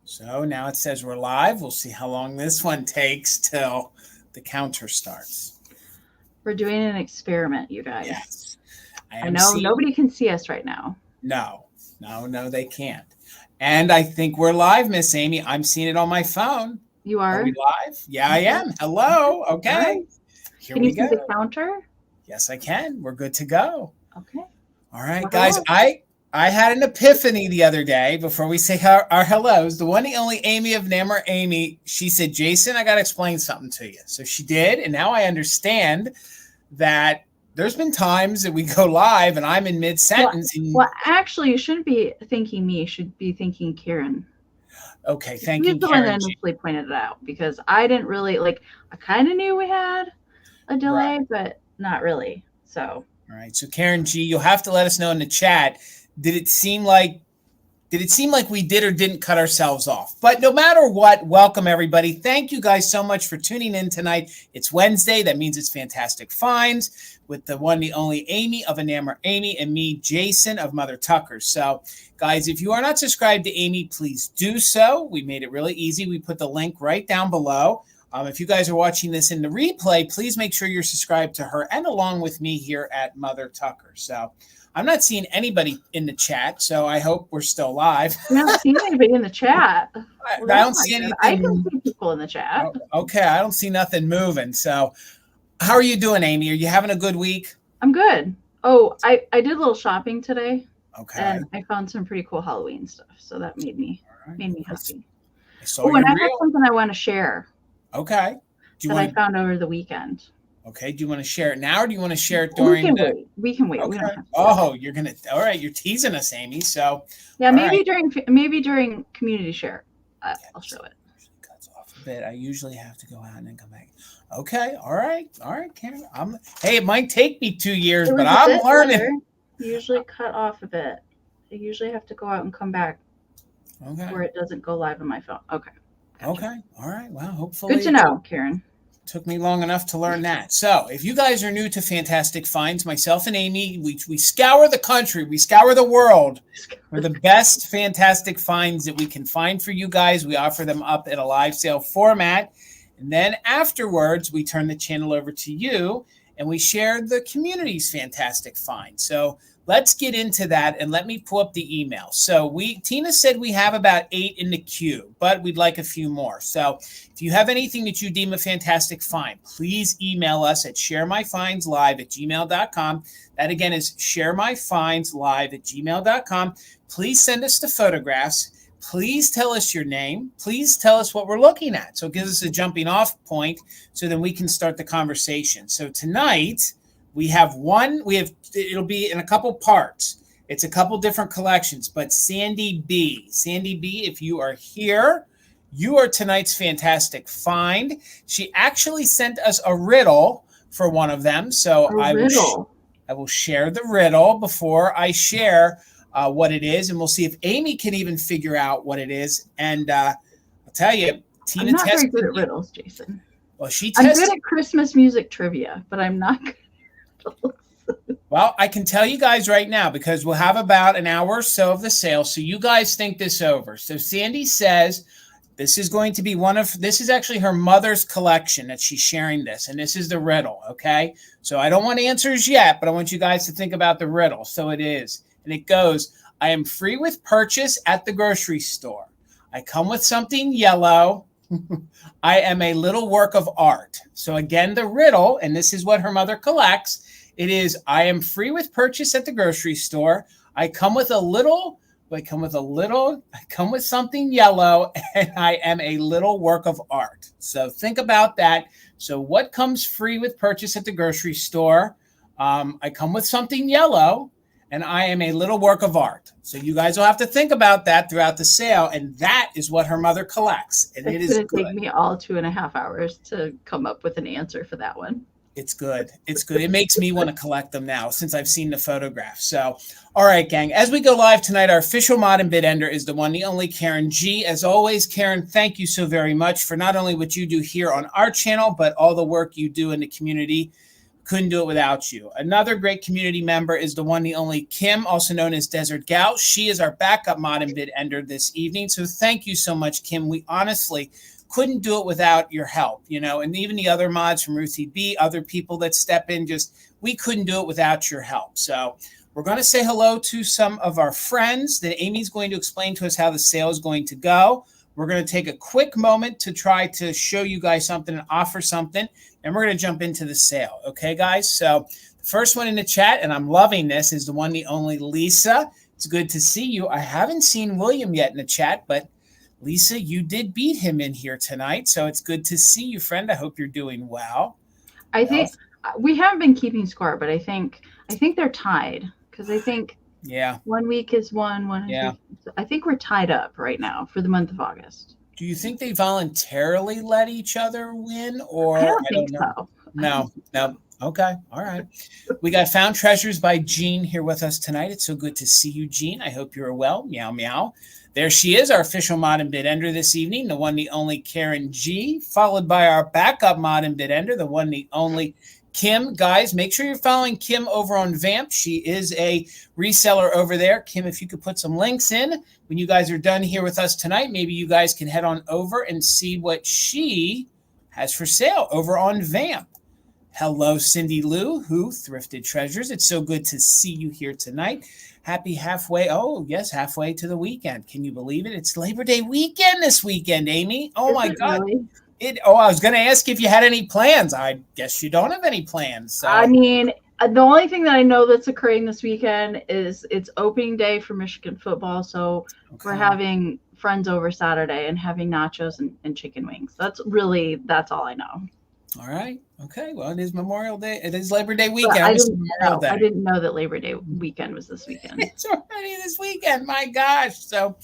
So now it says we're live. We'll see how long this one takes till the counter starts. We're doing an experiment, you guys. Yes. I know nobody can see us right now. No, they can't. And I think we're live, Miss Amie. I'm seeing it on my phone. You are? Are we live? Yeah, I am. Hello. Okay. Right. Here can we you go. see the counter? Yes, I can. We're good to go. Okay. All right, guys. I had an epiphany the other day before we say our hellos. The one and only Amie of Enamor, Amie, she said, Jason, I got to explain something to you. So she did. And now I understand that there's been times that we go live and I'm in mid-sentence. Well, actually, you shouldn't be thanking me. You should be thanking Karen. Okay, thank you, Karen. She's the one that initially pointed it out because I didn't really, I kind of knew we had a delay, but not really. So. All right. So Karen G, you'll have to let us know in the chat. Did it seem like we did or didn't cut ourselves off? But no matter what, welcome everybody. Thank you guys so much for tuning in tonight. It's Wednesday. That means it's Fantastic Finds with the one, the only Amie of Enamor, Amie, and me, Jason of Mother Tuckers. So guys, if you are not subscribed to Amie, please do so. We made it really easy. We put the link right down below. If you guys are watching this in the replay, please make sure you're subscribed to her and along with me here at Mother Tucker. So I'm not seeing anybody in the chat, so I hope we're still live. I don't see anybody in the chat. I don't see anything. I can see people in the chat. Okay, I don't see nothing moving. So how are you doing, Amie? Are you having a good week? I'm good. Oh, I did a little shopping today. Okay. And I found some pretty cool Halloween stuff, so that made me happy. Oh, and I have something I want to share. Okay. I found over the weekend. Okay. Do you want to share it now or do you want to share it during We can wait. Okay. We don't have to all right. You're teasing us, Amie. So yeah, maybe during community share, I'll show it. Cuts off a bit. I usually have to go out and then come back. Okay. All right, Karen. Hey, it might take me 2 years, but I'm learning. You usually cut off a bit. I usually have to go out and come back. Okay. Where it doesn't go live on my phone. Okay. Gotcha. Okay. All right. Well, hopefully. Good to know, Karen. Took me long enough to learn that. So if you guys are new to Fantastic Finds, myself and Amie, we scour the country. We scour the world for the best Fantastic Finds that we can find for you guys. We offer them up in a live sale format. And then afterwards, we turn the channel over to you and we share the community's Fantastic Finds. So let's get into that and let me pull up the email. So Tina said we have about 8 in the queue, but we'd like a few more. So if you have anything that you deem a fantastic find, please email us at sharemyfindslive@gmail.com. That again is sharemyfindslive@gmail.com. Please send us the photographs. Please tell us your name. Please tell us what we're looking at. So it gives us a jumping off point so then we can start the conversation. So tonight, it'll be in a couple parts. It's a couple different collections, but Sandy B, if you are here, you are tonight's fantastic find. She actually sent us a riddle for one of them. So I will share the riddle before I share what it is. And we'll see if Amie can even figure out what it is. And I'll tell you, Tina I'm not very good at riddles, Jason. Well, I'm good at Christmas music trivia, but I'm not good. Well, I can tell you guys right now because we'll have about an hour or so of the sale. So you guys think this over. So Sandy says this is going to be this is actually her mother's collection that she's sharing this. And this is the riddle. Okay. So I don't want answers yet, but I want you guys to think about the riddle. So it is. And it goes, I am free with purchase at the grocery store. I come with something yellow. I am a little work of art. So again, the riddle, and this is what her mother collects. It is, I am free with purchase at the grocery store. I come with something yellow, and I am a little work of art. So think about that. So what comes free with purchase at the grocery store? I come with something yellow, and I am a little work of art. So you guys will have to think about that throughout the sale, and that is what her mother collects. And it is good. It's going to take me all 2.5 hours to come up with an answer for that one. It's good. It's good. It makes me want to collect them now since I've seen the photograph. So, all right, gang. As we go live tonight, our official mod and bid ender is the one, the only Karen G. As always, Karen, thank you so very much for not only what you do here on our channel, but all the work you do in the community. Couldn't do it without you. Another great community member is the one, the only Kim, also known as Desert Gal. She is our backup mod and bid ender this evening. So thank you so much, Kim. We honestly couldn't do it without your help, and even the other mods from Ruthie B, other people that step in, we couldn't do it without your help. So we're going to say hello to some of our friends. Then Amy's going to explain to us how the sale is going to go. We're going to take a quick moment to try to show you guys something and offer something, and we're going to jump into the sale. Okay, guys? So the first one in the chat, and I'm loving this, is the one, the only Lisa. It's good to see you. I haven't seen William yet in the chat, but Lisa, you did beat him in here tonight, so it's good to see you, friend. I hope you're doing well. I think we haven't been keeping score, but I think they're tied, because I think 1 week is one. I think we're tied up right now for the month of August. Do you think they voluntarily let each other win, or I don't think so? No. Okay. All right. We got Found Treasures by Jean here with us tonight. It's so good to see you, Jean. I hope you're well. Meow, meow. There she is, our official mod and bid ender this evening, the one, the only Karen G, followed by our backup mod and bid ender, the one, the only Kim. Guys, make sure you're following Kim over on Vamp. She is a reseller over there. Kim, if you could put some links in when you guys are done here with us tonight, maybe you guys can head on over and see what she has for sale over on Vamp. Hello, Cindy Lou, who thrifted treasures. It's so good to see you here tonight. Happy halfway. Oh, yes, halfway to the weekend. Can you believe it? It's Labor Day weekend this weekend, Amy. Oh, my God. Really? I was going to ask if you had any plans. I guess you don't have any plans. So. I mean, the only thing that I know that's occurring this weekend is it's opening day for Michigan football. So we're having friends over Saturday and having nachos and chicken wings. That's all I know. All right. Okay. Well, it is Memorial Day. It is Labor Day weekend. I didn't know that Labor Day weekend was this weekend. It's already this weekend. My gosh. So,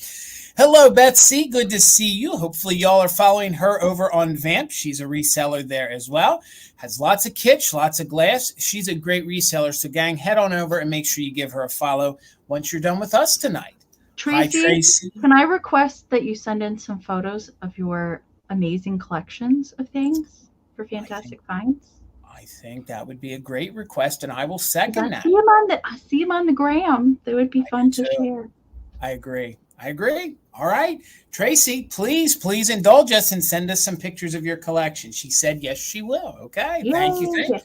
hello, Betsy. Good to see you. Hopefully, y'all are following her over on Vamp. She's a reseller there as well. Has lots of kitsch, lots of glass. She's a great reseller. So, gang, head on over and make sure you give her a follow once you're done with us tonight. Tracy, hi, Tracy. Can I request that you send in some photos of your amazing collections of things for fantastic finds? I think that would be a great request, and I will second that. I see them on the gram. They would be fun to share. I agree. All right. Tracy, please indulge us and send us some pictures of your collection. She said yes, she will. Okay. Yay. Thank you.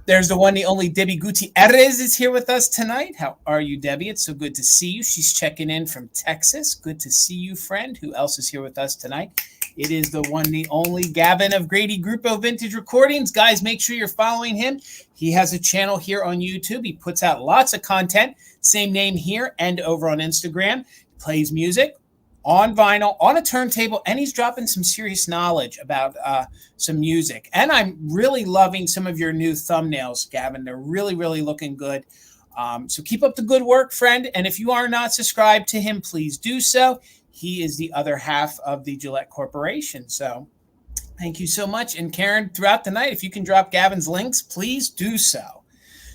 There's the one, the only Debbie Gutierrez is here with us tonight. How are you, Debbie? It's so good to see you. She's checking in from Texas. Good to see you, friend. Who else is here with us tonight? It is the one, the only Gavin of Grady Grupo Vintage Recordings. Guys, make sure you're following him. He has a channel here on YouTube. He puts out lots of content. Same name here and over on Instagram. He plays music on vinyl, on a turntable, and he's dropping some serious knowledge about some music. And I'm really loving some of your new thumbnails, Gavin. They're really, really looking good. So keep up the good work, friend. And if you are not subscribed to him, please do so. He is the other half of the Gillette Corporation. So thank you so much. And Karen, throughout the night, if you can drop Gavin's links, please do so.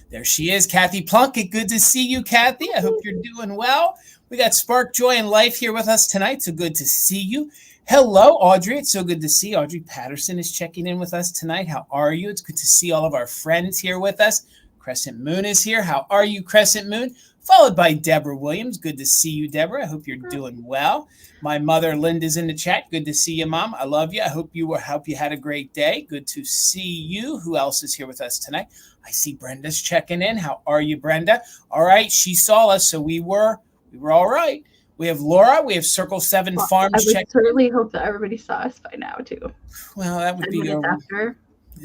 There she is, Kathy Plunkett. Good to see you, Kathy. I hope you're doing well. We got Spark Joy and Life here with us tonight. So good to see you. Hello, Audrey. It's so good to see Audrey Patterson is checking in with us tonight. How are you? It's good to see all of our friends here with us. Crescent Moon is here. How are you, Crescent Moon? Followed by Deborah Williams. Good to see you, Deborah. I hope you're doing well. My mother, Linda's in the chat. Good to see you, Mom. I love you. I hope you had a great day. Good to see you. Who else is here with us tonight? I see Brenda's checking in. How are you, Brenda? All right. She saw us, so we were all right. We have Laura. We have Circle 7 Farms. I would certainly hope that everybody saw us by now, too. Well, that would be after.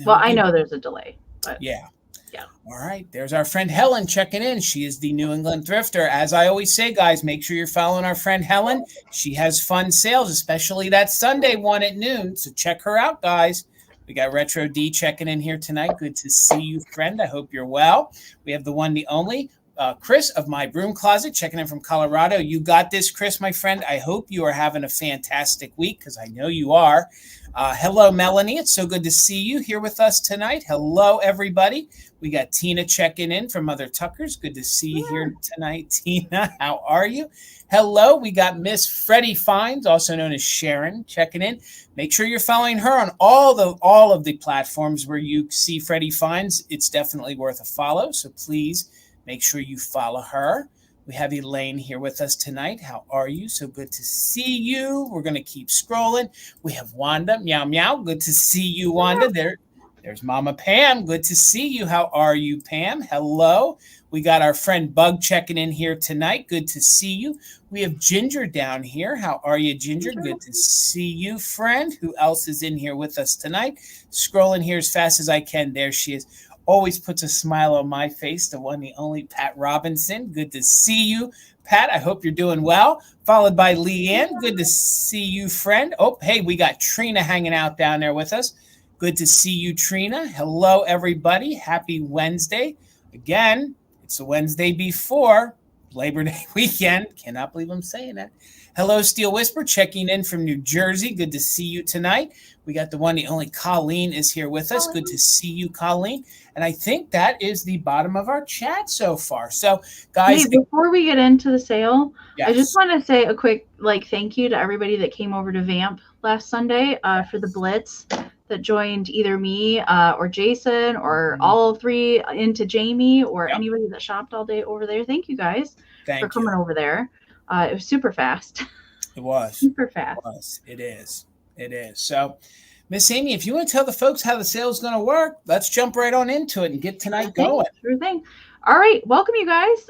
Well, I know there's a delay, but yeah. All right. There's our friend Helen checking in. She is the New England Thrifter. As I always say, guys, make sure you're following our friend Helen. She has fun sales, especially that Sunday one at noon. So check her out, guys. We got Retro D checking in here tonight. Good to see you, friend. I hope you're well. We have the one, the only Chris of My Broom Closet checking in from Colorado. You got this, Chris, my friend. I hope you are having a fantastic week because I know you are. Hello, Melanie. It's so good to see you here with us tonight. Hello, everybody. We got Tina checking in from Mother Tucker's. Good to see you here tonight, Tina. How are you? Hello. We got Miss Freddie Fines, also known as Sharon, checking in. Make sure you're following her on all of the platforms where you see Freddie Fines. It's definitely worth a follow. So please make sure you follow her. We have Elaine here with us tonight. How are you? So good to see you. We're going to keep scrolling. We have Wanda. Meow, meow. Good to see you, Wanda. There's Mama Pam. Good to see you. How are you, Pam? Hello. We got our friend Bug checking in here tonight. Good to see you. We have Ginger down here. How are you, Ginger? Good to see you, friend. Who else is in here with us tonight? Scrolling here as fast as I can. There she is. Always puts a smile on my face, the one, the only Pat Robinson. Good to see you, Pat. I hope you're doing well. Followed by Leanne. Good to see you, friend. Oh, hey, we got Trina hanging out down there with us. Good to see you, Trina. Hello, everybody. Happy Wednesday. Again, it's the Wednesday before Labor Day weekend. Cannot believe I'm saying that. Hello, Steel Whisper, checking in from New Jersey. Good to see you tonight. We got the one, the only Colleen is here with us. Good to see you, Colleen. And I think that is the bottom of our chat so far. So, guys, hey, before we get into the sale, yes. I just want to say a quick thank you to everybody that came over to Vamp last Sunday for the Blitz, that joined either me or Jason or all three into Jamie or anybody that shopped all day over there. Thank you guys for coming over there. It was super fast. It was. Super fast. It was. It is. It is. So, Miss Amie, if you want to tell the folks how the sale is going to work, let's jump right on into it and get tonight going. Sure thing. All right. Welcome, you guys.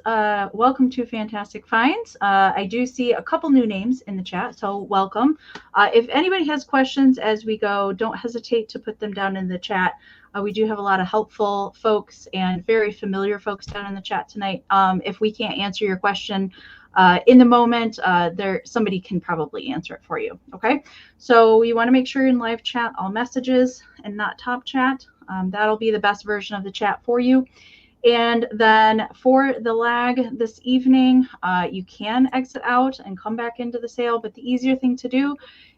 Welcome to Fantastic Finds. I do see a couple new names in the chat, so welcome. If anybody has questions as we go, don't hesitate to put them down in the chat. We do have a lot of helpful folks and very familiar folks down in the chat tonight. If we can't answer your question in the moment, somebody can probably answer it for you. Okay. So you want to make sure you're in live chat, all messages and not top chat. That'll be the best version of the chat for you. And then for the lag this evening, you can exit out and come back into the sale. But the easier thing to do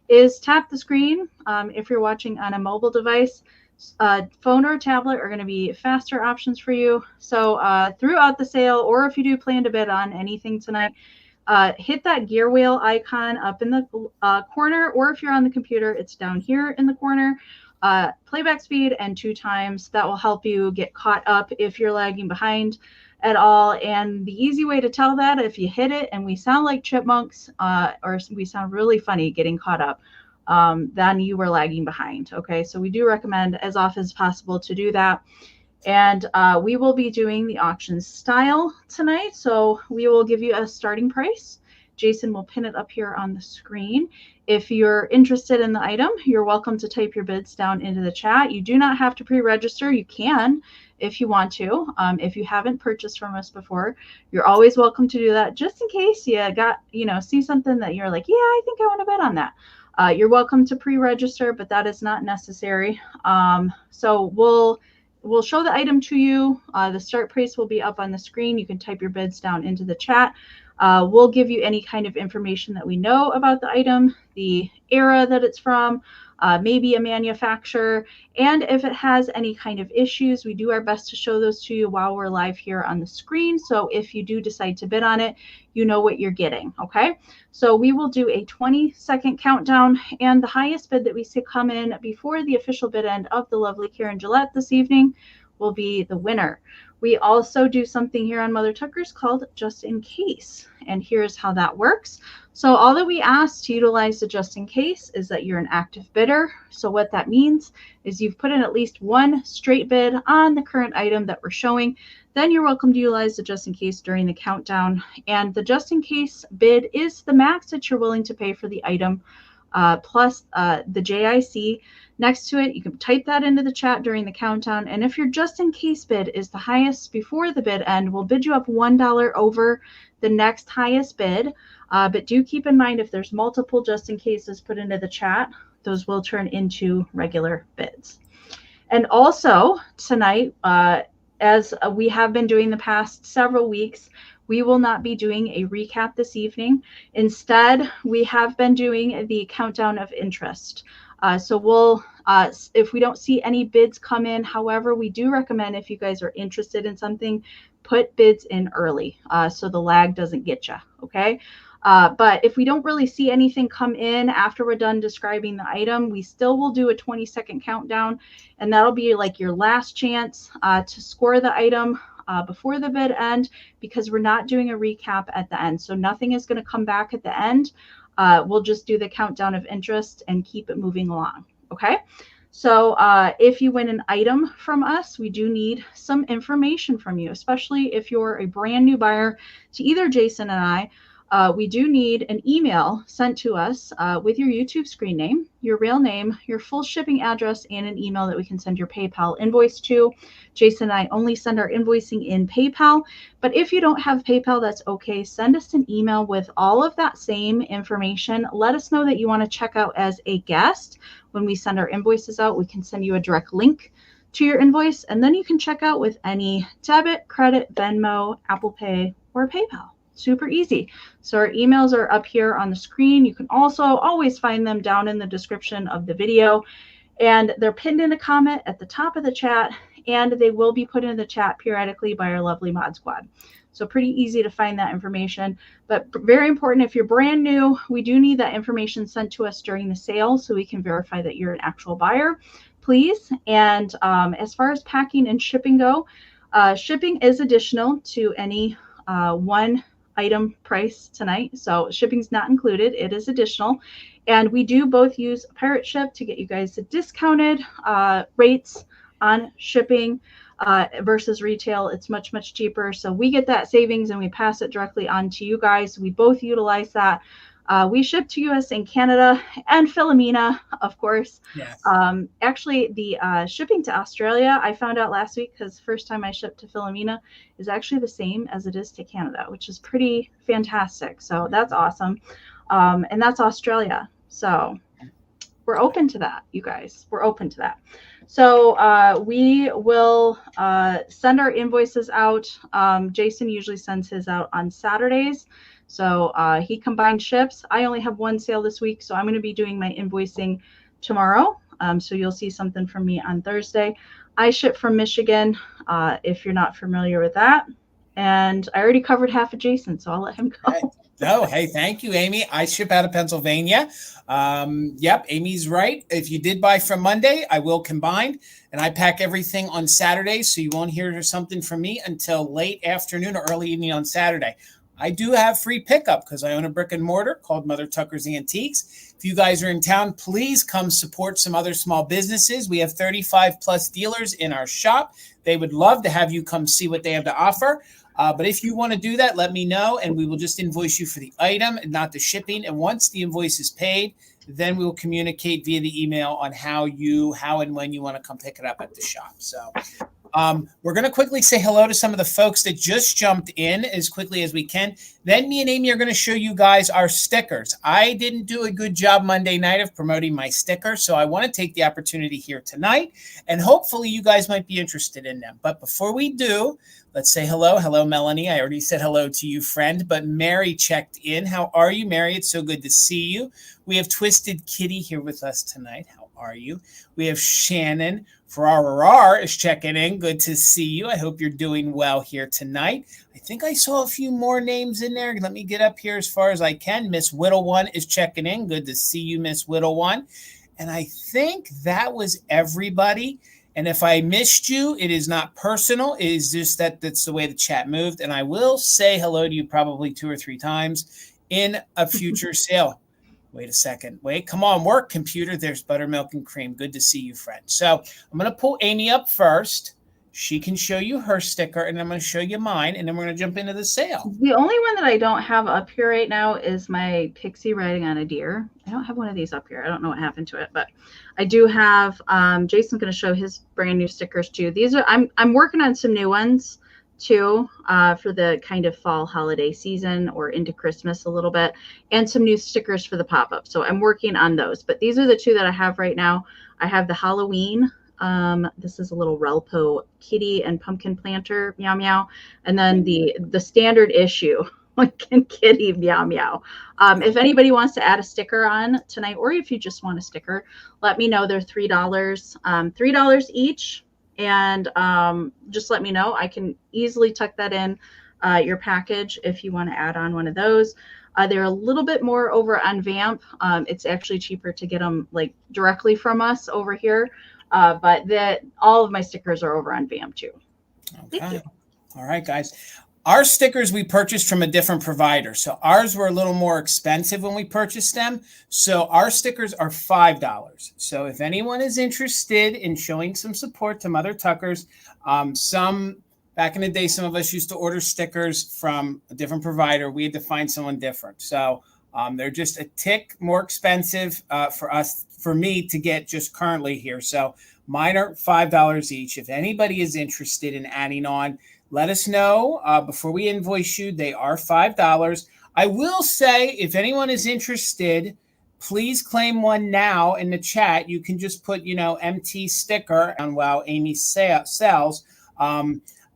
is tap the screen. If you're watching on a mobile device, phone or tablet are going to be faster options for you. So throughout the sale, or if you do plan to bid on anything tonight, hit that gear wheel icon up in the corner, or if you're on the computer, it's down here in the corner. Playback speed and 2 times. That will help you get caught up if you're lagging behind at all. And the easy way to tell that, if you hit it and we sound like chipmunks or we sound really funny getting caught up, then you were lagging behind. Okay, so we do recommend as often as possible to do that. And we will be doing the auction style tonight. So we will give you a starting price. Jason will pin it up here on the screen. If you're interested in the item, you're welcome to type your bids down into the chat. You do not have to pre-register. You can if you want to. If you haven't purchased from us before, you're always welcome to do that, just in case you got, see something that you're like, yeah, I think I want to bid on that. You're welcome to pre-register, but that is not necessary. So we'll show the item to you. The start price will be up on the screen. You can type your bids down into the chat. We'll give you any kind of information that we know about the item, the era that it's from, maybe a manufacturer, and if it has any kind of issues, we do our best to show those to you while we're live here on the screen. So if you do decide to bid on it, you know what you're getting. Okay, so we will do a 20-second countdown, and the highest bid that we see come in before the official bid end of the lovely Karen Gillette this evening will be the winner. We also do something here on Mother Tucker's called Just In Case, and here's how that works. So all that we ask to utilize the Just In Case is that you're an active bidder. So what that means is you've put in at least one straight bid on the current item that we're showing. Then you're welcome to utilize the Just In Case during the countdown. And the Just In Case bid is the max that you're willing to pay for the item, plus the JIC. Next to it, you can type that into the chat during the countdown. And if your Just In Case bid is the highest before the bid end, we'll bid you up $1 over the next highest bid. But do keep in mind, if there's multiple Just In Cases put into the chat, those will turn into regular bids. And also tonight, as we have been doing the past several weeks, we will not be doing a recap this evening. Instead, we have been doing the countdown of interest. So we'll, if we don't see any bids come in, however, we do recommend if you guys are interested in something, put bids in early so the lag doesn't get you. Okay. But if we don't really see anything come in after we're done describing the item, we still will do a 20-second countdown, and that'll be like your last chance to score the item before the bid end, because we're not doing a recap at the end. So nothing is going to come back at the end. We'll just do the countdown of interest and keep it moving along. Okay. So if you win an item from us, we do need some information from you, especially if you're a brand new buyer to either Jason and I. We do need an email sent to us with your YouTube screen name, your real name, your full shipping address, and an email that we can send your PayPal invoice to. Jason and I only send our invoicing in PayPal, but if you don't have PayPal, that's okay. Send us an email with all of that same information. Let us know that you want to check out as a guest. When we send our invoices out, we can send you a direct link to your invoice, and then you can check out with any debit, credit, Venmo, Apple Pay, or PayPal. Super easy. So our emails are up here on the screen. You can also always find them down in the description of the video, and they're pinned in a comment at the top of the chat, and they will be put in the chat periodically by our lovely mod squad. So pretty easy to find that information, but very important. If you're brand new, we do need that information sent to us during the sale so we can verify that you're an actual buyer, please. And as far as packing and shipping go, shipping is additional to any one item price tonight. So shipping's not included. It is additional. And we do both use Pirate Ship to get you guys the discounted rates on shipping versus retail. It's much, much cheaper. So we get that savings and we pass it directly on to you guys. We both utilize that. We ship to US and Canada and Philomena, of course. Yes. Actually, the shipping to Australia, I found out last week, because the first time I shipped to Philomena, is actually the same as it is to Canada, which is pretty fantastic. So that's awesome. And that's Australia. So we're open to that, you guys. We're open to that. So we will send our invoices out. Jason usually sends his out on Saturdays. So he combined ships. I only have one sale this week, so I'm going to be doing my invoicing tomorrow. So you'll see something from me on Thursday. I ship from Michigan, if you're not familiar with that. And I already covered half of Jason, so I'll let him go. Hey. No, hey, thank you, Amie. I ship out of Pennsylvania. Yep, Amy's right. If you did buy from Monday, I will combine, and I pack everything on Saturday, so you won't hear something from me until late afternoon or early evening on Saturday. I do have free pickup because I own a brick and mortar called Mother Tucker's Antiques. If you guys are in town, please come support some other small businesses. We have 35 plus dealers in our shop. They would love to have you come see what they have to offer. But if you want to do that, let me know, and we will just invoice you for the item and not the shipping. And once the invoice is paid, then we will communicate via the email on how and when you want to come pick it up at the shop. So we're going to quickly say hello to some of the folks that just jumped in as quickly as we can. Then me and Amie are going to show you guys our stickers. I didn't do a good job Monday night of promoting my stickers, so I want to take the opportunity here tonight, and hopefully you guys might be interested in them. But before we do, let's say hello. Hello, Melanie. I already said hello to you, friend, but Mary checked in. How are you, Mary? It's so good to see you. We have Twisted Kitty here with us tonight. How are you? We have Shannon. Farrar is checking in. Good to see you. I hope you're doing well here tonight. I think I saw a few more names in there. Let me get up here as far as I can. Miss Whittle One is checking in. Good to see you, Miss Whittle One. And I think that was everybody. And if I missed you, it is not personal. It is just that's the way the chat moved. And I will say hello to you probably 2 or 3 times in a future sale. Wait a second. Wait, come on, work, computer. There's buttermilk and cream. Good to see you, friend. So I'm going to pull Amie up first. She can show you her sticker, and I'm going to show you mine, and then we're going to jump into the sale. The only one that I don't have up here right now is my Pixie riding on a deer. I don't have one of these up here. I don't know what happened to it, but I do have. Jason's going to show his brand new stickers too. These are. I'm working on some new ones too for the kind of fall holiday season or into Christmas a little bit, and some new stickers for the pop-up. So I'm working on those. But these are the 2 that I have right now. I have the Halloween. This is a little Relpo kitty and pumpkin planter, meow meow, and then the standard issue kitty meow meow. If anybody wants to add a sticker on tonight, or if you just want a sticker, let me know. They're $3, $3 each. And just let me know. I can easily tuck that in your package if you want to add on one of those. They're a little bit more over on Vamp. It's actually cheaper to get them like directly from us over here. But all of my stickers are over on Vamp too. Okay. Thank you. All right, guys. Our stickers we purchased from a different provider. So ours were a little more expensive when we purchased them. So our stickers are $5. So if anyone is interested in showing some support to Mother Tuckers, back in the day, some of us used to order stickers from a different provider. We had to find someone different. So they're just a tick more expensive for me to get just currently here. So mine are $5 each. If anybody is interested in adding on, let us know before we invoice you. They are $5. I will say, if anyone is interested, please claim one now in the chat. You can just put, MT sticker on while Amie sells.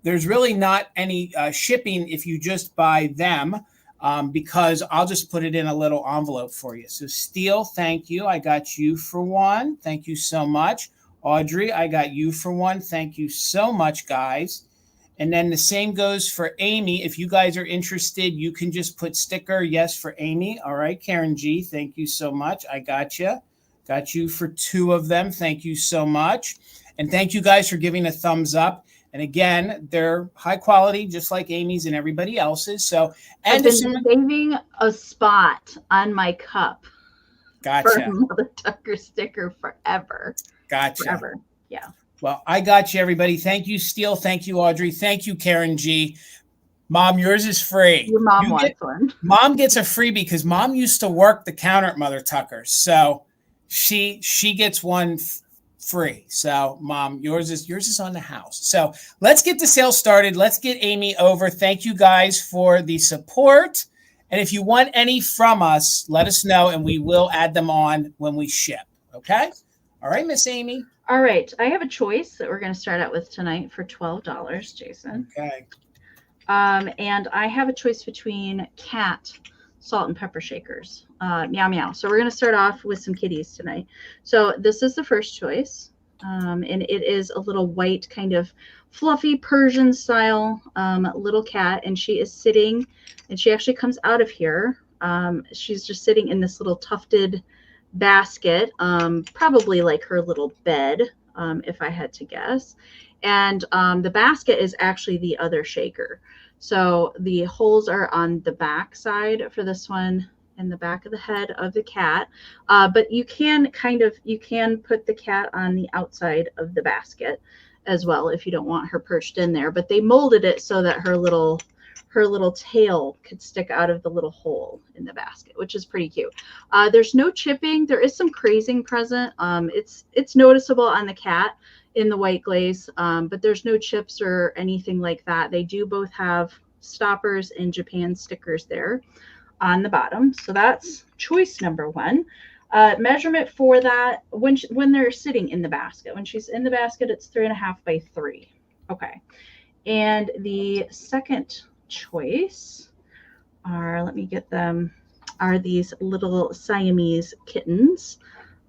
There's really not any shipping if you just buy them because I'll just put it in a little envelope for you. So Steele, thank you. I got you for one. Thank you so much. Audrey, I got you for one. Thank you so much, guys. And then the same goes for Amie. If you guys are interested, you can just put sticker yes for Amie. All right, Karen G, thank you so much. I got you. Got you for 2 of them. Thank you so much. And thank you guys for giving a thumbs up. And again, they're high quality, just like Amie's and everybody else's. So, and I've been saving a spot on my cup. Gotcha. For a Mother Tucker sticker forever. Gotcha. Forever. Yeah. Well, I got you, everybody. Thank you, Steele. Thank you, Audrey. Thank you, Karen G. Mom, yours is free. Your mom wants one. Mom gets a freebie because Mom used to work the counter at Mother Tucker's. So she gets one free. So Mom, yours is on the house. So let's get the sale started. Let's get Amie over. Thank you guys for the support. And if you want any from us, let us know and we will add them on when we ship. Okay? All right, Miss Amie. All right. I have a choice that we're going to start out with tonight for $12, Jason. Okay. And I have a choice between cat salt and pepper shakers. Meow meow. So we're going to start off with some kitties tonight. So this is the first choice. And it is a little white kind of fluffy Persian style little cat. And she is sitting, and she actually comes out of here. She's just sitting in this little tufted basket, probably like her little bed, if I had to guess. And the basket is actually the other shaker. So the holes are on the back side for this one and the back of the head of the cat. But you can put the cat on the outside of the basket as well if you don't want her perched in there. But they molded it so that her little tail could stick out of the little hole in the basket, which is pretty cute. There's no chipping. There is some crazing present. It's noticeable on the cat in the white glaze, but there's no chips or anything like that. They do both have stoppers and Japan stickers there on the bottom. So that's choice number 1. Measurement for that when they're sitting in the basket. When she's in the basket, it's 3.5 by 3. Okay. And the second choice are these little Siamese kittens.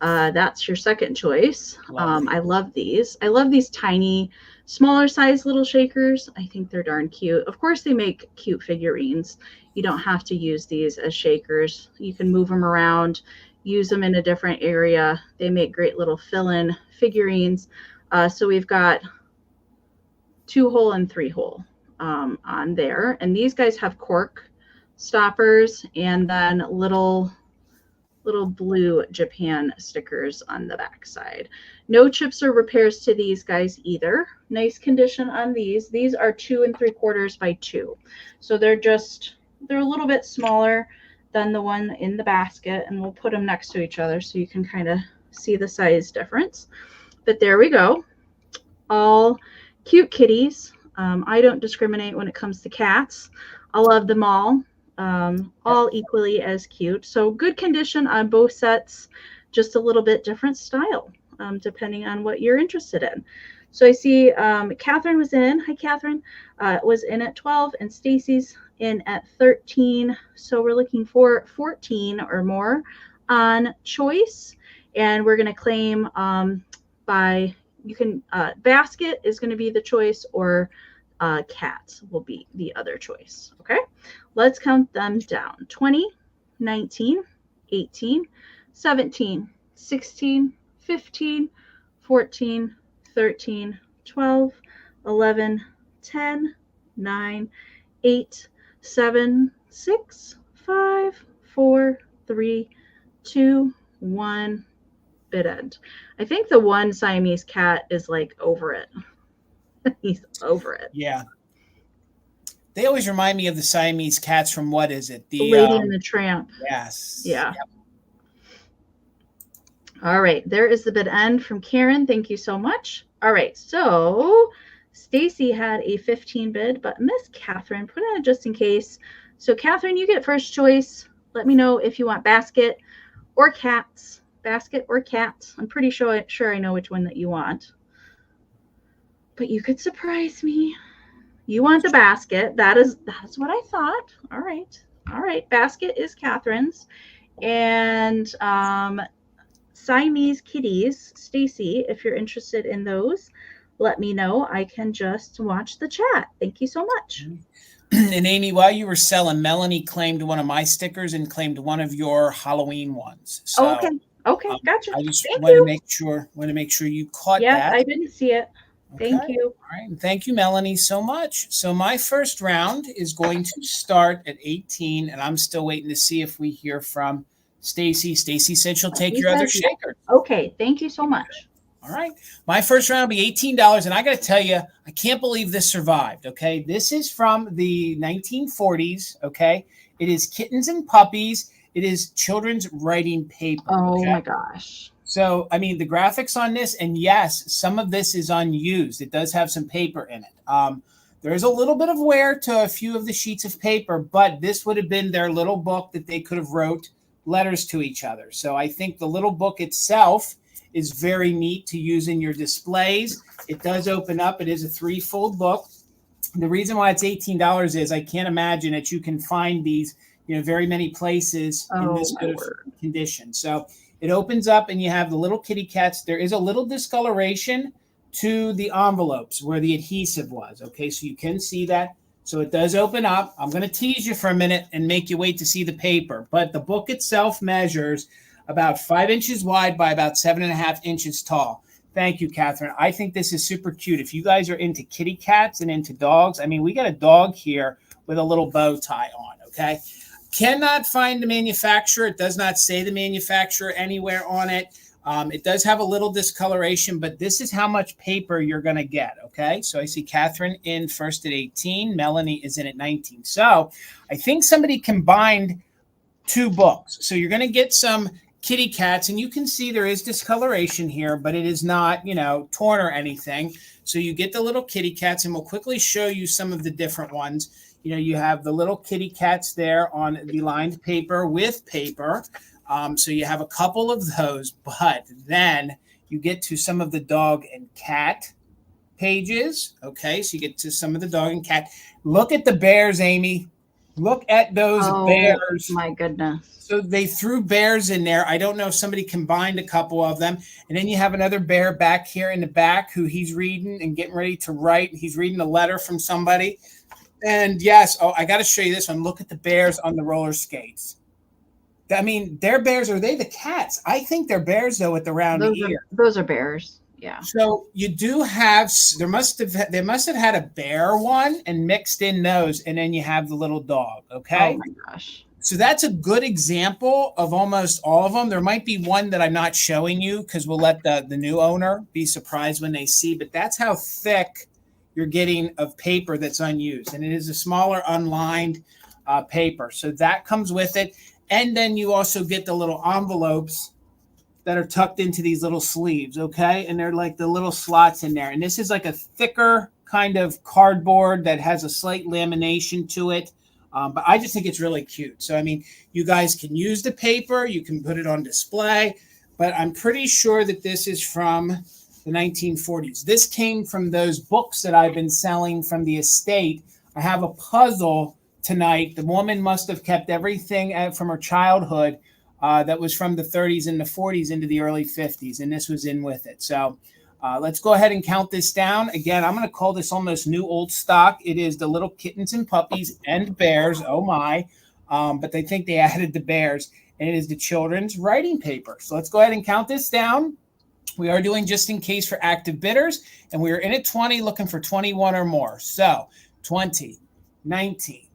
That's your second choice. I love these. I love these tiny, smaller size little shakers. I think they're darn cute. Of course, they make cute figurines. You don't have to use these as shakers. You can move them around, use them in a different area. They make great little fill-in figurines. So we've got 2-hole and 3-hole on there. And these guys have cork stoppers and then little blue Japan stickers on the back side. No chips or repairs to these guys either. Nice condition on these. These are 2 3/4 by 2. So they're a little bit smaller than the one in the basket, and we'll put them next to each other so you can kind of see the size difference. But there we go. All cute kitties. I don't discriminate when it comes to cats. I love them all equally as cute. So good condition on both sets, just a little bit different style, depending on what you're interested in. So I see Catherine was in. Hi, Catherine. Was in at 12, and Stacy's in at 13. So we're looking for 14 or more on choice. And we're going to claim basket is going to be the choice, or cat will be the other choice. Okay, let's count them down. 20, 19, 18, 17, 16, 15, 14, 13, 12, 11, 10, 9, 8, 7, 6, 5, 4, 3, 2, 1. Bid end. I think the one Siamese cat is like over it. He's over it. Yeah. They always remind me of the Siamese cats from, what is it? The Lady and the Tramp. Yes. Yeah. Yep. All right. There is the bid end from Karen. Thank you so much. All right. So Stacy had a 15 bid, but Miss Catherine put in a just in case. So Catherine, you get first choice. Let me know if you want basket or cats. Basket or cats. I'm pretty sure I know which one that you want. But you could surprise me. You want the basket. That is what I thought. All right. All right. Basket is Catherine's. And Siamese kitties, Stacy, if you're interested in those, let me know. I can just watch the chat. Thank you so much. And Amie, while you were selling, Melanie claimed one of my stickers and claimed one of your Halloween ones. So, okay. Okay, gotcha. I just Thank want you. to make sure you caught Yeah, that. I didn't see it. Thank you. All right. And thank you, Melanie, so much. So my first round is going to start at 18, and I'm still waiting to see if we hear from Stacy. Stacy said she'll take your other shaker. Okay, thank you so much. All right. My first round will be $18, and I got to tell you, I can't believe this survived, okay? This is from the 1940s, okay? It is kittens and puppies. It is children's writing paper. Oh, my gosh. So, I mean, the graphics on this, and yes, some of this is unused. It does have some paper in it. There is a little bit of wear to a few of the sheets of paper, but this would have been their little book that they could have wrote letters to each other. So I think the little book itself is very neat to use in your displays. It does open up. It is a 3-fold book. The reason why it's $18 is I can't imagine that you can find these, very many places in this good condition. So it opens up and you have the little kitty cats. There is a little discoloration to the envelopes where the adhesive was. Okay, so you can see that. So it does open up. I'm going to tease you for a minute and make you wait to see the paper. But the book itself measures about 5 inches wide by about 7.5 inches tall. Thank you, Catherine. I think this is super cute. If you guys are into kitty cats and into dogs, I mean, we got a dog here with a little bow tie on, okay? Cannot find the manufacturer. It does not say the manufacturer anywhere on it. It does have a little discoloration, but this is how much paper you're going to get, okay? So I see Catherine in first at 18. Melanie is in at 19. So I think somebody combined 2 books. So you're going to get some kitty cats, and you can see there is discoloration here, but it is not, torn or anything. So you get the little kitty cats, and we'll quickly show you some of the different ones. You have the little kitty cats there on the lined paper with paper. So you have a couple of those, but then you get to some of the dog and cat pages. Okay, so you get to some of the dog and cat. Look at the bears, Amie. Look at those bears. My goodness. So they threw bears in there. I don't know if somebody combined a couple of them. And then you have another bear back here in the back who he's reading and getting ready to write. He's reading a letter from somebody. And yes, I got to show you this one. Look at the bears on the roller skates. I mean, they're bears. Or are they the cats? I think they're bears, though, with the round ear. Those are bears. Yeah. So you do have, they must have had a bear one and mixed in those. And then you have the little dog. Okay. Oh, my gosh. So that's a good example of almost all of them. There might be one that I'm not showing you because we'll let the new owner be surprised when they see. But that's how thick you're getting of paper that's unused. And it is a smaller unlined paper. So that comes with it. And then you also get the little envelopes that are tucked into these little sleeves, okay? And they're like the little slots in there. And this is like a thicker kind of cardboard that has a slight lamination to it. But I just think it's really cute. So, I mean, you guys can use the paper. You can put it on display. But I'm pretty sure that this is from the 1940s. This came from those books that I've been selling from the estate. I have a puzzle tonight. The woman must have kept everything from her childhood that was from the 30s and the 40s into the early 50s, and this was in with it. So let's go ahead and count this down. Again, I'm going to call this almost new old stock. It is the little kittens and puppies and bears. Oh, my. But they think they added the bears. And it is the children's writing paper. So let's go ahead and count this down. We are doing just in case for active bidders. And we are in at 20, looking for 21 or more. So 20, 19,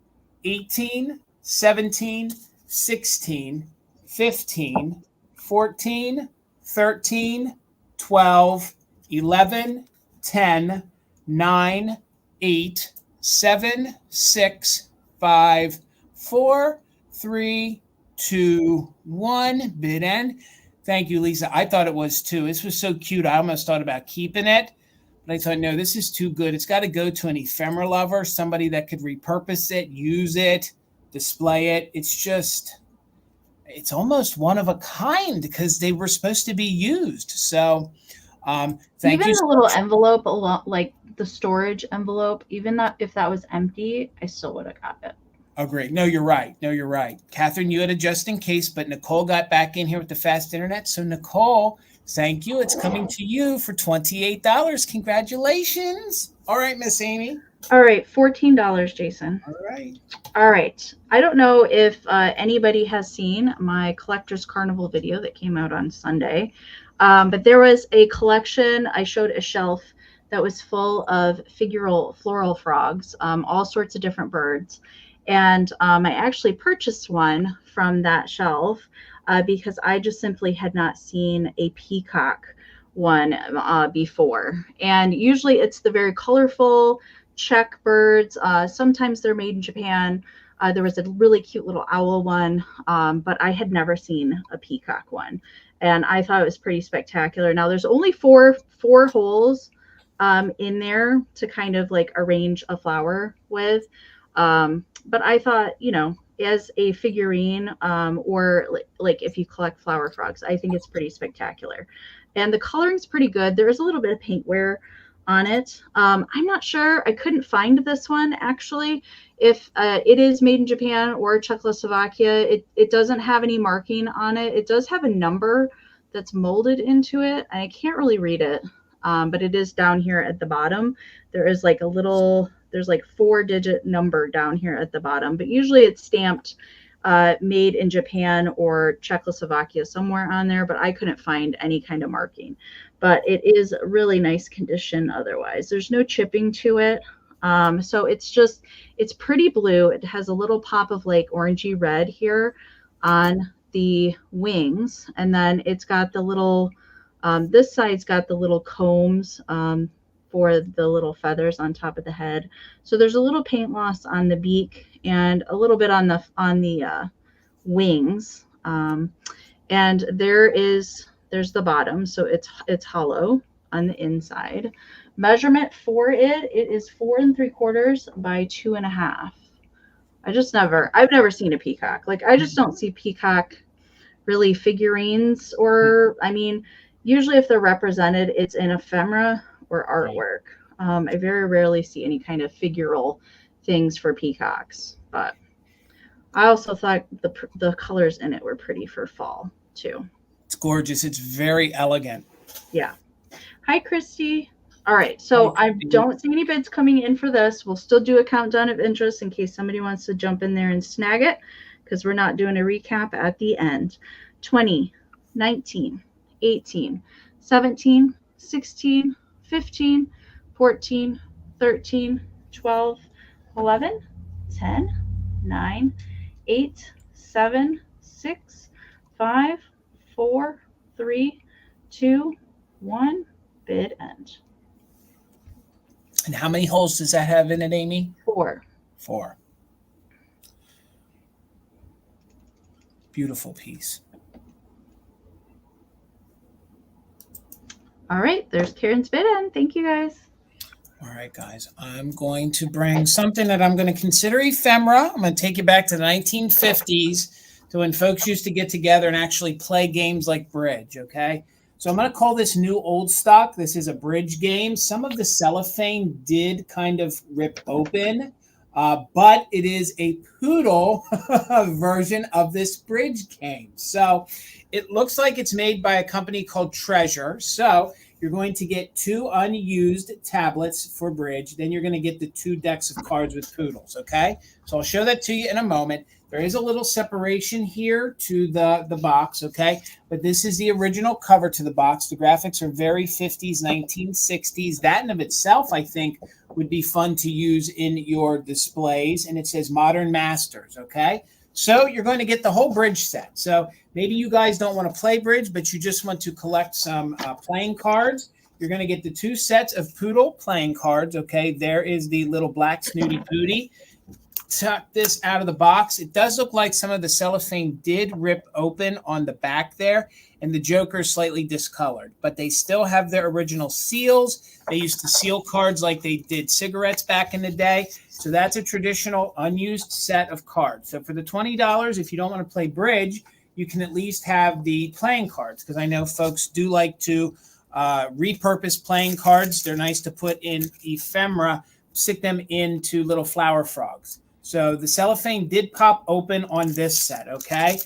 18, 17, 16, 15, 14, 13, 12, 11, 10, 9, 8, 7, 6, 5, 4, 3, 2, 1. Bid end. Thank you, Lisa. I thought it was 2. This was so cute. I almost thought about keeping it. But I thought, no, this is too good. It's got to go to an ephemera lover, somebody that could repurpose it, use it, display it. It's almost one of a kind because they were supposed to be used. So thank you. Even the little envelope, like the storage envelope, even that if that was empty, I still would have got it. Oh, great. No, you're right. Catherine, you had a just in case, but Nicole got back in here with the fast internet. So Nicole, thank you. It's coming to you for $28. Congratulations. All right, Miss Amie. All right, $14, Jason. All right. I don't know if anybody has seen my Collector's Carnival video that came out on Sunday, but there was a collection. I showed a shelf that was full of floral frogs, all sorts of different birds. And I actually purchased one from that shelf because I just simply had not seen a peacock one before. And usually it's the very colorful check birds. Sometimes they're made in Japan. There was a really cute little owl one, but I had never seen a peacock one. And I thought it was pretty spectacular. Now there's only four holes in there to kind of like arrange a flower with. But I thought, as a figurine, or like if you collect flower frogs, I think it's pretty spectacular. And the coloring's pretty good. There is a little bit of paint wear on it. I'm not sure. I couldn't find this one actually. If it is made in Japan or Czechoslovakia, it doesn't have any marking on it. It does have a number that's molded into it. And I can't really read it, but it is down here at the bottom. There is like there's like 4-digit number down here at the bottom, but usually it's stamped made in Japan or Czechoslovakia somewhere on there, but I couldn't find any kind of marking. But it is really nice condition otherwise. There's no chipping to it. So it's pretty blue. It has a little pop of like orangey red here on the wings. And then it's got the little, this side's got the little combs for the little feathers on top of the head. So there's a little paint loss on the beak and a little bit on the wings. And there's the bottom. So it's hollow on the inside. Measurement for it is 4 3/4 by 2.5. I've never seen a peacock. Like I just don't see peacock really figurines, or I mean, usually if they're represented, it's in ephemera or artwork. I very rarely see any kind of figural things for peacocks, but I also thought the colors in it were pretty for fall too. It's gorgeous. It's very elegant. Yeah. Hi, Christy. All right. So I don't see any bids coming in for this. We'll still do a countdown of interest in case somebody wants to jump in there and snag it, because we're not doing a recap at the end. 20, 19, 18, 17, 16, 15, 14, 13, 12, 11, 10, 9, 8, 7, 6, 5, 4, 3, 2, 1. Bid end. And how many holes does that have in it, Amie? 4. 4. Beautiful piece. All right, there's Karen's bid end. Thank you, guys. All right, guys. I'm going to bring something that I'm going to consider ephemera. I'm going to take you back to the 1950s to when folks used to get together and actually play games like bridge, okay? So I'm going to call this new old stock. This is a bridge game. Some of the cellophane did kind of rip open. but it is a poodle version of this bridge game. So it looks like it's made by a company called Treasure. So you're going to get 2 unused tablets for bridge. Then you're going to get the 2 decks of cards with poodles, okay? So I'll show that to you in a moment. There is a little separation here to the box, okay? But this is the original cover to the box. The graphics are very 50s, 1960s. That in of itself, I think, would be fun to use in your displays. And it says Modern Masters, okay? So you're going to get the whole bridge set. So maybe you guys don't want to play bridge, but you just want to collect some playing cards. You're going to get the 2 sets of Poodle playing cards, okay? There is the little black snooty pooty. Tuck this out of the box. It does look like some of the cellophane did rip open on the back there, and the Joker is slightly discolored, but they still have their original seals. They used to seal cards like they did cigarettes back in the day. So that's a traditional unused set of cards. So for the $20, if you don't want to play bridge, you can at least have the playing cards, because I know folks do like to repurpose playing cards. They're nice to put in ephemera, stick them into little flower frogs. So the cellophane did pop open on this set, okay?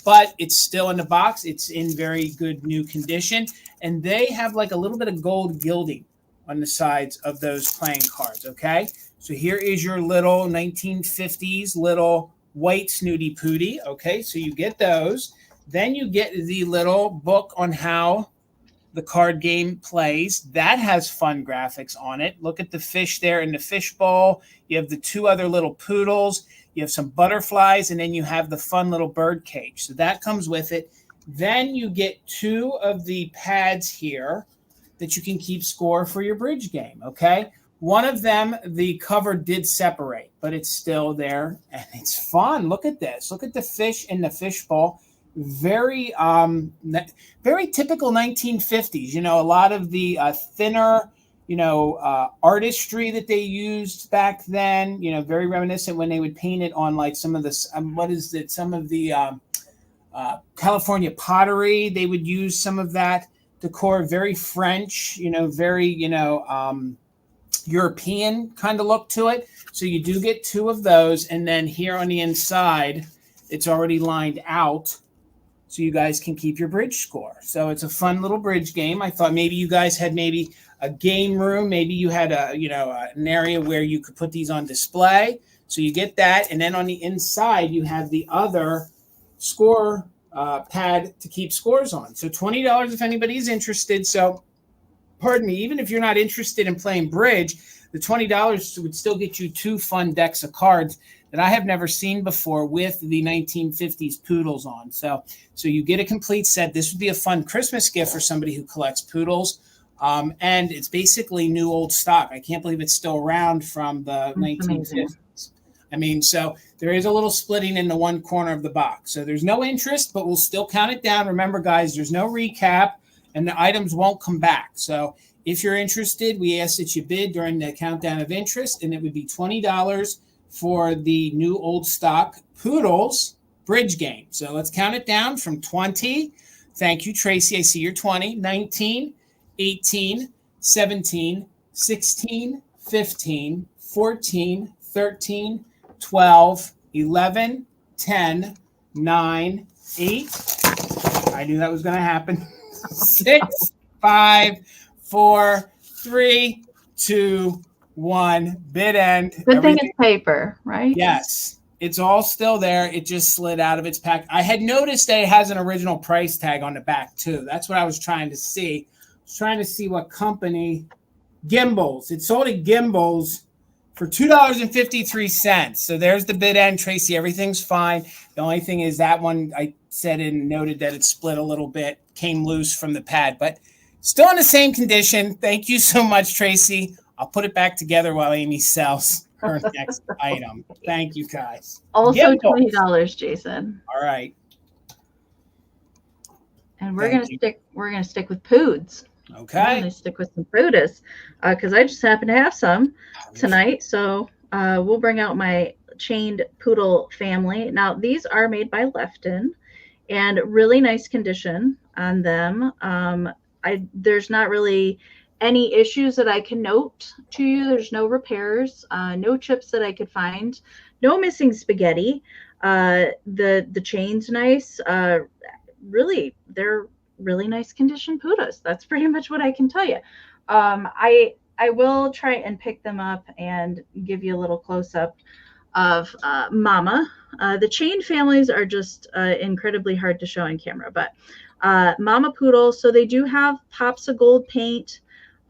But it's still in the box. It's in very good new condition. And they have like a little bit of gold gilding on the sides of those playing cards, okay? So here is your little 1950s little white snooty pooty, okay? So you get those. Then you get the little book on how the card game plays. That has fun graphics on it. Look at the fish there in the fish bowl. You have the 2 other little poodles. You have some butterflies, and then you have the fun little bird cage. So that comes with it. Then you get 2 of the pads here that you can keep score for your bridge game, okay? One of them, the cover did separate, but it's still there, and it's fun. Look at this. Look at the fish in the fish bowl. Very typical 1950s. You know, a lot of the thinner, artistry that they used back then. You know, very reminiscent when they would paint it on like some of the some of the California pottery. They would use some of that decor. Very French. Very European kind of look to it. So you do get 2 of those, and then here on the inside, it's already lined out, so you guys can keep your bridge score. So it's a fun little bridge game. I thought maybe you guys had maybe a game room. Maybe you had an area where you could put these on display. So you get that. And then on the inside, you have the other score pad to keep scores on. So $20 if anybody's interested. So pardon me, even if you're not interested in playing bridge, the $20 would still get you 2 fun decks of cards that I have never seen before with the 1950s poodles on. So you get a complete set. This would be a fun Christmas gift for somebody who collects poodles. And it's basically new old stock. I can't believe it's still around from the 1950s. I mean, so there is a little splitting in the one corner of the box. So there's no interest, but we'll still count it down. Remember, guys, there's no recap, and the items won't come back. So if you're interested, we ask that you bid during the countdown of interest, and it would be $20 for the new old stock Poodles bridge game. So let's count it down from 20. Thank you, Tracy. I see you're 20. 19, 18, 17, 16, 15, 14, 13, 12, 11, 10, 9, 8. I knew that was going to happen. 6, 5, 4, 3, 2, 1. Bid end. Good thing it's paper, right? Yes. It's all still there. It just slid out of its pack. I had noticed that it has an original price tag on the back, too. That's what I was trying to see. I was trying to see what company. Gimbals. It sold at Gimbals for $2.53. So there's the bid end, Tracy. Everything's fine. The only thing is that one I said and noted that it split a little bit, came loose from the pad, but still in the same condition. Thank you so much, Tracy. I'll put it back together while Amie sells her next item. Thank you, guys. Also $20, Jason. All right. And we're gonna stick with Poods. Okay. I'm gonna stick with some Poodas because I just happen to have some tonight. So we'll bring out my chained poodle family. Now these are made by Lefton, and really nice condition on them. There's not really Any issues that I can note to you, there's no repairs, no chips that I could find, no missing spaghetti. The chain's nice. Really, they're really nice condition poodles. That's pretty much what I can tell you. I will try and pick them up and give you a little close up of Mama. The chain families are just incredibly hard to show on camera, but Mama Poodle, so they do have pops of gold paint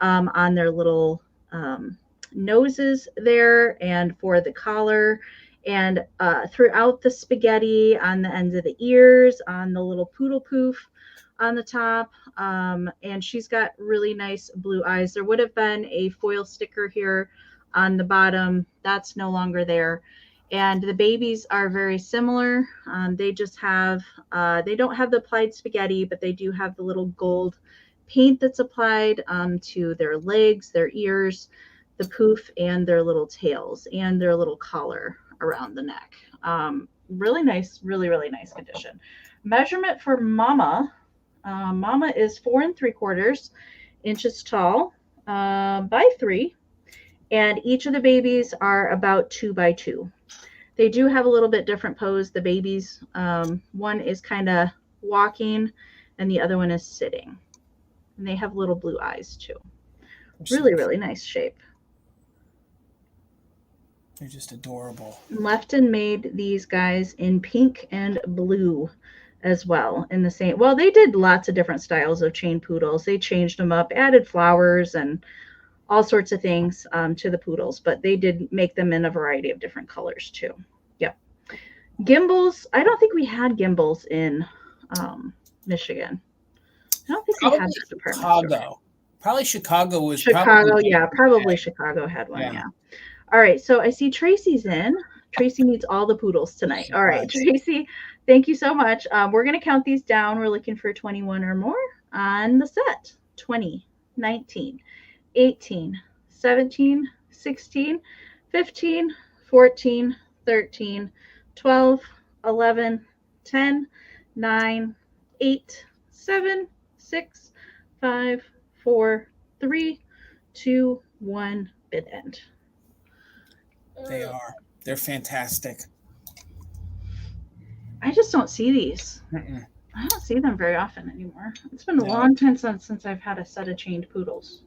on their little noses there and for the collar, and throughout the spaghetti on the ends of the ears, on the little poodle poof on the top, and she's got really nice blue eyes. There would have been a foil sticker here on the bottom. That's no longer there. And the babies are very similar. They just have, they don't have the applied spaghetti, but they do have the little gold paint that's applied to their legs, their ears, the poof, and their little tails, and their little collar around the neck. Really nice, really, really nice condition. Measurement for Mama. Mama is 4 3/4 inches tall by 3. And each of the babies are about 2 by 2. They do have a little bit different pose. The babies, one is kind of walking and the other one is sitting. And they have little blue eyes too. Really, really nice shape. They're just adorable. Lefton made these guys in pink and blue as well in the same. Well, they did lots of different styles of chain poodles. They changed them up, added flowers and all sorts of things to the poodles, but they did make them in a variety of different colors too. Yep. Gimbals. I don't think we had gimbals in Michigan. I don't think Probably we had that department Chicago. store. Probably Chicago was Chicago. Yeah, probably Chicago had one. Yeah. All right. So I see Tracy's in. Tracy needs all the poodles tonight. All right, Tracy, thank you so much. We're going to count these down. We're looking for 21 or more on the set. 20, 19, 18, 17, 16, 15, 14, 13, 12, 11, 10, 9, 8, 7, 6, 5, 4, 3, 2, 1, bid end. They are. They're fantastic. I just don't see these. Mm-mm. I don't see them very often anymore. It's been a long time since I've had a set of chained poodles.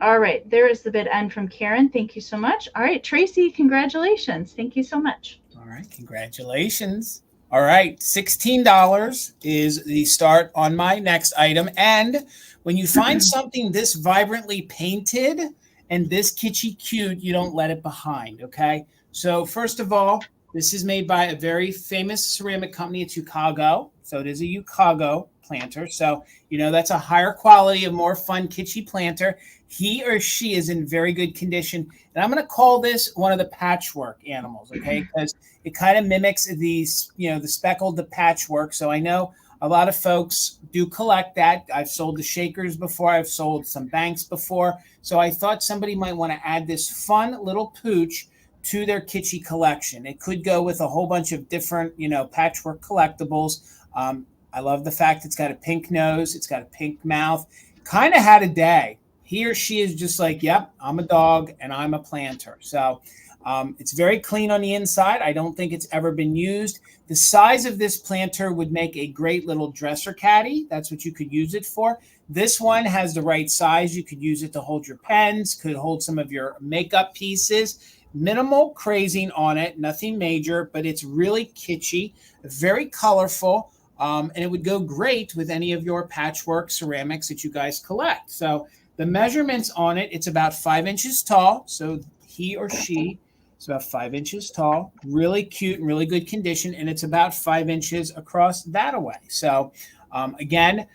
All right, there is the bid end from Karen. Thank you so much. All right, Tracy, congratulations. Thank you so much. All right, congratulations. All right, $16 is the start on my next item. And when you find something this vibrantly painted and this kitschy cute, you don't let it behind, okay? So first of all, this is made by a very famous ceramic company. It's Chicago. So it is a Chicago planter. So, you know, that's a higher quality, a more fun, kitschy planter. He or she is in very good condition. And I'm going to call this one of the patchwork animals, okay? Because it kind of mimics these, you know, the speckled, the patchwork. So I know a lot of folks do collect that. I've sold the shakers before. I've sold some banks before. So I thought somebody might want to add this fun little pooch to their kitschy collection. It could go with a whole bunch of different, you know, patchwork collectibles. I love the fact it's got a pink nose. It's got a pink mouth. Kind of had a day. He or she is just like, yep, I'm a dog and I'm a planter. So it's very clean on the inside. I don't think it's ever been used. The size of this planter would make a great little dresser caddy. That's what you could use it for. This one has the right size. You could use it to hold your pens, could hold some of your makeup pieces. Minimal crazing on it, nothing major, but it's really kitschy, very colorful, and it would go great with any of your patchwork ceramics that you guys collect. So the measurements on it, it's about 5 inches tall. So he or she is about 5 inches tall, really cute and really good condition, and it's about 5 inches across that away. So again,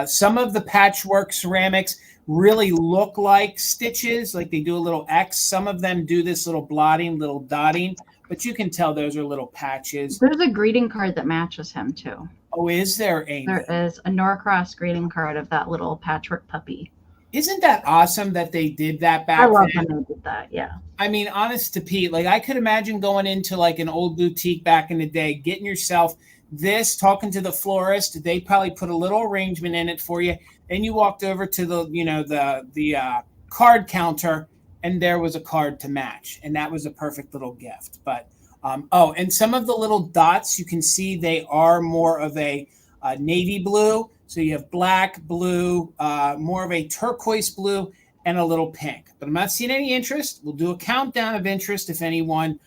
some of the patchwork ceramics really look like stitches, like they do a little X. Some of them do this little blotting, little dotting, but you can tell those are little patches. There's a greeting card that matches him too. Oh, is there, Amie? There is a Norcross greeting card of that little patchwork puppy. Isn't that awesome that they did that back then? I love then? when they did that, yeah. I mean, honest to Pete, like I could imagine going into like an old boutique back in the day, getting yourself This, talking to the florist, they probably put a little arrangement in it for you. Then you walked over to the card counter, and there was a card to match, and that was a perfect little gift. But and some of the little dots you can see, they are more of a navy blue. So you have black, blue, more of a turquoise blue, and a little pink. But I'm not seeing any interest. We'll do a countdown of interest if anyone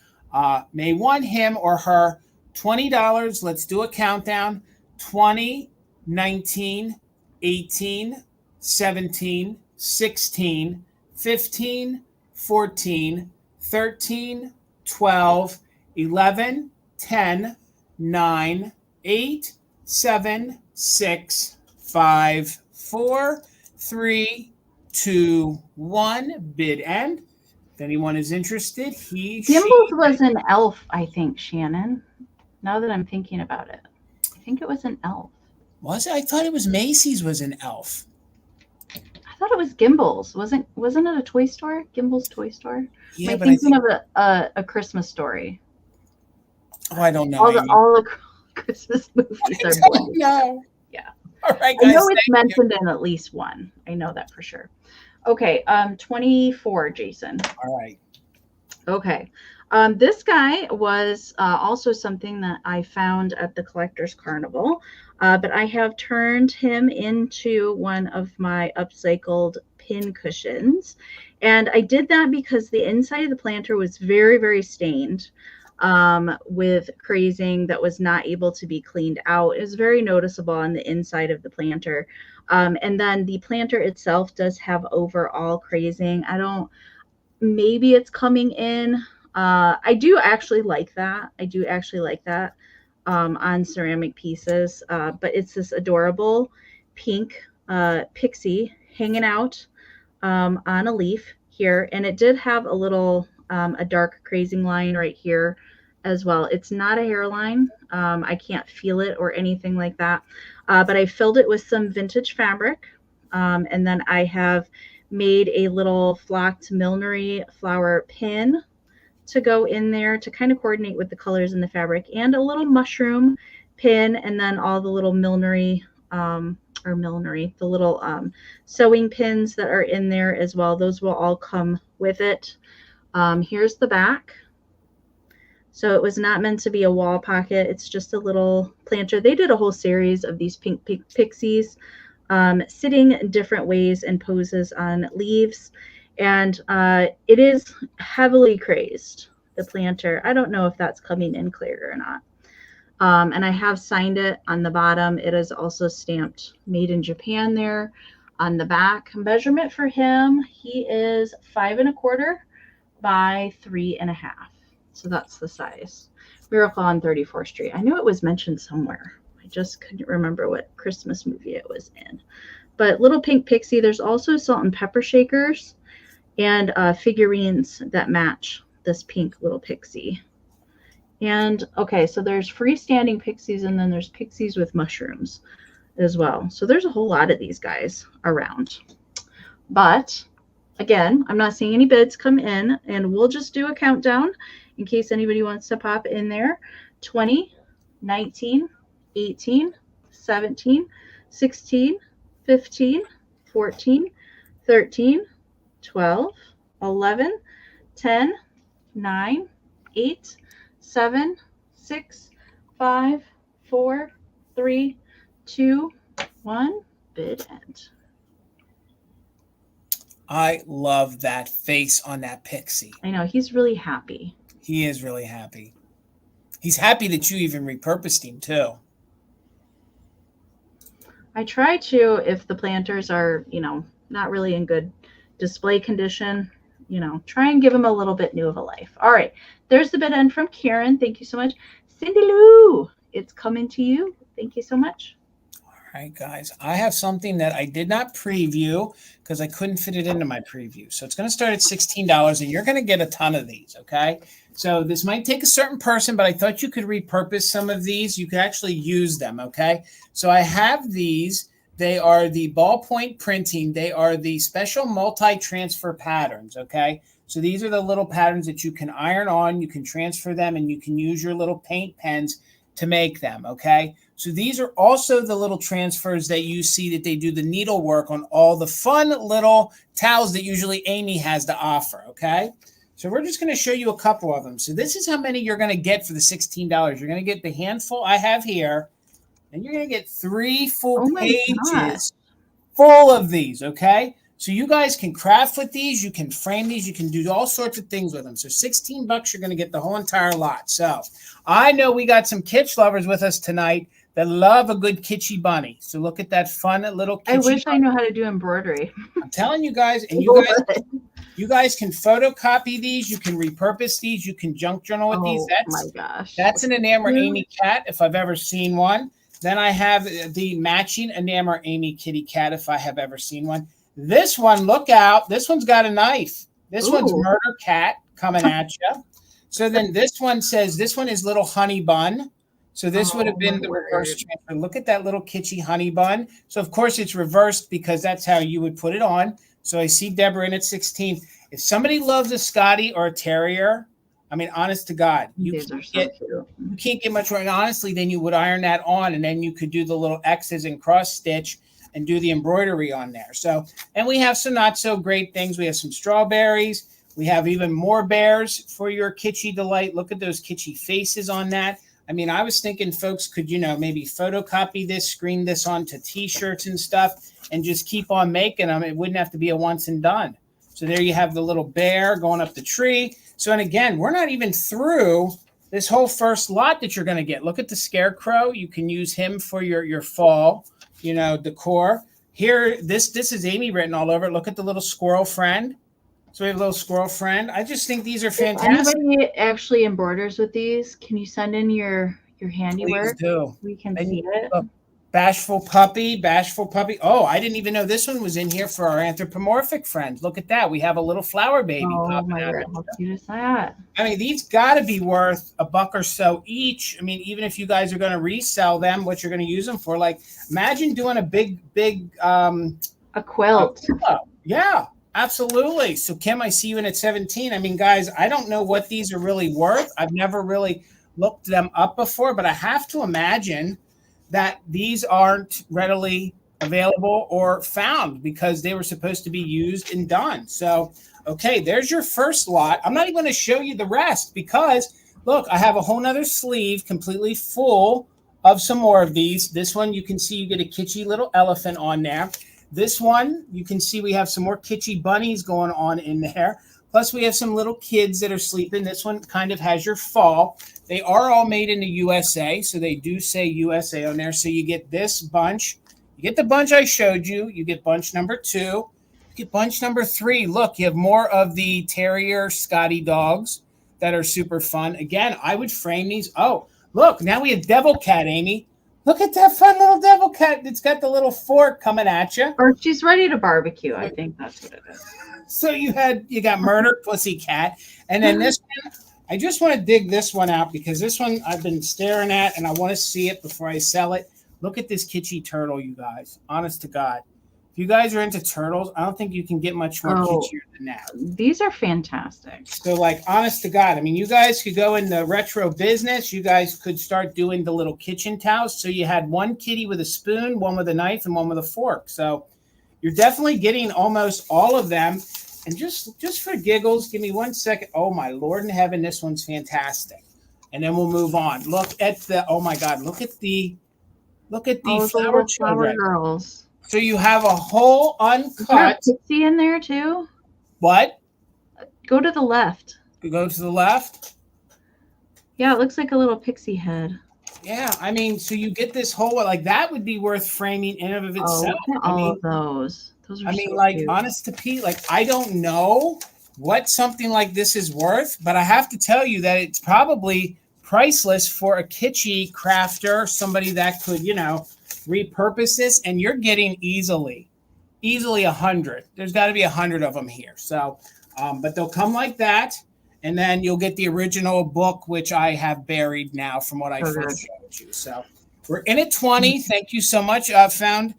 may want him or her. $20. Let's do a countdown. 20, 19, 18, 17, 16, 15, 14, 13, 12, 11, 10, 9, 8, 7, 6, 5, 4, 3, 2, 1. Bid end. If anyone is interested, Gimbals was an elf, I think, Shannon. Now that I'm thinking about it, I think it was an elf. Was it? I thought it was Macy's was an elf. I thought it was Gimbals. Wasn't it a toy store? Gimbals toy store? Yeah, Am I thinking of a Christmas Story? Oh, I don't know. All the Christmas movies are blended. No. Yeah. All right, guys. I know it's mentioned in at least one. I know that for sure. Okay, 24, Jason. All right. Okay. This guy was also something that I found at the Collector's Carnival, but I have turned him into one of my upcycled pin cushions. And I did that because the inside of the planter was very, very stained with crazing that was not able to be cleaned out. It was very noticeable on the inside of the planter. And then the planter itself does have overall crazing. Maybe it's coming in. I do actually like that. On ceramic pieces. But it's this adorable pink Pixie hanging out on a leaf here. And it did have a little, a dark crazing line right here as well. It's not a hairline. I can't feel it or anything like that. But I filled it with some vintage fabric. And then I have made a little flocked millinery flower pin to go in there to kind of coordinate with the colors in the fabric, and a little mushroom pin, and then all the little the little sewing pins that are in there as well. Those will all come with it. Here's the back. So it was not meant to be a wall pocket. It's just a little planter. They did a whole series of these pink pixies sitting in different ways and poses on leaves. And it is heavily crazed, the planter. I don't know if that's coming in clear or not. And I have signed it on the bottom. It is also stamped made in Japan there on the back. Measurement for him, he is 5 1/4 by 3 1/2. So that's the size. Miracle on 34th Street. I knew it was mentioned somewhere. I just couldn't remember what Christmas movie it was in. But little pink pixie. There's also salt and pepper shakers and figurines that match this pink little pixie. And okay, so there's freestanding pixies, and then there's pixies with mushrooms as well. So there's a whole lot of these guys around. But again, I'm not seeing any bids come in, and we'll just do a countdown in case anybody wants to pop in there. 20, 19, 18, 17, 16, 15, 14, 13, 12, 11, 10, 9, 8, 7, 6, 5, 4, 3, 2, 1. Bid end. I love that face on that pixie. I know, he's really happy. He is really happy. He's happy that you even repurposed him too. I try to, if the planters are, not really in good display condition, try and give them a little bit new of a life. All right, there's the bid end from Karen. Thank you so much. Cindy Lou, it's coming to you. Thank you so much. All right, guys, I have something that I did not preview because I couldn't fit it into my preview. So it's going to start at $16, and you're going to get a ton of these, okay? So this might take a certain person, but I thought you could repurpose some of these. You could actually use them, okay? So I have these. They are the ballpoint printing. They are the special multi-transfer patterns, okay? So these are the little patterns that you can iron on. You can transfer them, and you can use your little paint pens to make them, okay? So these are also the little transfers that you see that they do the needlework on all the fun little towels that usually Amie has to offer, okay? So we're just going to show you a couple of them. So this is how many you're going to get for the $16. You're going to get the handful I have here, and you're going to get 3 full pages full of these, okay? So you guys can craft with these, you can frame these, you can do all sorts of things with them. So $16, you're going to get the whole entire lot. So I know we got some kitsch lovers with us tonight that love a good kitschy bunny. So look at that fun little kitschy I wish bunny. I knew how to do embroidery. I'm telling you guys, and you guys can photocopy these, you can repurpose these, you can junk journal with these. My gosh. That's an Enamor Amie cat if I've ever seen one. Then I have the matching Enamor Amie kitty cat if I have ever seen one. This one, look out. This one's got a knife. This one's murder cat coming at you. So then this one says, this one is little honey bun. So this would have been the reverse transfer. Look at that little kitschy honey bun. So of course it's reversed because that's how you would put it on. So I see Deborah in at 16. If somebody loves a Scotty or a Terrier, I mean, honest to God, you can't get much more. And honestly, then you would iron that on and then you could do the little X's and cross stitch and do the embroidery on there. So, and we have some not so great things. We have some strawberries. We have even more bears for your kitschy delight. Look at those kitschy faces on that. I mean, I was thinking folks could, you know, maybe photocopy this, screen this onto t-shirts and stuff and just keep on making them. It wouldn't have to be a once and done. So there you have the little bear going up the tree. So, and again, we're not even through this whole first lot that you're going to get. Look at the scarecrow. You can use him for your fall, you know, decor. Here, this is Amie written all over it. Look at the little squirrel friend. So we have a little squirrel friend. I just think these are fantastic. If anybody actually embroiders with these, can you send in your handiwork? Please do. We can see it. Bashful puppy. Oh, I didn't even know this one was in here for our anthropomorphic friends. Look at that. We have a little flower baby. Oh my God, how cute is that? I mean, these got to be worth $1 or so each. I mean, even if you guys are going to resell them, what you're going to use them for. Like, imagine doing a big a quilt. Yeah, absolutely. So Kim, I see you in at 17. I mean, guys, I don't know what these are really worth. I've never really looked them up before, but I have to imagine that these aren't readily available or found because they were supposed to be used and done. So, okay, there's your first lot. I'm not even going to show you the rest because, look, I have a whole nother sleeve completely full of some more of these. This one, you can see you get a kitschy little elephant on there. This one, you can see we have some more kitschy bunnies going on in there. Plus, we have some little kids that are sleeping. This one kind of has your fall. They are all made in the USA, so they do say USA on there. So you get this bunch. You get the bunch I showed you. You get bunch number 2. You get bunch number 3. Look, you have more of the Terrier Scotty dogs that are super fun. Again, I would frame these. Oh, look, now we have Devil Cat, Amie. Look at that fun little Devil Cat. It's got the little fork coming at you. Or she's ready to barbecue. I think that's what it is. So you got Murder Pussy Cat. And then this one, I just want to dig this one out because this one I've been staring at and I want to see it before I sell it. Look at this kitschy turtle, you guys. Honest to God. If you guys are into turtles, I don't think you can get much more kitschier than that. These are fantastic. So, like, honest to God, I mean, you guys could go in the retro business. You guys could start doing the little kitchen towels. So you had one kitty with a spoon, one with a knife, and one with a fork. So you're definitely getting almost all of them. And just for giggles, give me 1 second. Oh, my Lord in heaven, this one's fantastic. And then we'll move on. Look at the, oh, my God, look at the flower children. Girls. So you have a whole uncut. Is there a Pixie in there too? What? Go to the left. Go to the left? Yeah, it looks like a little pixie head. Yeah, I mean, so you get this whole, like, that would be worth framing in and of itself. All of those. Those are cute. Honest to Pete, like, I don't know what something like this is worth, but I have to tell you that it's probably priceless for a kitschy crafter, somebody that could, you know, repurpose this, and you're getting easily 100. There's got to be 100 of them here. So, but they'll come like that, and then you'll get the original book, which I have buried now from what I first showed you. So we're in at 20. Thank you so much. Found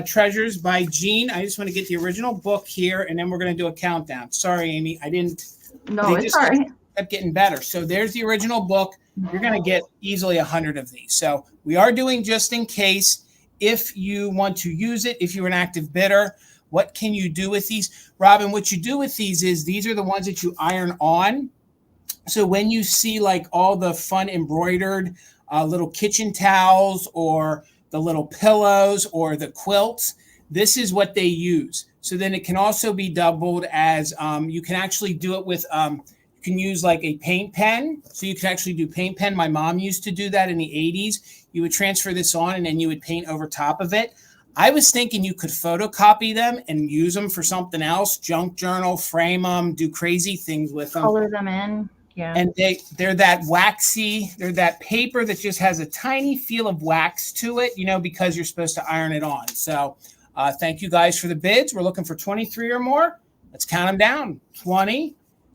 Treasures by Jean. I just want to get the original book here, and then we're going to do a countdown. Sorry, Amie, I didn't. No, it's all right. Kept getting better. So there's the original book. you're going to get easily 100 of these. So we are doing just in case. If you want to use it, if you're an active bidder, what can you do with these? Robin, what you do with these are the ones that you iron on. So when you see like all the fun embroidered little kitchen towels or the little pillows or the quilts, this is what they use. So then it can also be doubled as you can actually do it with, you can use like a paint pen. So you can actually do paint pen. My mom used to do that in the 80s. You would transfer this on and then you would paint over top of it. I was thinking you could photocopy them and use them for something else, junk journal, frame them, do crazy things with them. Color them in. Yeah. And they're that waxy, they're that paper that just has a tiny feel of wax to it, because you're supposed to iron it on. So thank you guys for the bids. We're looking for 23 or more. Let's count them down. 20,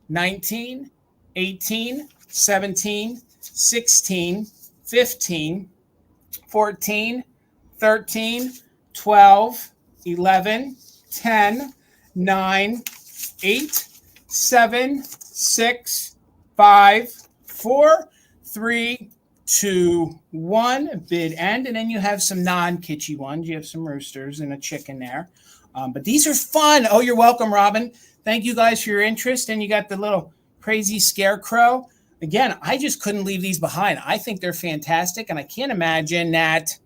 19, 18, 17, 16, 15, 14, 13, 12, 11, 10, 9, 8, 7, 6, 5, 4, 3, 2, 1. Bid end. And then you have some non-kitschy ones. You have some roosters and a chicken there. But these are fun. Oh, you're welcome, Robin. Thank you guys for your interest. And you got the little crazy scarecrow. Again, I just couldn't leave these behind. I think they're fantastic. And I can't imagine that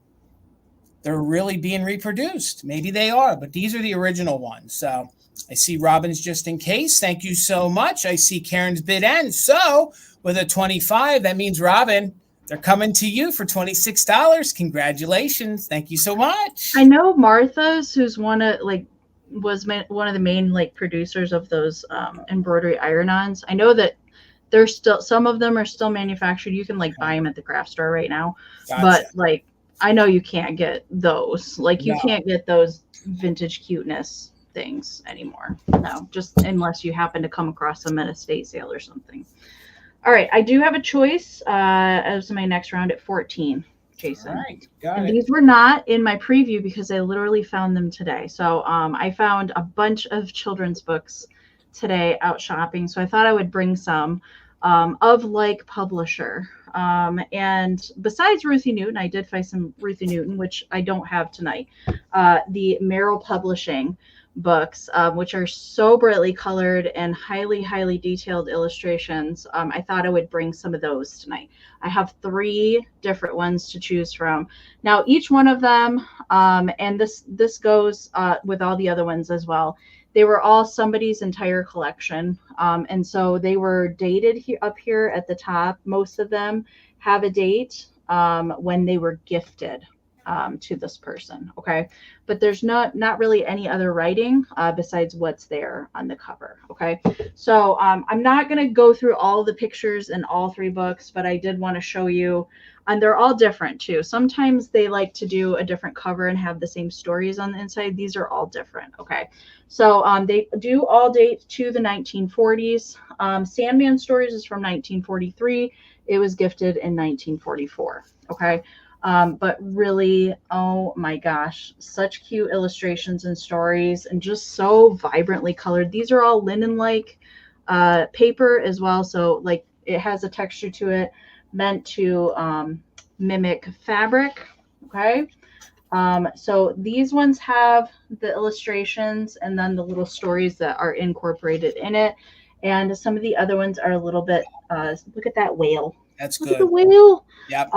they're really being reproduced. Maybe they are, but these are the original ones. So I see Robin's just in case. Thank you so much. I see Karen's bid end. So with a 25, that means Robin, they're coming to you for $26. Congratulations. Thank you so much. I know Martha's, who's one of one of the main producers of those embroidery iron-ons. I know that there's still some of them are still manufactured. You can buy them at the craft store right now. Gotcha. But I know you can't get those. You can't get those vintage cuteness things anymore. No, just unless you happen to come across them at a estate sale or something. All right, I do have a choice as my next round at 14, Jason. All right, got it. These were not in my preview because I literally found them today. So I found a bunch of children's books today out shopping. So I thought I would bring some of publisher. And besides Ruthie Newton, I did find some Ruthie Newton, which I don't have tonight. The Merrill Publishing books, which are so brightly colored and highly, highly detailed illustrations. I thought I would bring some of those tonight. I have 3 different ones to choose from. Now, each one of them, and this goes with all the other ones as well, they were all somebody's entire collection. And so they were dated up here at the top. Most of them have a date when they were gifted to this person. Okay. But there's not really any other writing besides what's there on the cover. Okay. So I'm not going to go through all the pictures in all 3 books, but I did want to show you, and they're all different too. Sometimes they like to do a different cover and have the same stories on the inside. These are all different. Okay. So they do all date to the 1940s. Sandman Stories is from 1943. It was gifted in 1944. Okay. But really, oh my gosh, such cute illustrations and stories, and just so vibrantly colored. These are all linen-like paper as well. So it has a texture to it meant to mimic fabric. Okay. So these ones have the illustrations and then the little stories that are incorporated in it. And some of the other ones are a little bit, look at that whale. That's look good. At the whale. Yep.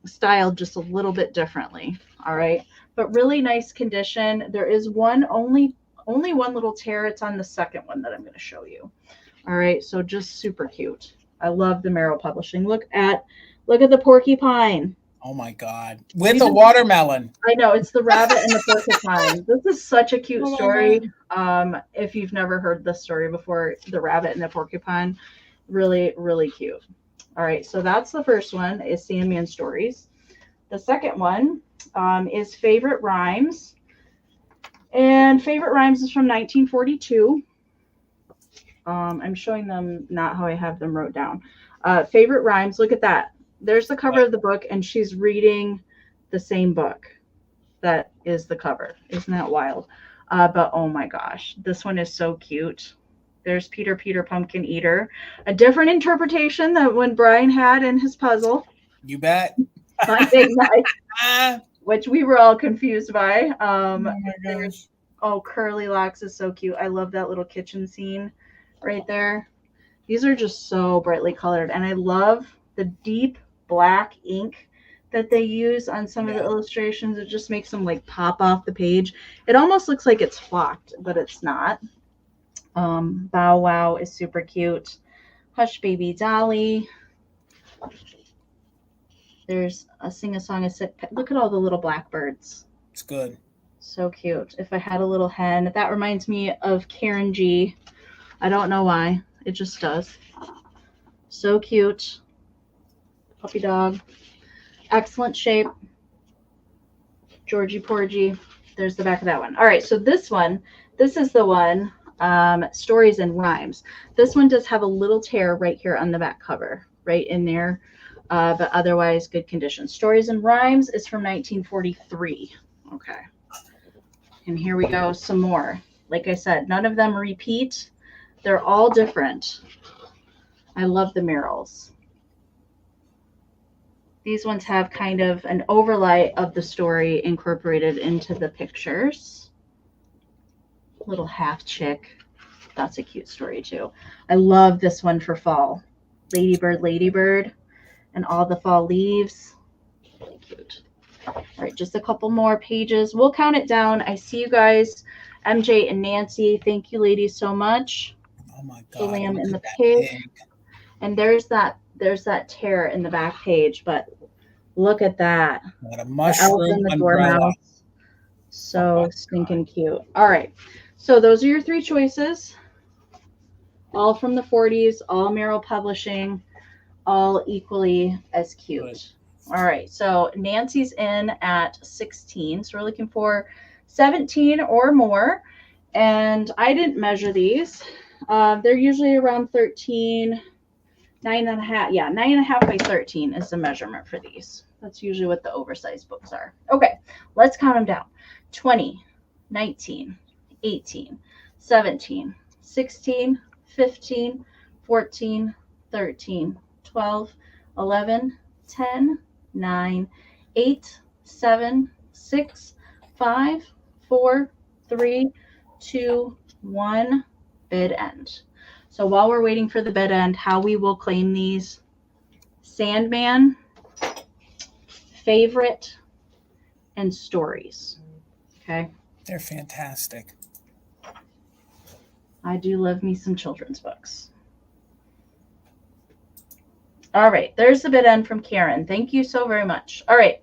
Styled just a little bit differently. All right. But really nice condition. There is only one little tear. It's on the second one that I'm going to show you. All right. So just super cute. I love the Merrill Publishing. Look at the porcupine. Oh my God. With a watermelon. I know, it's the rabbit and the porcupine. This is such a cute story. If you've never heard this story before, the rabbit and the porcupine, really, really cute. All right, so that's the first one, is Sandman Stories. The second one is Favorite Rhymes. And Favorite Rhymes is from 1942. I'm showing them not how I have them wrote down. Favorite Rhymes, look at that. There's the cover of the book, and she's reading the same book that is the cover. Isn't that wild? But oh my gosh, this one is so cute. There's Peter Pumpkin Eater. A different interpretation than when Brian had in his puzzle. You bet. I think that, which we were all confused by. Oh my gosh. Oh, Curly Locks is so cute. I love that little kitchen scene right there. These are just so brightly colored. And I love the deep black ink that they use on some of the illustrations. It just makes them like pop off the page. It almost looks like it's flocked, but it's not. Bow Wow is super cute. Hush Baby Dolly. There's a Sing a Song, a Sick Pet. Look at all the little blackbirds. It's good. So cute. If I had a little hen, that reminds me of Karen G. I don't know why. It just does. So cute. Puppy dog. Excellent shape. Georgie Porgy. There's the back of that one. All right, so this one, this is the one, Stories and Rhymes. This one does have a little tear right here on the back cover, right in there, but otherwise good condition. Stories and Rhymes is from 1943. Okay. And here we go, some more. Like I said, none of them repeat. They're all different. I love the murals. These ones have kind of an overlay of the story incorporated into the pictures. Little half chick. That's a cute story too. I love this one for fall. Ladybird, Ladybird, and all the fall leaves. Really cute. All right, just a couple more pages. We'll count it down. I see you guys, MJ and Nancy. Thank you, ladies, so much. Oh my God! The lamb and the pig. And there's that tear in the back page, but look at that. What a mushroom the elf and the umbrella. dormouse. So stinking cute. All right, so those are your three choices. All from the 40s, all Merrill Publishing, all equally as cute. Good. All right, so Nancy's in at 16. So we're looking for 17 or more. And I didn't measure these. They're usually around 13, 9.5. Yeah, 9.5 by 13 is the measurement for these. That's usually what the oversized books are. Okay, let's count them down. 20, 19, 18, 17, 16, 15, 14, 13, 12, 11, 10, 9, 8, 7, 6, 5, 4, 3, 2, 1, bid end. So while we're waiting for the bid end, how we will claim these: Sandman, Favorite, and Stories. Okay. They're fantastic. I do love me some children's books. All right, there's the bid end from Karen. Thank you so very much. All right,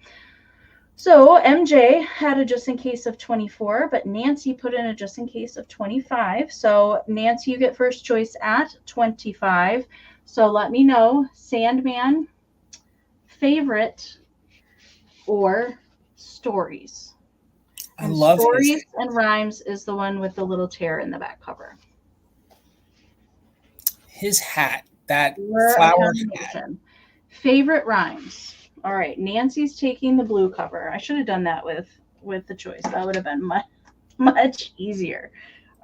so MJ had a just in case of 24, but Nancy put in a just in case of 25. So Nancy, you get first choice at 25. So let me know, Sandman, Favorite, or Stories. I love Stories and Rhymes is the one with the little tear in the back cover. His hat, that flower hat. Favorite Rhymes. All right, Nancy's taking the blue cover. I should have done that with the choice. That would have been much easier.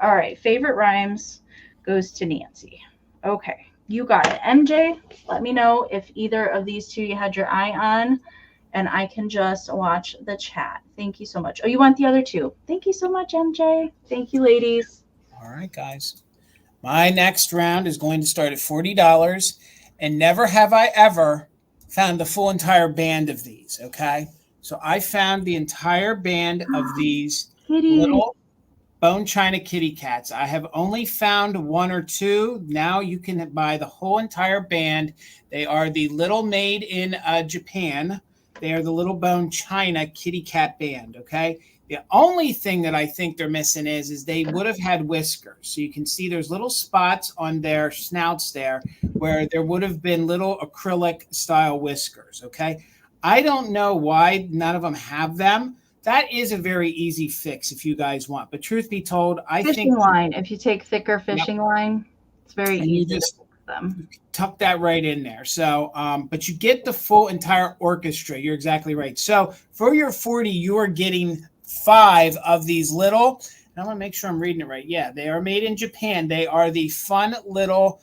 All right, Favorite Rhymes goes to Nancy. Okay, you got it. MJ, let me know if either of these two you had your eye on, and I can just watch the chat. Thank you so much. Oh, you want the other two? Thank you so much, MJ. Thank you, ladies. All right, guys. My next round is going to start at $40, and never have I ever found the full entire band of these, okay? So I found the entire band of these little bone china kitty cats. I have only found one or two. Now you can buy the whole entire band. They are the little made in Japan. They are the little bone china kitty cat band, okay? The only thing that I think they're missing is they would have had whiskers. So you can see there's little spots on their snouts there where there would have been little acrylic style whiskers, okay? I don't know why none of them have them. That is a very easy fix if you guys want. But truth be told, I think fishing line. If you take thicker fishing line, it's very easy to fix them. Tuck that right in there. So, but you get the full entire orchestra. You're exactly right. So for your 40, you are getting 5 of these little, I want to make sure I'm reading it right. Yeah, they are made in Japan. They are the fun little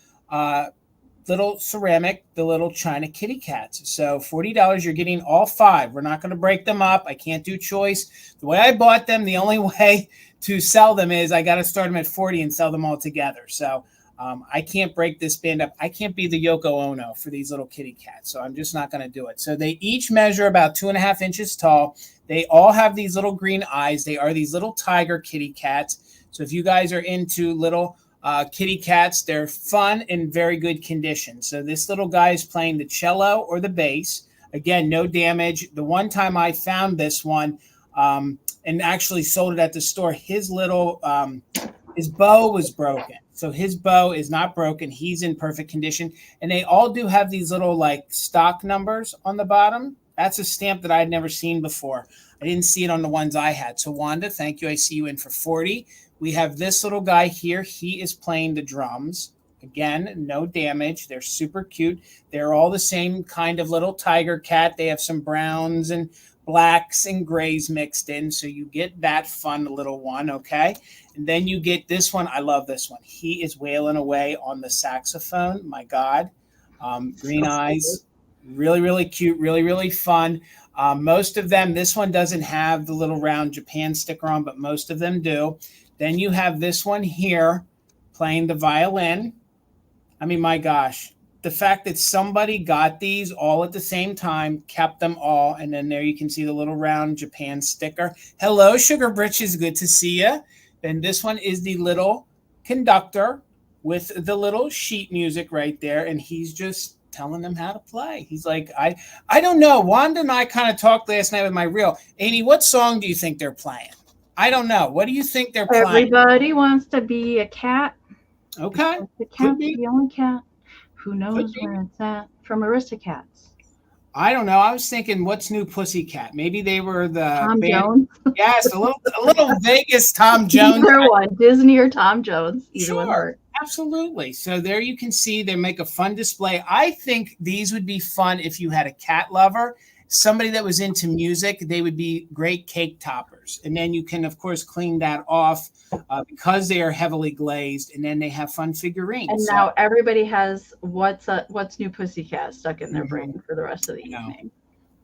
ceramic, the little China kitty cats. So $40, you're getting all 5. We're not going to break them up. I can't do choice. The way I bought them, the only way to sell them is I got to start them at 40 and sell them all together. So I can't break this band up. I can't be the Yoko Ono for these little kitty cats. So I'm just not going to do it. So they each measure about 2.5 inches tall. They all have these little green eyes. They are these little tiger kitty cats. So if you guys are into little kitty cats, they're fun and very good condition. So this little guy is playing the cello or the bass. Again, no damage. The one time I found this one and actually sold it at the store, his little his bow was broken. So his bow is not broken. He's in perfect condition. And they all do have these little like stock numbers on the bottom. That's a stamp that I had never seen before. I didn't see it on the ones I had. So Wanda, thank you. I see you in for 40. We have this little guy here. He is playing the drums. Again, no damage. They're super cute. They're all the same kind of little tiger cat. They have some browns and blacks and grays mixed in. So you get that fun little one, okay? And then you get this one. I love this one. He is wailing away on the saxophone. My God. Green eyes. Really, really cute. Really, really fun. Most of them, this one doesn't have the little round Japan sticker on, but most of them do. Then you have this one here playing the violin. I mean, my gosh. The fact that somebody got these all at the same time, kept them all, and then there you can see the little round Japan sticker. Hello, Sugar Britches. Good to see you. Then this one is the little conductor with the little sheet music right there, and he's just telling them how to play. He's like, I don't know. Wanda and I kind of talked last night with my reel. Amy, what song do you think they're playing? I don't know. What do you think they're playing? Everybody wants to be a cat. Okay. The cat's the only cat. Who knows where it's at? From Aristocats. I don't know. I was thinking, what's New Pussycat? Maybe they were the Tom band. Jones. Yes, a little Vegas Tom Jones. Either one, Disney or Tom Jones. Either one. Sure, absolutely. So there you can see they make a fun display. I think these would be fun if you had a cat lover, somebody that was into music. They would be great cake toppers. And then you can, of course, clean that off because they are heavily glazed. And then they have fun figurines. And now everybody has what's New Pussycat stuck in their brain for the rest of the evening.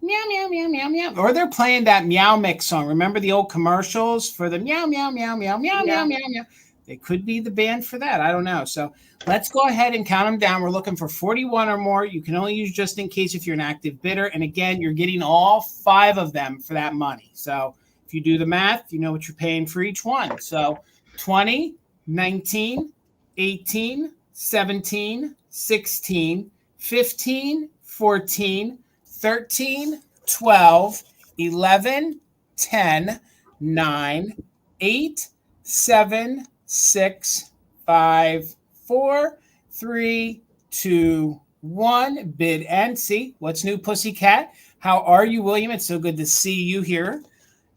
Meow, meow, meow, meow, meow. Or they're playing that Meow Mix song. Remember the old commercials for the meow, meow, meow, meow, meow, meow, meow, meow. They could be the band for that. I don't know. So let's go ahead and count them down. We're looking for 41 or more. You can only use just in case if you're an active bidder. And again, you're getting all 5 of them for that money. So if you do the math, you know what you're paying for each one. So 20, 19, 18, 17, 16, 15, 14, 13, 12, 11, 10, 9, 8, 7, 6, 5, 4, 3, 2, 1. Bid and see. What's New Pussycat? How are you, William? It's so good to see you here.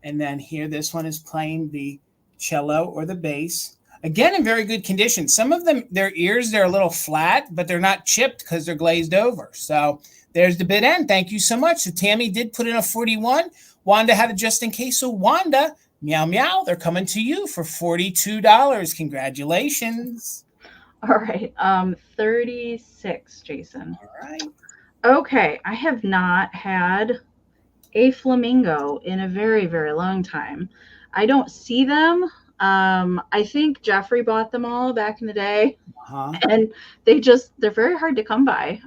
And then here, this one is playing the cello or the bass. Again, in very good condition. Some of them, their ears, they're a little flat, but they're not chipped because they're glazed over. So there's the bid end. Thank you so much. So Tammy did put in a 41. Wanda had a just in case. So Wanda, meow, meow, they're coming to you for $42. Congratulations. All right. 36, Jason. All right. Okay. I have not had a flamingo in a very, very long time. I don't see them. I think Jeffrey bought them all back in the day, and they're very hard to come by.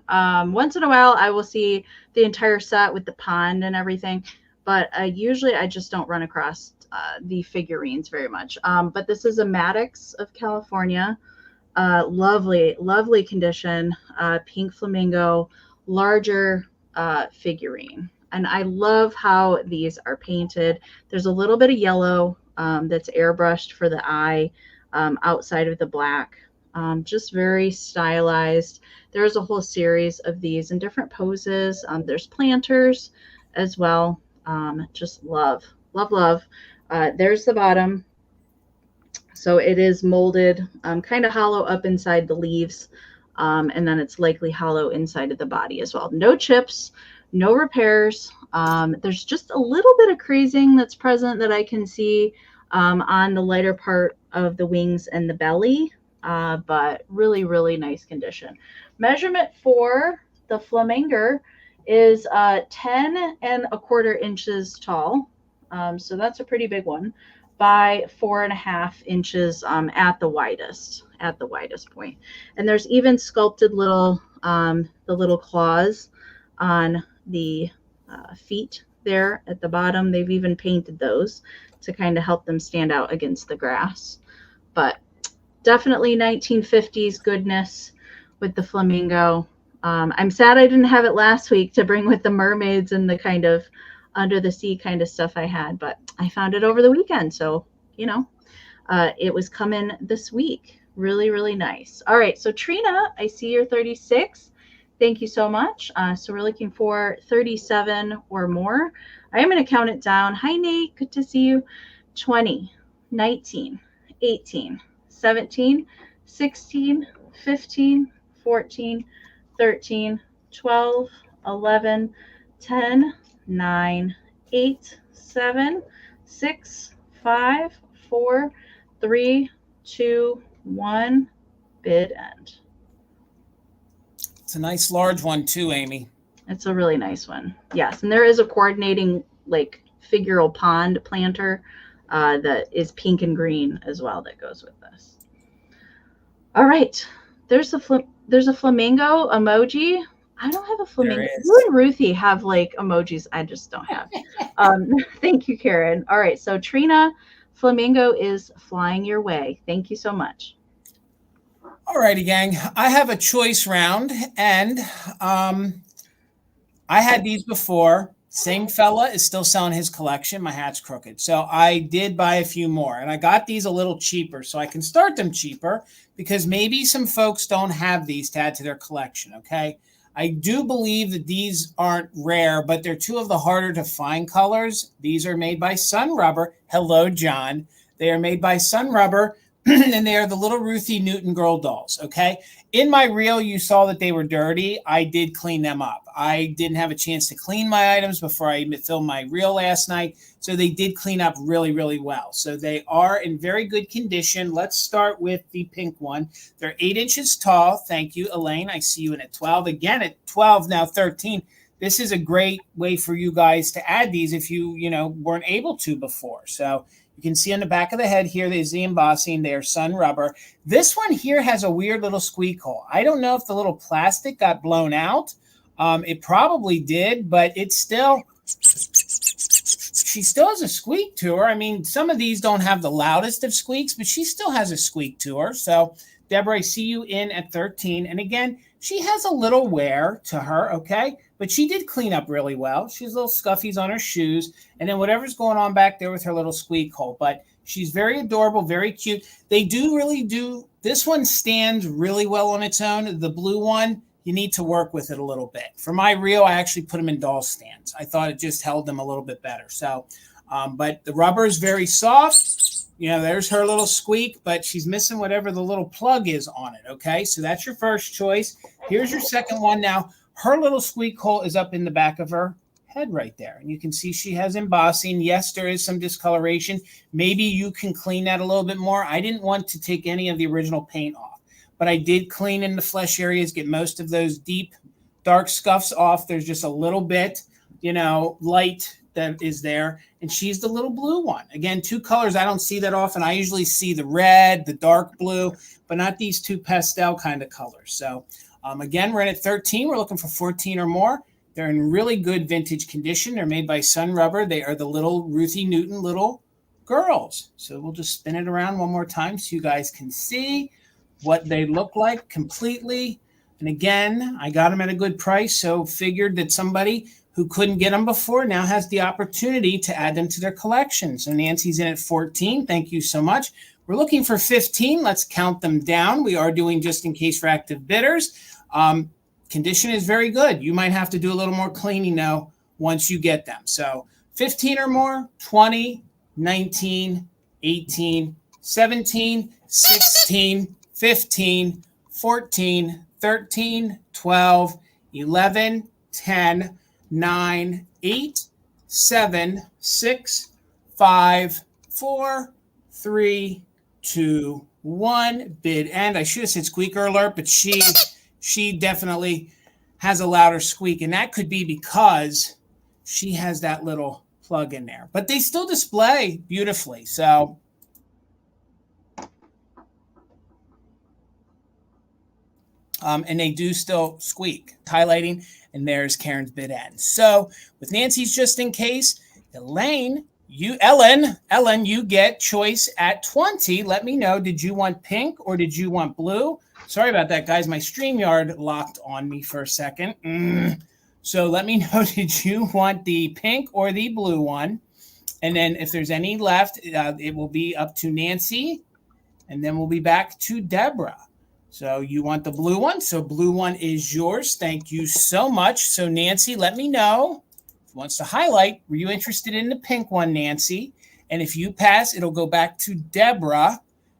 Once in a while, I will see the entire set with the pond and everything, but usually I just don't run across the figurines very much. But this is a Maddox of California. Lovely, lovely condition. Pink flamingo, larger figurine. And I love how these are painted. There's a little bit of yellow that's airbrushed for the eye outside of the black. Just very stylized. There's a whole series of these in different poses. There's planters as well. Just love, love, love. There's the bottom. So it is molded kind of hollow up inside the leaves. And then it's likely hollow inside of the body as well. No chips. No repairs. There's just a little bit of crazing that's present that I can see on the lighter part of the wings and the belly, but really, really nice condition. Measurement for the flamingo is 10 1/4 inches tall. So that's a pretty big one, by 4.5 inches at the widest point. And there's even sculpted little the little claws on the feet there at the bottom. They've even painted those to kind of help them stand out against the grass. But definitely 1950s goodness with the flamingo. I'm sad I didn't have it last week to bring with the mermaids and the kind of under the sea kind of stuff I had, but I found it over the weekend. So, you know, it was coming this week. Really, really nice. All right. So Trina, I see you're 36. Thank you so much. So we're looking for 37 or more. I am going to count it down. Hi, Nate. Good to see you. 20, 19, 18, 17, 16, 15, 14, 13, 12, 11, 10, 9, 8, 7, 6, 5, 4, 3, 2, 1. Bid end. It's a nice large one too, Amie. It's a really nice one. Yes, and there is a coordinating like figural pond planter that is pink and green as well that goes with this. All right, there's a flamingo emoji. I don't have a flamingo. You and Ruthie have like emojis I just don't have. Thank you, Karen. All right, so Trina, flamingo is flying your way. Thank you so much. All righty, gang. I have a choice round, and I had these before. Same fella is still selling his collection. My hat's crooked. So I did buy a few more, and I got these a little cheaper, so I can start them cheaper because maybe some folks don't have these to add to their collection, okay? I do believe that these aren't rare, but they're two of the harder to find colors. These are made by Sun Rubber. Hello, John. They are made by Sun Rubber. And they are the little Ruthie Newton girl dolls, okay? In my reel, you saw that they were dirty. I did clean them up. I didn't have a chance to clean my items before I filmed my reel last night, so they did clean up really, really well. So they are in very good condition. Let's start with the pink one. They're 8 inches tall. Thank you, Elaine. I see you in at 12. Again, at 12, now 13. This is a great way for you guys to add these if you weren't able to before. So you can see on the back of the head here, there's the embossing. They are Sun Rubber. This one here has a weird little squeak hole. I don't know if the little plastic got blown out. It probably did, but it's still, she still has a squeak to her. I mean, some of these don't have the loudest of squeaks, but she still has a squeak to her. So, Deborah, I see you in at 13. And again, she has a little wear to her, okay? But she did clean up really well. She has little scuffies on her shoes. And then whatever's going on back there with her little squeak hole. But she's very adorable, very cute. They do really do. This one stands really well on its own. The blue one, you need to work with it a little bit. For my reel, I actually put them in doll stands. I thought it just held them a little bit better. So, but the rubber is very soft. There's her little squeak, but she's missing whatever the little plug is on it, okay? So that's your first choice. Here's your second one. Now, her little squeak hole is up in the back of her head right there. And you can see she has embossing. Yes, there is some discoloration. Maybe you can clean that a little bit more. I didn't want to take any of the original paint off, but I did clean in the flesh areas, get most of those deep, dark scuffs off. There's just a little bit, light that is there. And she's the little blue one. Again, two colors. I don't see that often. I usually see the red, the dark blue, but not these two pastel kind of colors. So again, we're in at 13. We're looking for 14 or more. They're in really good vintage condition. They're made by Sun Rubber. They are the little Ruthie Newton little girls. So we'll just spin it around one more time so you guys can see what they look like completely. And again, I got them at a good price, so figured that somebody who couldn't get them before now has the opportunity to add them to their collection. So Nancy's in at 14. Thank you so much. We're looking for 15. Let's count them down. We are doing just in case for active bidders. Condition is very good. You might have to do a little more cleaning though once you get them. So 15 or more, 20, 19, 18, 17, 16, 15, 14, 13, 12, 11, 10, 9, 8, 7, 6, 5, 4, 3, 2, 1. Bid end. I should have said squeaker alert, but she definitely has a louder squeak, and that could be because she has that little plug in there. But they still display beautifully. So and they do still squeak. Highlighting, and there's Karen's bid end. So with Nancy's just in case, Ellen, you get choice at 20. Let me know, did you want pink or did you want blue? Sorry about that, guys. My StreamYard locked on me for a second. So let me know, did you want the pink or the blue one? And then if there's any left, it will be up to Nancy, and then we'll be back to Deborah. So you want the blue one. So blue one is yours. Thank you so much. So Nancy, let me know if you wants to highlight. Were you interested in the pink one, Nancy? And if you pass, it'll go back to Deborah.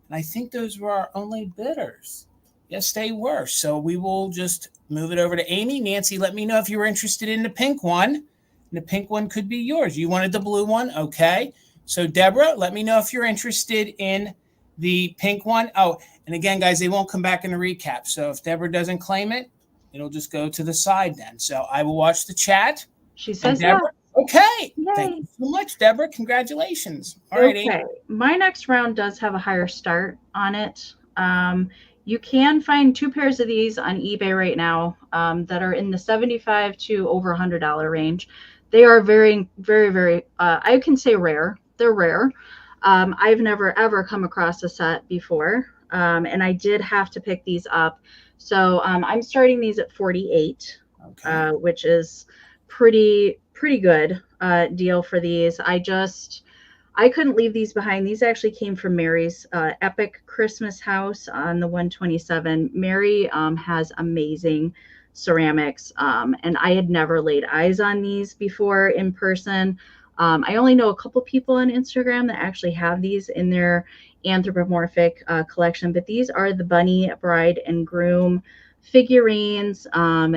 And I think those were our only bidders. Yes, they were. So we will just move it over to Amie. Nancy, let me know if you were interested in the pink one. And the pink one could be yours. You wanted the blue one? Okay. So Deborah, let me know if you're interested in the pink one. Oh, and again, guys, they won't come back in the recap. So if Deborah doesn't claim it, it'll just go to the side then. So I will watch the chat. She says Deborah, yeah. Okay. Yay. Thank you so much, Deborah. Congratulations. All right. Okay. My next round does have a higher start on it. You can find 2 pairs of these on eBay right now that are in the $75 to over $100 range. They are very, very, very, I can say rare. They're rare. I've never, ever come across a set before. And I did have to pick these up. So I'm starting these at 48, okay. Which is pretty good deal for these. I couldn't leave these behind. These actually came from Mary's Epic Christmas House on the 127. Mary has amazing ceramics, and I had never laid eyes on these before in person. I only know a couple people on Instagram that actually have these in their anthropomorphic collection, but these are the bunny, bride, and groom figurines.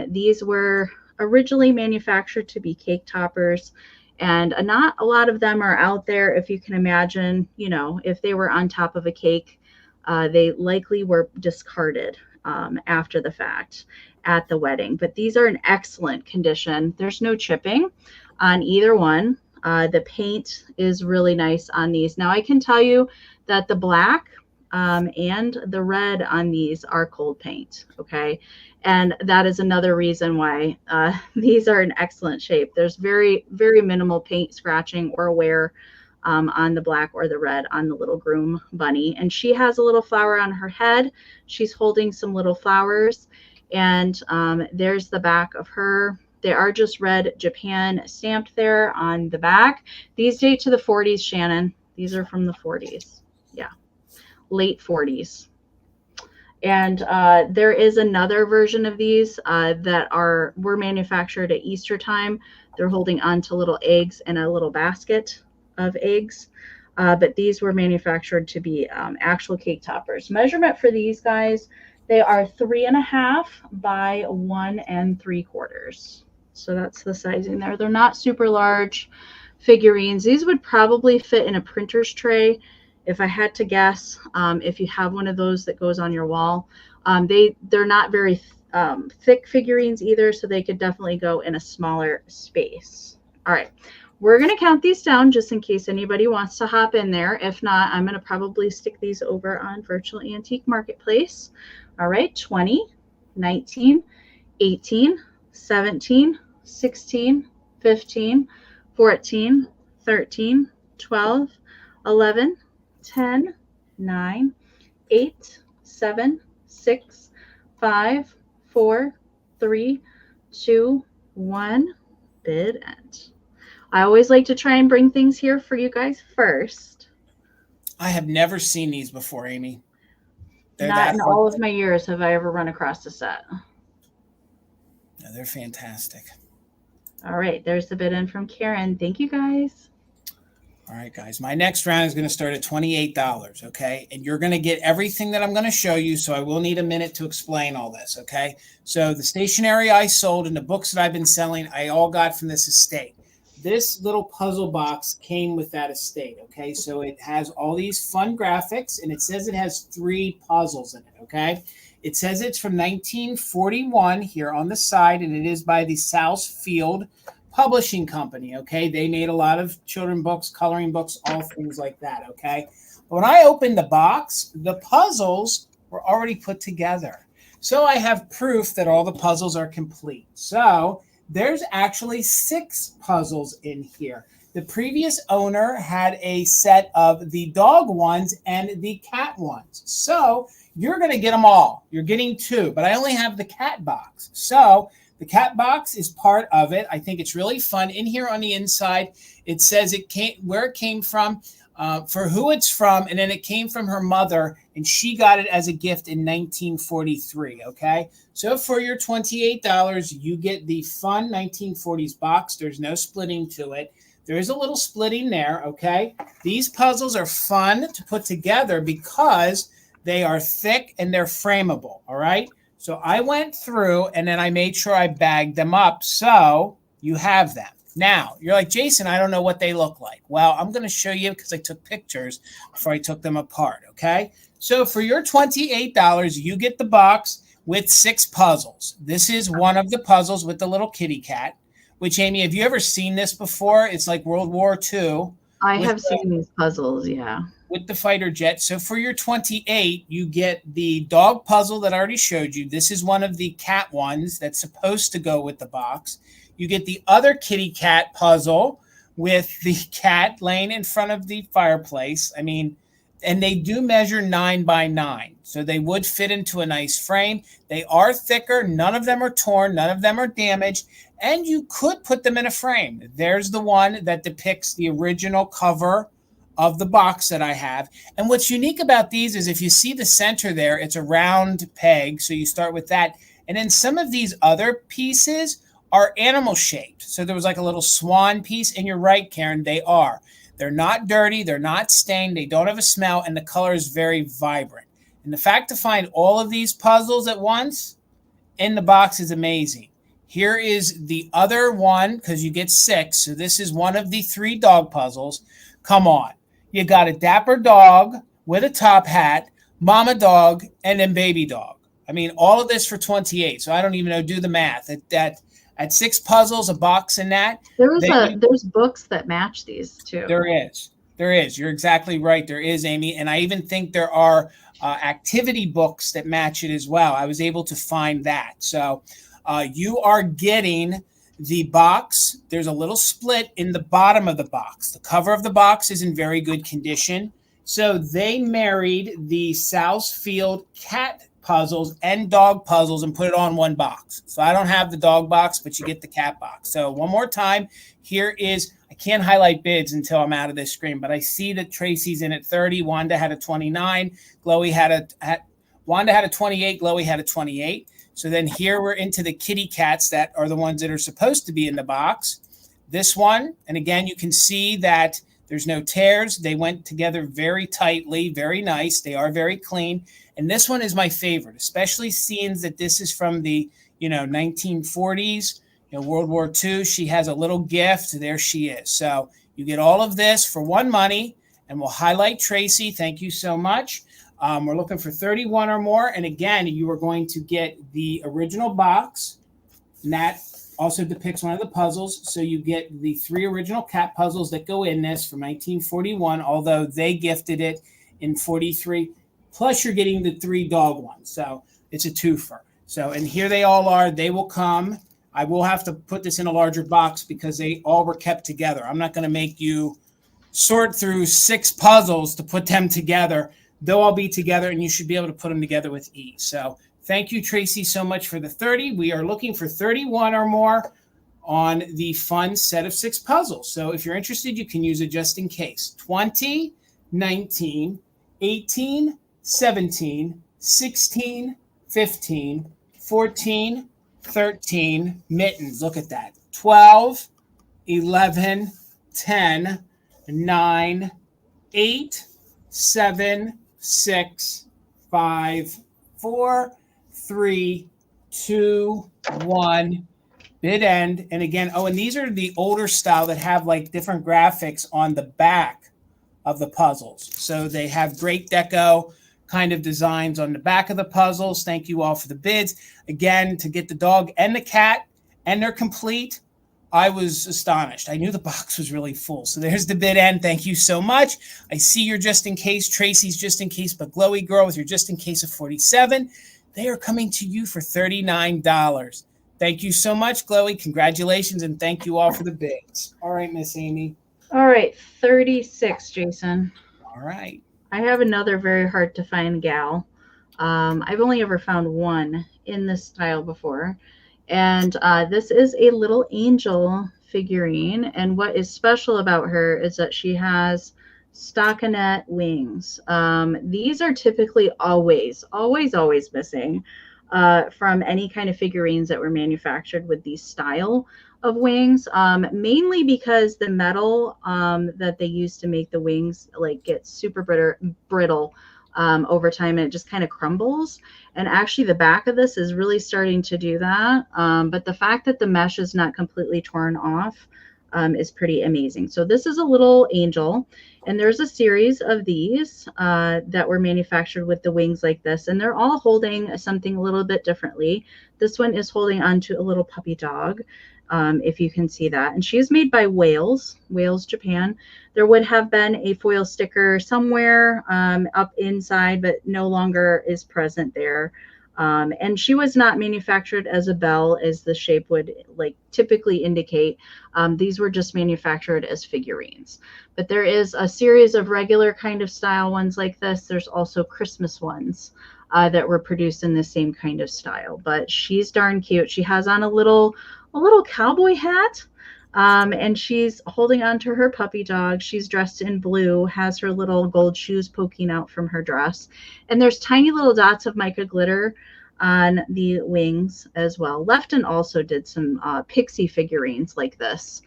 These were originally manufactured to be cake toppers, and not a lot of them are out there. If you can imagine, you know, if they were on top of a cake, they likely were discarded after the fact at the wedding. But these are in excellent condition. There's no chipping on either one. The paint is really nice on these. Now I can tell you that the black and the red on these are cold paint. Okay. And that is another reason why these are in excellent shape. There's very, very minimal paint scratching or wear on the black or the red on the little groom bunny. And she has a little flower on her head. She's holding some little flowers. And there's the back of her. They are just red Japan stamped there on the back. These date to the 40s, Shannon. These are from the 40s. Yeah, late 40s. And there is another version of these that were manufactured at Easter time. They're holding on to little eggs in a little basket of eggs. But these were manufactured to be actual cake toppers. Measurement for these guys, they are 3.5 by 1 3/4. So that's the sizing there. They're not super large figurines. These would probably fit in a printer's tray if I had to guess. If you have one of those that goes on your wall, they're not very thick figurines either, so they could definitely go in a smaller space. All right, we're going to count these down just in case anybody wants to hop in there. If not, I'm going to probably stick these over on Virtual Antique Marketplace. All right, 20, 19, 18, 17, 16, 15, 14, 13, 12, 11, 10, 9, 8, 7, 6, 5, 4, 3, 2, 1. Bid end. I always like to try and bring things here for you guys first. I have never seen these before, Amie. Not in all of my years have I ever run across a set. No, they're fantastic. All right, there's the bid in from Karen. Thank you, guys. All right, guys. My next round is going to start at $28, okay? And you're going to get everything that I'm going to show you, so I will need a minute to explain all this, okay? So the stationery I sold and the books that I've been selling, I all got from this estate. this little puzzle box came with that estate. Okay, so it has all these fun graphics, and it says it has 3 puzzles in it. Okay, it says it's from 1941 here on the side, and it is by the Southfield Publishing Company. Okay, they made a lot of children books, coloring books, all things like that. Okay, but when I opened the box, the puzzles were already put together. So I have proof that all the puzzles are complete. So there's actually 6 puzzles in here. The previous owner had a set of the dog ones and the cat ones. So you're going to get them all. You're getting 2, but I only have the cat box. So the cat box is part of it. I think it's really fun. In here on the inside, it says where it came from, for who it's from, and then it came from her mother, and she got it as a gift in 1943, okay? So for your $28, you get the fun 1940s box. There's no splitting to it. There is a little splitting there, okay? These puzzles are fun to put together because they are thick and they're frameable, all right? So I went through, and then I made sure I bagged them up so you have them. Now, you're like, Jason, I don't know what they look like. Well, I'm going to show you because I took pictures before I took them apart, okay? So for your $28, you get the box with 6 puzzles. This is one of the puzzles with the little kitty cat, which, Amie, have you ever seen this before? It's like World War II. I have seen these puzzles, yeah. With the fighter jet. So for your $28, you get the dog puzzle that I already showed you. This is one of the cat ones that's supposed to go with the box. You get the other kitty cat puzzle with the cat laying in front of the fireplace. I mean, and they do measure 9 by 9. So they would fit into a nice frame. They are thicker. None of them are torn. None of them are damaged. And you could put them in a frame. There's the one that depicts the original cover of the box that I have. And what's unique about these is if you see the center there, it's a round peg. So you start with that. And then some of these other pieces are animal shaped. So there was like a little swan piece, and you're right, Karen, they are. They're not dirty, they're not stained, they don't have a smell, and the color is very vibrant. And the fact to find all of these puzzles at once in the box is amazing. Here is the other one, because you get 6. So this is one of the 3 dog puzzles. Come on. You got a dapper dog with a top hat, mama dog, and then baby dog. I mean, all of this for $28. So I don't even know, do the math. At 6 puzzles, a box in that. There's books that match these too. There is. You're exactly right. There is, Amie. And I even think there are activity books that match it as well. I was able to find that. So you are getting the box. There's a little split in the bottom of the box. The cover of the box is in very good condition. So they married the Southfield cat puzzles and dog puzzles and put it on one box. So I don't have the dog box, but you get the cat box. So one more time, here is, I can't highlight bids until I'm out of this screen, but I see that Tracy's in at 30. Wanda had a 29. Wanda had a 28. Chloe had a 28. So then here we're into the kitty cats that are the ones that are supposed to be in the box. This one, and again, you can see that there's no tears. They went together very tightly, very nice. They are very clean. And this one is my favorite, especially seeing that this is from the 1940s, World War II. She has a little gift. There she is. So you get all of this for one money, and we'll highlight Tracy. Thank you so much. We're looking for 31 or more. And again, you are going to get the original box, and that also depicts one of the puzzles. So you get the 3 original cat puzzles that go in this from 1941, although they gifted it in 43. Plus you're getting the 3 dog ones. So it's a twofer. So, and here they all are. They will come. I will have to put this in a larger box because they all were kept together. I'm not going to make you sort through 6 puzzles to put them together. They'll all be together, and you should be able to put them together with ease. So thank you, Tracy, so much for the 30. We are looking for 31 or more on the fun set of 6 puzzles. So if you're interested, you can use it just in case. 20, 19, 18, 17, 16, 15, 14, 13, mittens. Look at that. 12, 11, 10, 9, 8, 7, 6, 5, 4, 3, 2, 1. bid end. And again, oh, and these are the older style that have like different graphics on the back of the puzzles. So they have great deco kind of designs on the back of the puzzles. Thank you all for the bids. Again, to get the dog and the cat, and they're complete, I was astonished. I knew the box was really full. So there's the bid end. Thank you so much. I see your just in case. Tracy's just in case, but Glowy Girl with your just in case of 47. They are coming to you for $39. Thank you so much, Glowy. Congratulations, and thank you all for the bids. All right, Miss Amie. All right, 36, Jason. All right. I have another very hard to find gal. I've only ever found one in this style before. And this is a little angel figurine. And what is special about her is that she has stockinette wings. These are typically always missing from any kind of figurines that were manufactured with these style of wings, mainly because the metal that they use to make the wings like gets super brittle over time, and it just kind of crumbles. And actually the back of this is really starting to do that. But the fact that the mesh is not completely torn off is pretty amazing. So this is a little angel, and there's a series of these that were manufactured with the wings like this, and they're all holding something a little bit differently. This one is holding onto a little puppy dog, if you can see that. And she is made by Wales, Japan. There would have been a foil sticker somewhere up inside, but no longer is present there. And she was not manufactured as a bell, as the shape would like typically indicate. These were just manufactured as figurines. But there is a series of regular kind of style ones like this. There's also Christmas ones that were produced in the same kind of style. But she's darn cute. She has on a little cowboy hat. And she's holding on to her puppy dog. She's dressed in blue, has her little gold shoes poking out from her dress. And there's tiny little dots of mica glitter on the wings as well. Lefton also did some Pixie figurines like this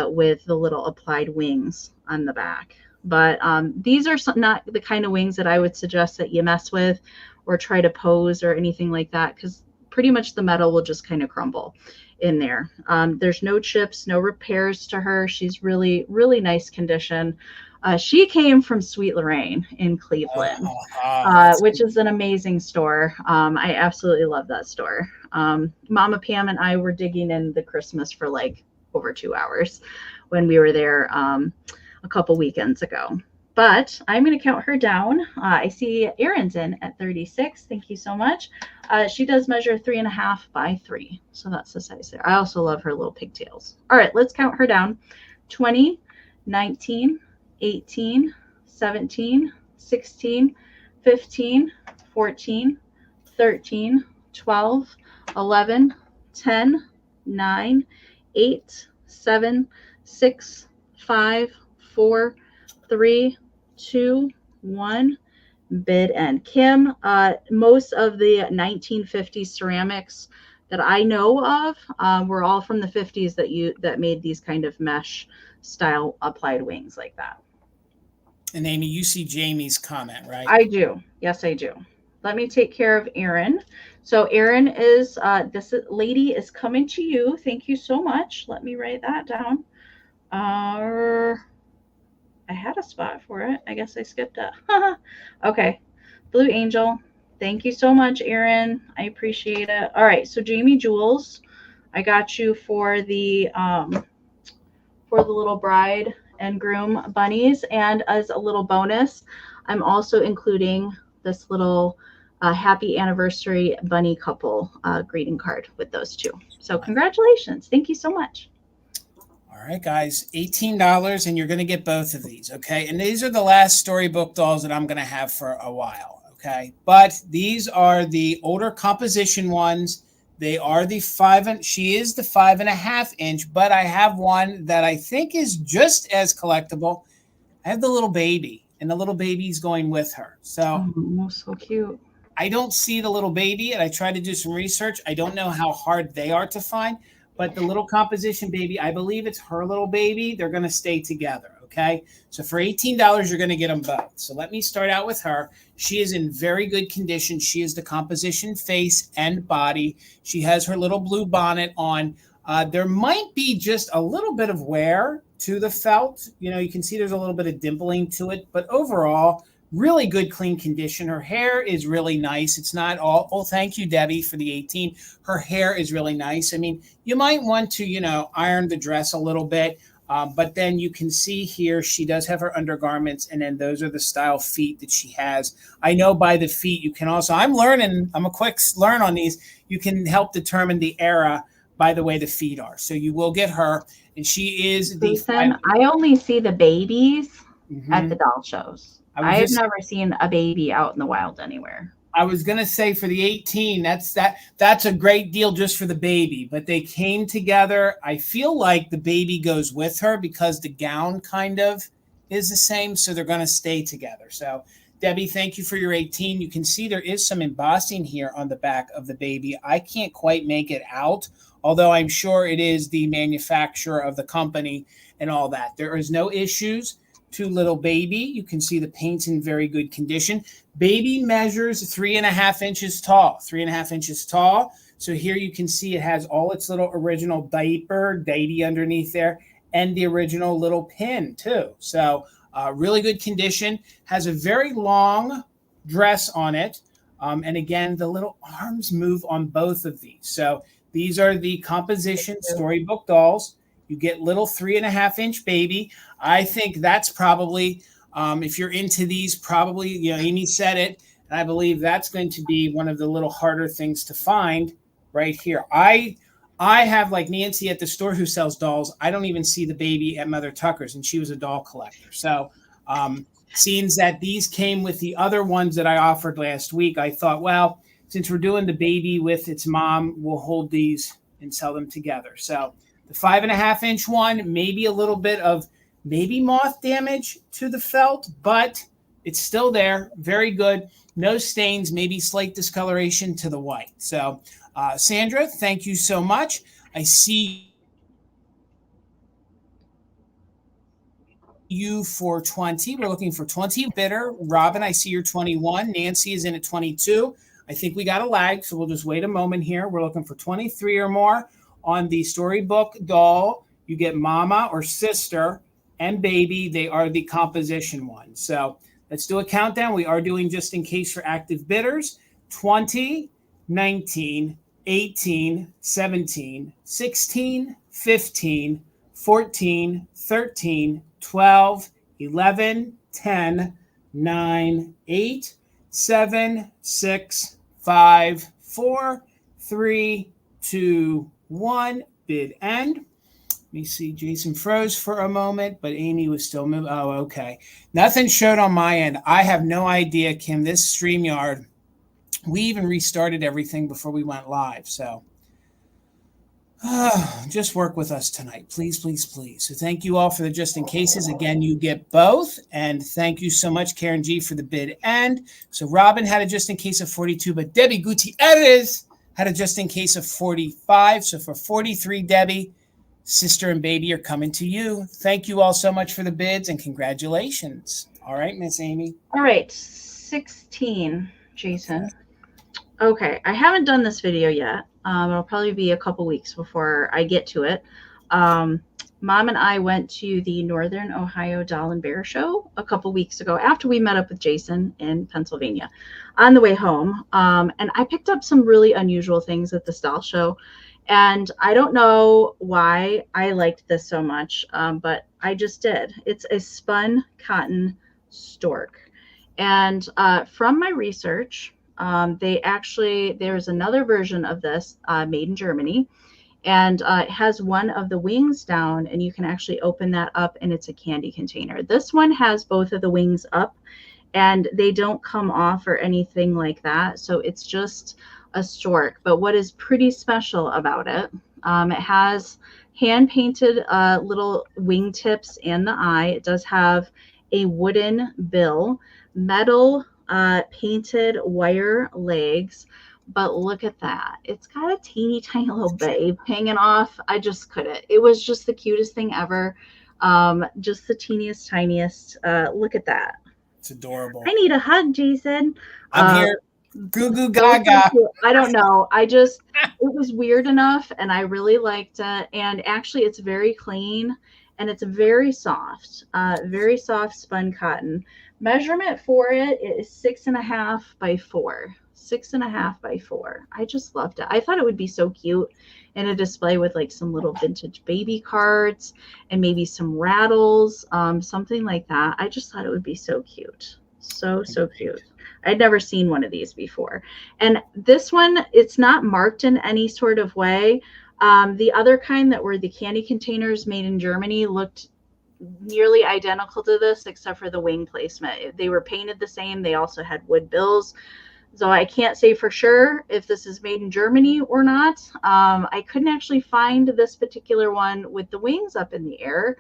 with the little applied wings on the back. But these are not the kind of wings that I would suggest that you mess with or try to pose or anything like that, because pretty much the metal will just kind of crumble in there. There's no chips, no repairs to her. She's really, really nice condition. She came from Sweet Lorraine in Cleveland, which is an amazing store. I absolutely love that store. Mama Pam and I were digging in the Christmas for like over 2 hours when we were there a couple weekends ago. But I'm going to count her down. I see Erin's in at 36. Thank you so much. She does measure 3.5 by 3. So that's the size there. I also love her little pigtails. All right, let's count her down. 20, 19, 18, 17, 16, 15, 14, 13, 12, 11, 10, 9, 8, 7, 6, 5, 4, 3, 2, 1. Bid end. Kim, most of the 1950s ceramics that I know of were all from the 50s that made these kind of mesh style applied wings like that. And Amie, you see Jamie's comment, right? I do. Yes, I do. Let me take care of Erin. So Erin is, this lady is coming to you. Thank you so much. Let me write that down. I had a spot for it. I guess I skipped it. Okay. Blue Angel. Thank you so much, Erin. I appreciate it. All right. So Jamie Jules, I got you for the little bride and groom bunnies. And as a little bonus, I'm also including this little happy anniversary bunny couple greeting card with those two. So congratulations. Thank you so much. All right, guys, $18, and you're going to get both of these, okay? And these are the last Storybook dolls that I'm going to have for a while, okay? But these are the older composition ones. They are the she is the 5.5 inch, but I have one that I think is just as collectible. I have the little baby, and the little baby's going with her. So, so cute. I don't see the little baby, and I tried to do some research. I don't know how hard they are to find. But the little composition baby, I believe it's her little baby. They're going to stay together, okay? So for $18, you're going to get them both. So let me start out with her. She is in very good condition. She is the composition face and body. She has her little blue bonnet on. There might be just a little bit of wear to the felt. You can see there's a little bit of dimpling to it, but overall, really good, clean condition. Her hair is really nice. It's not all, oh, thank you, Debbie, for the 18. Her hair is really nice. I mean, you might want to, iron the dress a little bit, but then you can see here, she does have her undergarments, and then those are the style feet that she has. I know by the feet, you can also, I'm a quick learn on these. You can help determine the era by the way the feet are. So you will get her, and she is the. Listen, I only see the babies at the doll shows. I've never seen a baby out in the wild anywhere. I was gonna say for the 18, that's a great deal just for the baby, but they came together. I feel like the baby goes with her because the gown kind of is the same, so they're gonna stay together. So Debbie, thank you for your 18. You can see there is some embossing here on the back of the baby. I can't quite make it out, although I'm sure it is the manufacturer of the company and all that. There is no issues to little baby. You can see the paint's in very good condition. Baby measures 3.5 inches tall, 3.5 inches tall. So here you can see it has all its little original diaper, diety underneath there, and the original little pin too. So really good condition, has a very long dress on it. And again, the little arms move on both of these. So these are the composition Storybook dolls. You get little 3.5 inch baby. I think that's probably, if you're into these, probably, Amie said it, and I believe that's going to be one of the little harder things to find right here. I have, like Nancy at the store who sells dolls, I don't even see the baby at Mother Tucker's, and she was a doll collector. So seeing that these came with the other ones that I offered last week, I thought, well, since we're doing the baby with its mom, we'll hold these and sell them together. So the 5.5 inch one, maybe a little bit of maybe moth damage to the felt, but it's still there. Very good. No stains, maybe slight discoloration to the white. So Sandra, thank you so much. I see you for 20. We're looking for 20 bidder. Robin, I see you're 21. Nancy is in at 22. I think we got a lag, so we'll just wait a moment here. We're looking for 23 or more on the Storybook doll. You get mama or sister and baby. They are the composition ones. So let's do a countdown. We are doing just in case for active bidders. 20, 19, 18, 17, 16, 15, 14, 13, 12, 11, 10, 9, 8, 7, 6, 5, 4, 3, 2, 1. Bid end. Let me see. Jason froze for a moment, but Amie was still moving. Oh, okay. Nothing showed on my end. I have no idea, Kim. This StreamYard, we even restarted everything before we went live. So just work with us tonight. Please, please, please. So thank you all for the just in cases. Again, you get both. And thank you so much, Karen G, for the bid end. So Robin had a just in case of 42, but Debbie Gutierrez had a just in case of 45. So for 43, Debbie, sister and baby are coming to you. Thank you all so much for the bids and congratulations. All right, Miss Amie. All right, 16, Jason. Okay, I haven't done this video yet. It'll probably be a couple weeks before I get to it. Mom and I went to the Northern Ohio Doll and Bear Show a couple weeks ago after we met up with Jason in Pennsylvania on the way home. And I picked up some really unusual things at this doll show. And I don't know why I liked this so much, but I just did. It's a spun cotton stork. And from my research, there's another version of this made in Germany, and it has one of the wings down, and you can actually open that up, and it's a candy container. This one has both of the wings up, and they don't come off or anything like that. So it's just a stork. But what is pretty special about it, it has hand painted little wingtips and the eye. It does have a wooden bill, metal painted wire legs, but look at that. It's got a teeny tiny little babe hanging off. I just couldn't. It was just the cutest thing ever. Just the teeniest, tiniest. Look at that. It's adorable. I need a hug, Jason. I'm here. Goo goo That was so gaga. cute. I don't know. It was weird enough and I really liked it. And actually it's very clean and it's very soft spun cotton. Measurement for it is 6.5 by 4. 6.5 by 4. I just loved it. I thought it would be so cute in a display with like some little vintage baby cards and maybe some rattles, something like that. I just thought it would be so cute. So cute. I'd never seen one of these before. And this one, it's not marked in any sort of way. The other kind that were the candy containers made in Germany looked nearly identical to this, except for the wing placement. They were painted the same. They also had wood bills. So I can't say for sure if this is made in Germany or not. I couldn't actually find this particular one with the wings up in the air.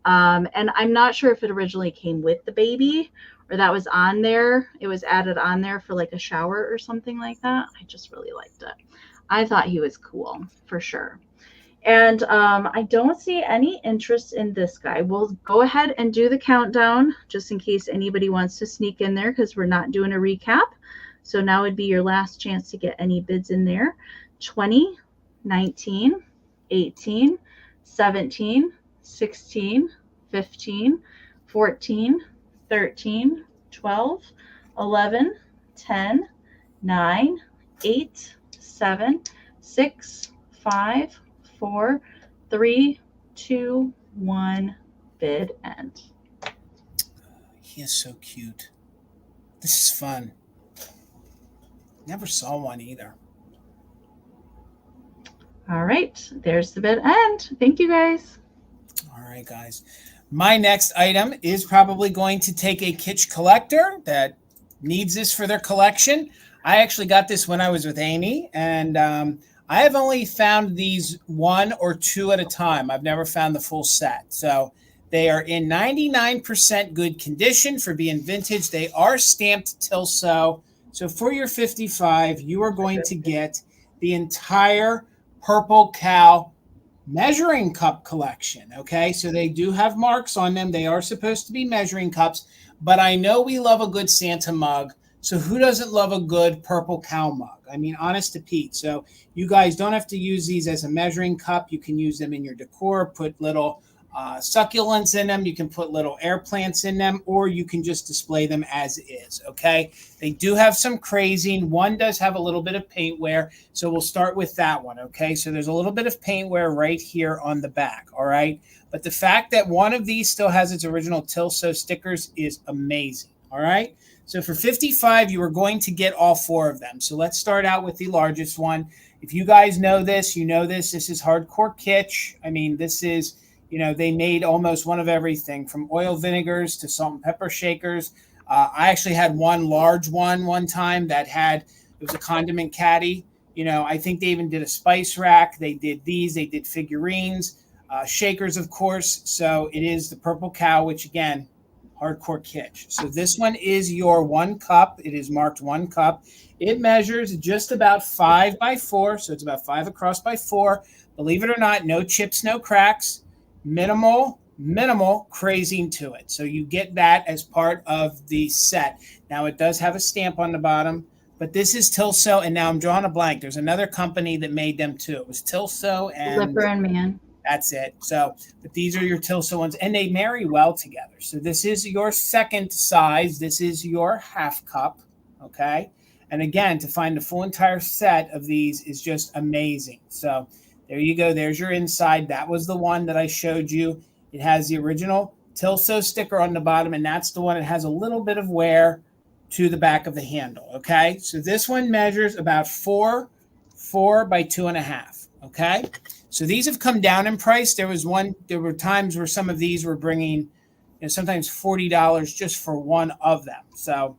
And I'm not sure if it originally came with the baby or that was on there. It was added on there for like a shower or something like that. I just really liked it. I thought he was cool for sure. And I don't see any interest in this guy. We'll go ahead and do the countdown just in case anybody wants to sneak in there because we're not doing a recap. So now would be your last chance to get any bids in there. 20, 19, 18, 17, 16, 15, 14, 13, 12, 11, 10, 9, 8, 7, 6, 5, 4, 3, 2, 1, bid end. He is so cute. This is fun. Never saw one either. All right, there's the bid end. Thank you guys. All right, guys. My next item is probably going to take a kitsch collector that needs this for their collection. I actually got this when I was with Amie, and I have only found these 1 or 2 at a time. I've never found the full set. So they are in 99% good condition for being vintage. They are stamped Tilso. So for your 55, you are going to get the entire Purple Cow measuring cup collection. Okay, so they do have marks on them. They are supposed to be measuring cups, but I know we love a good Santa mug. So who doesn't love a good Purple Cow mug? I mean, honest to Pete. So you guys don't have to use these as a measuring cup. You can use them in your decor, put little succulents in them. You can put little air plants in them, or you can just display them as is, okay? They do have some crazing. One does have a little bit of paint wear, so we'll start with that one, okay? So there's a little bit of paint wear right here on the back, all right? But the fact that one of these still has its original Tilso stickers is amazing, all right? So for 55, you are going to get all 4 of them. So let's start out with the largest one. If you guys know this, you know this. This is hardcore kitsch. I mean, this is... You know, they made almost one of everything from oil vinegars to salt and pepper shakers. I actually had one large one time that it was a condiment caddy. You know, I think they even did a spice rack. They did these. They did figurines, shakers, of course. So it is the Purple Cow, which, again, hardcore kitsch. So this one is your 1 cup. It is marked 1 cup. It measures just about 5 by 4. So it's about 5 across by 4. Believe it or not, no chips, no cracks. Minimal crazing to it. So you get that as part of the set. Now it does have a stamp on the bottom, but this is Tilso, and now I'm drawing a blank. There's another company that made them too. It was Tilso and Lipper and Man. That's it. So, but these are your Tilso ones, and they marry well together. So this is your second size. This is your half cup, okay? And again, to find the full entire set of these is just amazing. So there you go. There's your inside. That was the one that I showed you. It has the original Tilso sticker on the bottom, and that's the one that has a little bit of wear to the back of the handle, okay? So this one measures about 4 by 2.5, okay? So these have come down in price. There were times where some of these were bringing, sometimes $40 just for one of them. So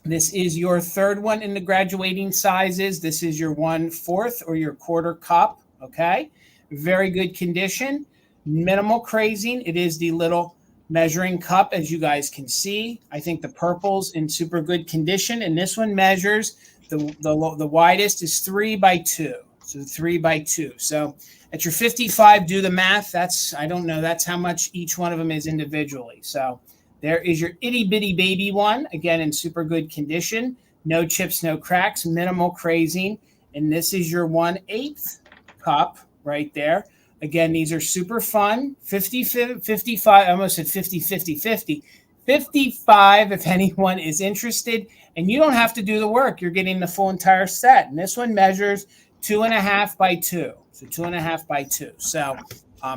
this is your third one in the graduating sizes. This is your 1/4 or your quarter cup. Okay, very good condition, minimal crazing. It is the little measuring cup, as you guys can see. I think the purple's in super good condition, and this one measures the widest is 3 by 2, so 3 by 2. So at your 55, do the math. I don't know. That's how much each one of them is individually. So there is your itty bitty baby one, again in super good condition. No chips, no cracks, minimal crazing. And this is your 1/8 cup right there. Again, these are super fun. 50, 55, I almost said 50, 50, 50. 55 if anyone is interested. And you don't have to do the work. You're getting the full entire set. And this one measures 2.5 by 2. So 2.5 by 2. So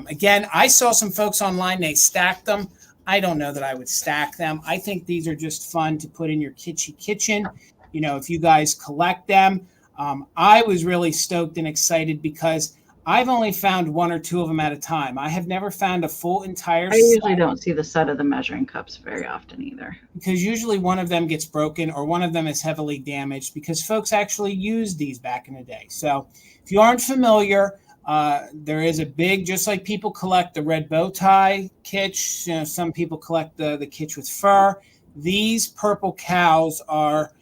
again, I saw some folks online, they stacked them. I don't know that I would stack them. I think these are just fun to put in your kitchen. You know, if you guys collect them. I was really stoked and excited because I've only found 1 or 2 of them at a time. I have never found a full entire set. I usually don't see the set of the measuring cups very often either. Because usually one of them gets broken or one of them is heavily damaged because folks actually used these back in the day. So if you aren't familiar, there is a big, just like people collect the red bow tie kitsch, you know, some people collect the kitsch with fur. These purple cows are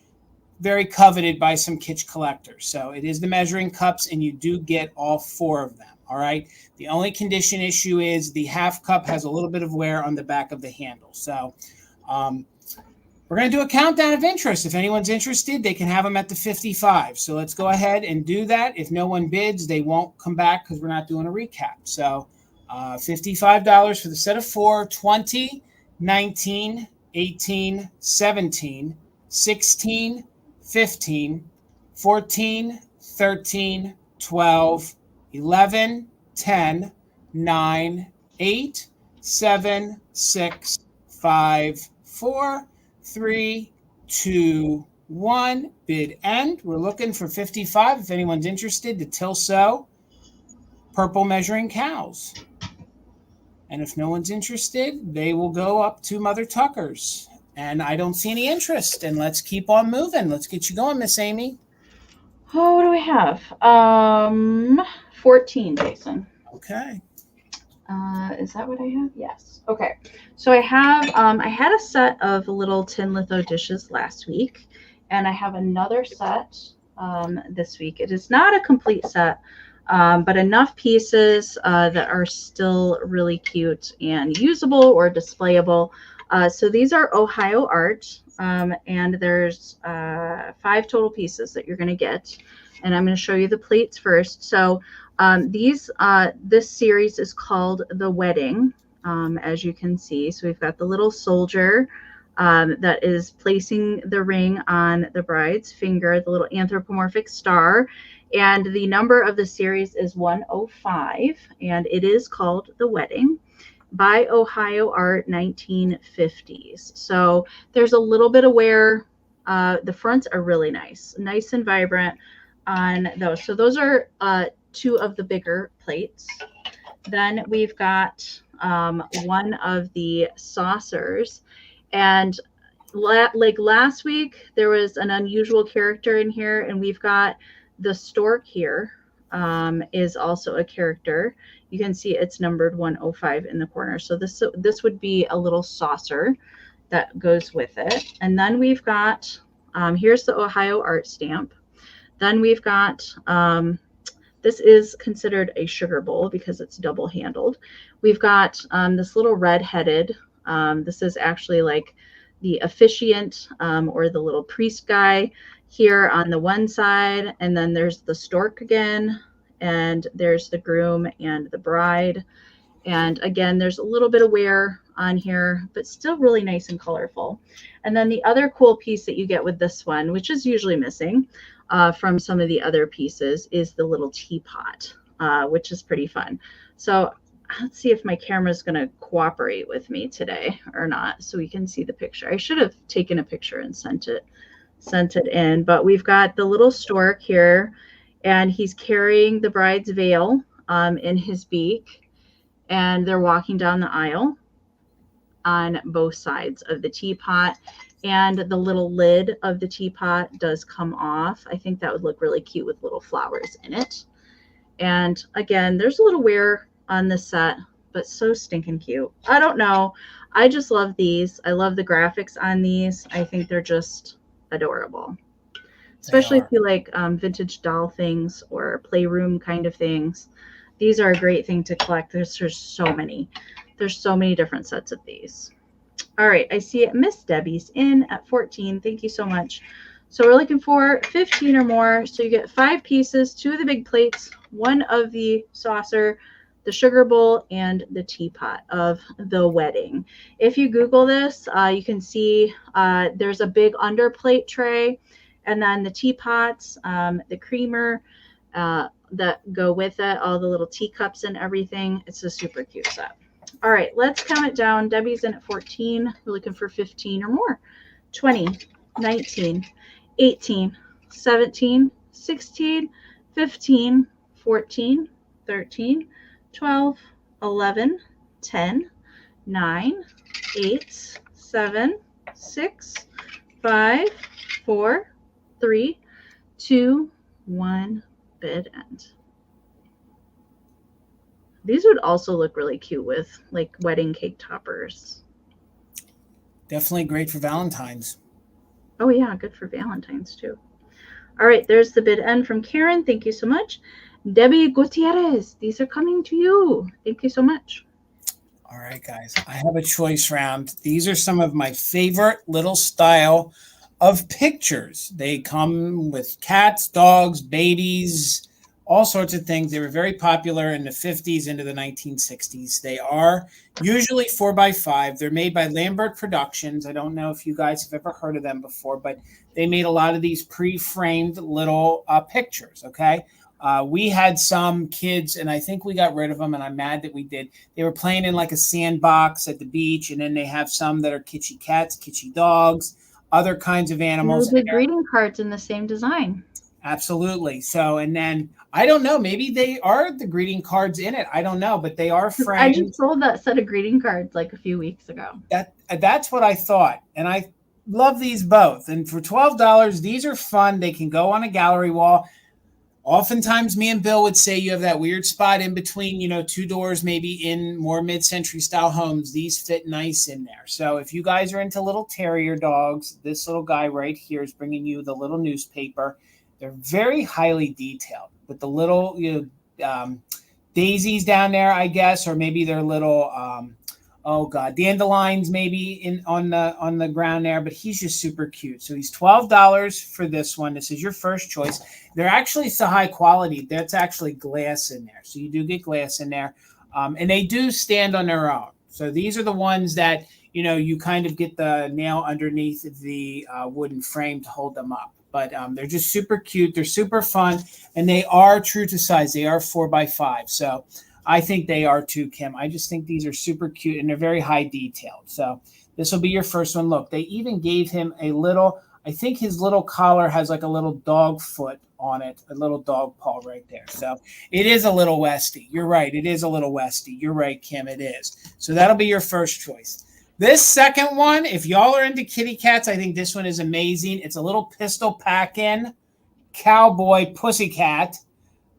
very coveted by some kitsch collectors. So it is the measuring cups and you do get all 4 of them. All right. The only condition issue is the half cup has a little bit of wear on the back of the handle. So we're going to do a countdown of interest. If anyone's interested, they can have them at the 55. So let's go ahead and do that. If no one bids, they won't come back because we're not doing a recap. So $55 for the set of 4, 20, 19, 18, 17, 16, 15, 14, 13, 12, 11, 10, 9, 8, 7, 6, 5, 4, 3, 2, 1. Bid end. We're looking for 55. If anyone's interested, the Tilso purple measuring cows. And if no one's interested, they will go up to Mother Tucker's. And I don't see any interest. And let's keep on moving. Let's get you going, Miss Amie. Oh, what do we have? 14, Jason. Okay. Is that what I have? Yes. Okay. So I have, I had a set of little tin litho dishes last week, and I have another set this week. It is not a complete set, but enough pieces that are still really cute and usable or displayable. So these are Ohio art, and there's 5 total pieces that you're going to get. And I'm going to show you the plates first. So this series is called The Wedding, as you can see. So we've got the little soldier that is placing the ring on the bride's finger, the little anthropomorphic star. And the number of the series is 105, and it is called The Wedding by Ohio Art 1950s. So there's a little bit of wear. The fronts are really nice and vibrant on those. So those are 2 of the bigger plates. Then we've got one of the saucers. And like last week, there was an unusual character in here, and we've got the stork here is also a character. You can see it's numbered 105 in the corner. So this would be a little saucer that goes with it. And then we've got, here's the Ohio art stamp. Then we've got, this is considered a sugar bowl because it's double handled. We've got this little red-headed, this is actually like the officiant or the little priest guy here on the one side. And then there's the stork again. And there's the groom and the bride. And again, there's a little bit of wear on here, but still really nice and colorful. And then the other cool piece that you get with this one, which is usually missing from some of the other pieces, is the little teapot, which is pretty fun. So let's see if my camera is going to cooperate with me today or not, so we can see the picture. I should have taken a picture and sent it in, but we've got the little stork here, and he's carrying the bride's veil in his beak, and they're walking down the aisle on both sides of the teapot, and the little lid of the teapot does come off. I think that would look really cute with little flowers in it. And again, there's a little wear on this set, but so stinking cute. I don't know. I just love these. I love the graphics on these. I think they're just adorable. Especially if you like vintage doll things or playroom kind of things. These are a great thing to collect. There's so many. There's so many different sets of these. All right, I see it. Miss Debbie's in at 14. Thank you so much. So we're looking for 15 or more. So you get 5 pieces, 2 of the big plates, 1 of the saucer, the sugar bowl, and the teapot of the wedding. If you Google this, you can see there's a big underplate tray, and then the teapots, the creamer that go with it, all the little teacups and everything. It's a super cute set. All right, let's count it down. Debbie's in at 14. We're looking for 15 or more. 20, 19, 18, 17, 16, 15, 14, 13, 12, 11, 10, 9, 8, 7, 6, 5, 4, 3, 2, 1, bid end. These would also look really cute with like wedding cake toppers. Definitely great for Valentine's. Oh yeah, good for Valentine's too. All right, there's the bid end from Karen. Thank you so much. Debbie Gutierrez, these are coming to you. Thank you so much. All right, guys, I have a choice round. These are some of my favorite little style of pictures. They come with cats, dogs, babies, all sorts of things. They were very popular in the 50s into the 1960s. They are usually 4x5. They're made by Lambert Productions. I don't know if you guys have ever heard of them before, but they made a lot of these pre-framed little pictures, okay? We had some kids, and I think we got rid of them, and I'm mad that we did. They were playing in like a sandbox at the beach, and then they have some that are kitschy cats, kitschy dogs, other kinds of animals. The greeting cards in the same design. Absolutely. So, and then I don't know, maybe they are the greeting cards in it. I don't know, but they are framed. I just sold that set of greeting cards like a few weeks ago. That's what I thought. And I love these both. And for $12, these are fun. They can go on a gallery wall. Oftentimes, me and Bill would say you have that weird spot in between, 2 doors, maybe in more mid-century style homes. These fit nice in there. So if you guys are into little terrier dogs, this little guy right here is bringing you the little newspaper. They're very highly detailed with the little, daisies down there, I guess, or maybe they're little, dandelions maybe on the ground there. But he's just super cute. So he's $12 for this one. This is your first choice. They're actually so high quality. That's actually glass in there. So you do get glass in there, and they do stand on their own. So these are the ones that you kind of get the nail underneath the wooden frame to hold them up. But they're just super cute. They're super fun, and they are true to size. They are 4x5. So I think they are too, Kim. I just think these are super cute, and they're very high detailed. So this will be your first one. Look, they even gave him a little, I think his little collar has like a little dog foot on it, a little dog paw right there. So it is a little Westy. You're right. It is a little Westy. You're right, Kim. It is. So that'll be your first choice. This second one, if y'all are into kitty cats, I think this one is amazing. It's a little pistol pack-in cowboy pussycat,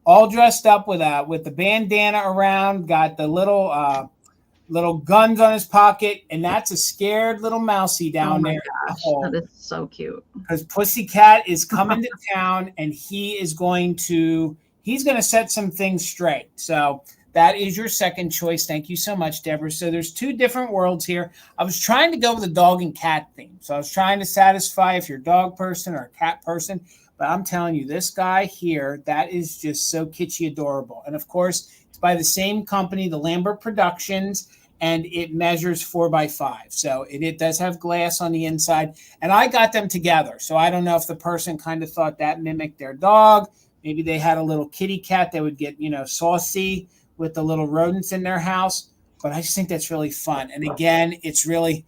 all dressed up with the bandana around, got the little guns on his pocket, and that's a scared little mousy down there. Gosh, that is so cute. Because Pussycat is coming to town, and he's going to set some things straight. So that is your second choice. Thank you so much, Deborah. So there's 2 different worlds here. I was trying to go with a dog and cat theme. So I was trying to satisfy if you're a dog person or a cat person. But I'm telling you, this guy here, that is just so kitschy adorable. And, of course, it's by the same company, the Lambert Productions, and it measures 4x5. So it does have glass on the inside. And I got them together. So I don't know if the person kind of thought that mimicked their dog. Maybe they had a little kitty cat that would get, saucy with the little rodents in their house. But I just think that's really fun. And again, it's really,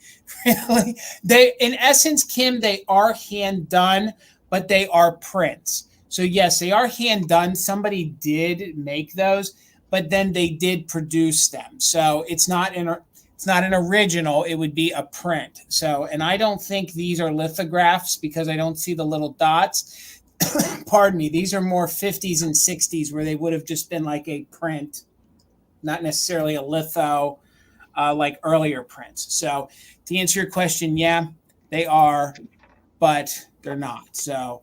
really, in essence, Kim, they are hand done, but they are prints. So yes, they are hand done. Somebody did make those, but then they did produce them. So it's not an original. It would be a print. So, and I don't think these are lithographs because I don't see the little dots. Pardon me. These are more 50s and 60s where they would have just been like a print, not necessarily a litho, like earlier prints. So to answer your question, yeah, they are, but they're not. So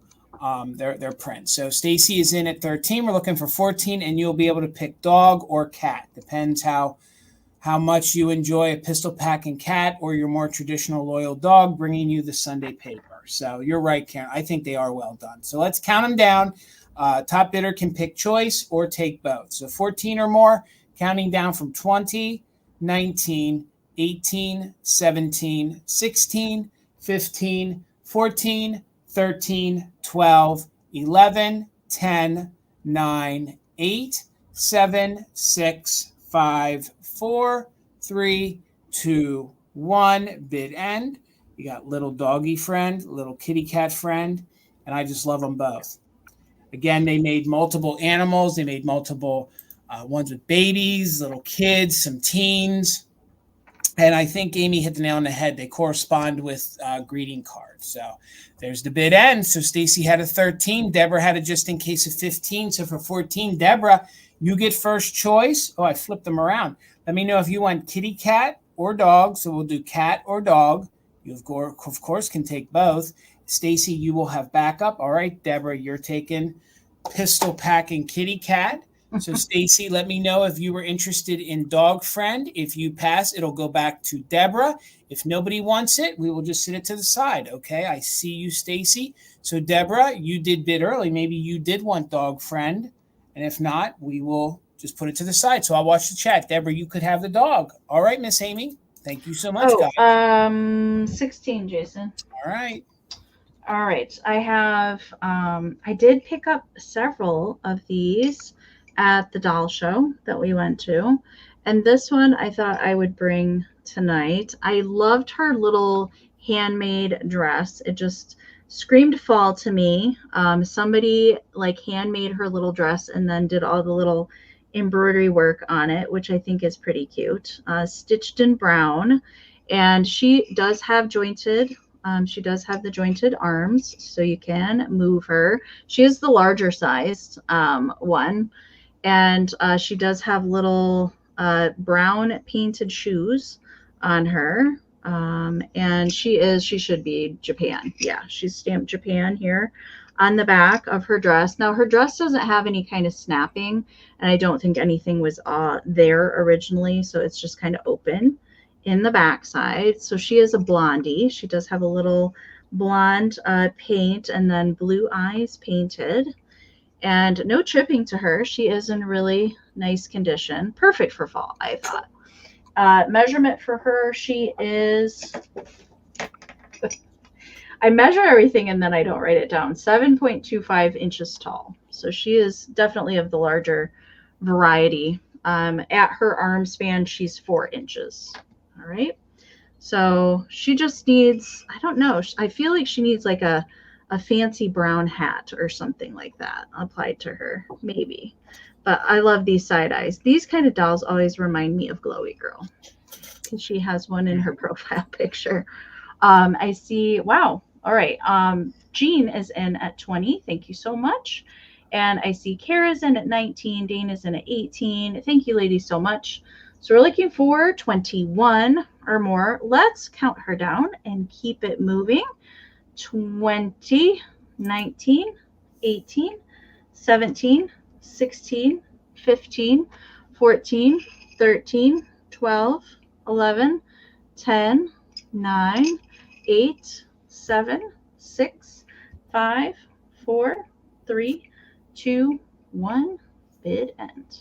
they're prints. So Stacy is in at 13. We're looking for 14, and you'll be able to pick dog or cat. Depends how much you enjoy a pistol packing cat or your more traditional loyal dog bringing you the Sunday paper. So you're right, Karen. I think they are well done. So let's count them down. Top bidder can pick choice or take both. So 14 or more, counting down from 20, 19, 18, 17, 16, 15, 14, 13, 12, 11, 10, 9, 8, 7, 6, 5, 4, 3, 2, 1. Bid end. You got little doggy friend, little kitty cat friend, and I just love them both. Again, they made multiple animals. They made multiple ones with babies, little kids, some teens. And I think Amie hit the nail on the head. They correspond with greeting cards. So there's the bid end. So Stacy had a 13. Deborah had a just in case of 15. So for 14, Deborah, you get first choice. Oh, I flipped them around. Let me know if you want kitty cat or dog. So we'll do cat or dog. You, of course, can take both. Stacy, you will have backup. All right, Deborah, you're taking pistol packing kitty cat. So Stacy, let me know if you were interested in dog friend. If you pass, it'll go back to Deborah. If nobody wants it, we will just sit it to the side. Okay, I see you, Stacy. So Deborah, you did bid early. Maybe you did want dog friend. And if not, we will just put it to the side. So I'll watch the chat. Deborah, you could have the dog. All right, Miss Amie. Thank you so much, guys. 16, Jason. All right. All right. I have, I did pick up several of these at the doll show that we went to. And this one I thought I would bring tonight. I loved her little handmade dress. It just screamed fall to me. Somebody like handmade her little dress and then did all the little embroidery work on it, which I think is pretty cute. Stitched in brown. And she does have jointed. She does have the jointed arms, so you can move her. She is the larger sized one. And she does have little brown painted shoes on her. And she should be Japan. Yeah, she's stamped Japan here on the back of her dress. Now, her dress doesn't have any kind of snapping, and I don't think anything was there originally, so it's just kind of open in the back side. So she is a blondie. She does have a little blonde paint and then blue eyes painted. And no chipping to her. She is in really nice condition. Perfect for fall, I thought. Measurement for her, she is... I measure everything and then I don't write it down. 7.25 inches tall. So she is definitely of the larger variety. At her arm span, she's 4 inches. All right. So she just needs, I don't know. I feel like she needs like a fancy brown hat or something like that applied to her, maybe. But I love these side eyes. These kind of dolls always remind me of Glowy Girl because she has one in her profile picture. I see, wow. All right. Jean is in at 20. Thank you so much. And I see Kara's in at 19. Dana's in at 18. Thank you, ladies, so much. So we're looking for 21 or more. Let's count her down and keep it moving. 20, 19, 18, 17, 16, 15, 14, 13, 12, 11, 10, 9, 8, 7, 6, 5, 4, 3, 2, 1. Bid end.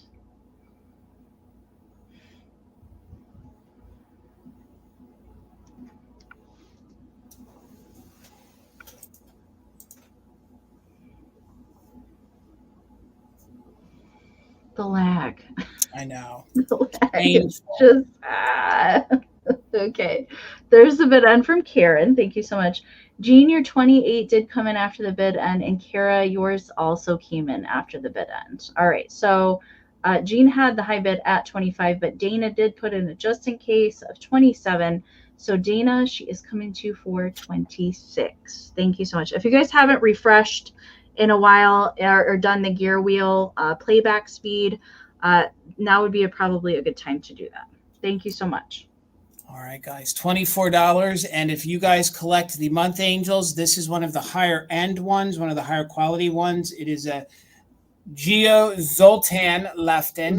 The lag. I know. The lag. It's just okay. There's the bid end from Karen. Thank you so much. Jean, your 28 did come in after the bid end, and Kara, yours also came in after the bid end. All right. So Jean had the high bid at 25, but Dana did put in a just in case of 27. So Dana, she is coming to for 26. Thank you so much. If you guys haven't refreshed in a while or done the gear wheel playback speed, now would be probably a good time to do that. Thank you so much. All right, guys, $24. And if you guys collect the month angels, this is one of the higher end ones, one of the higher quality ones. It is a Geo Zoltan Lefton,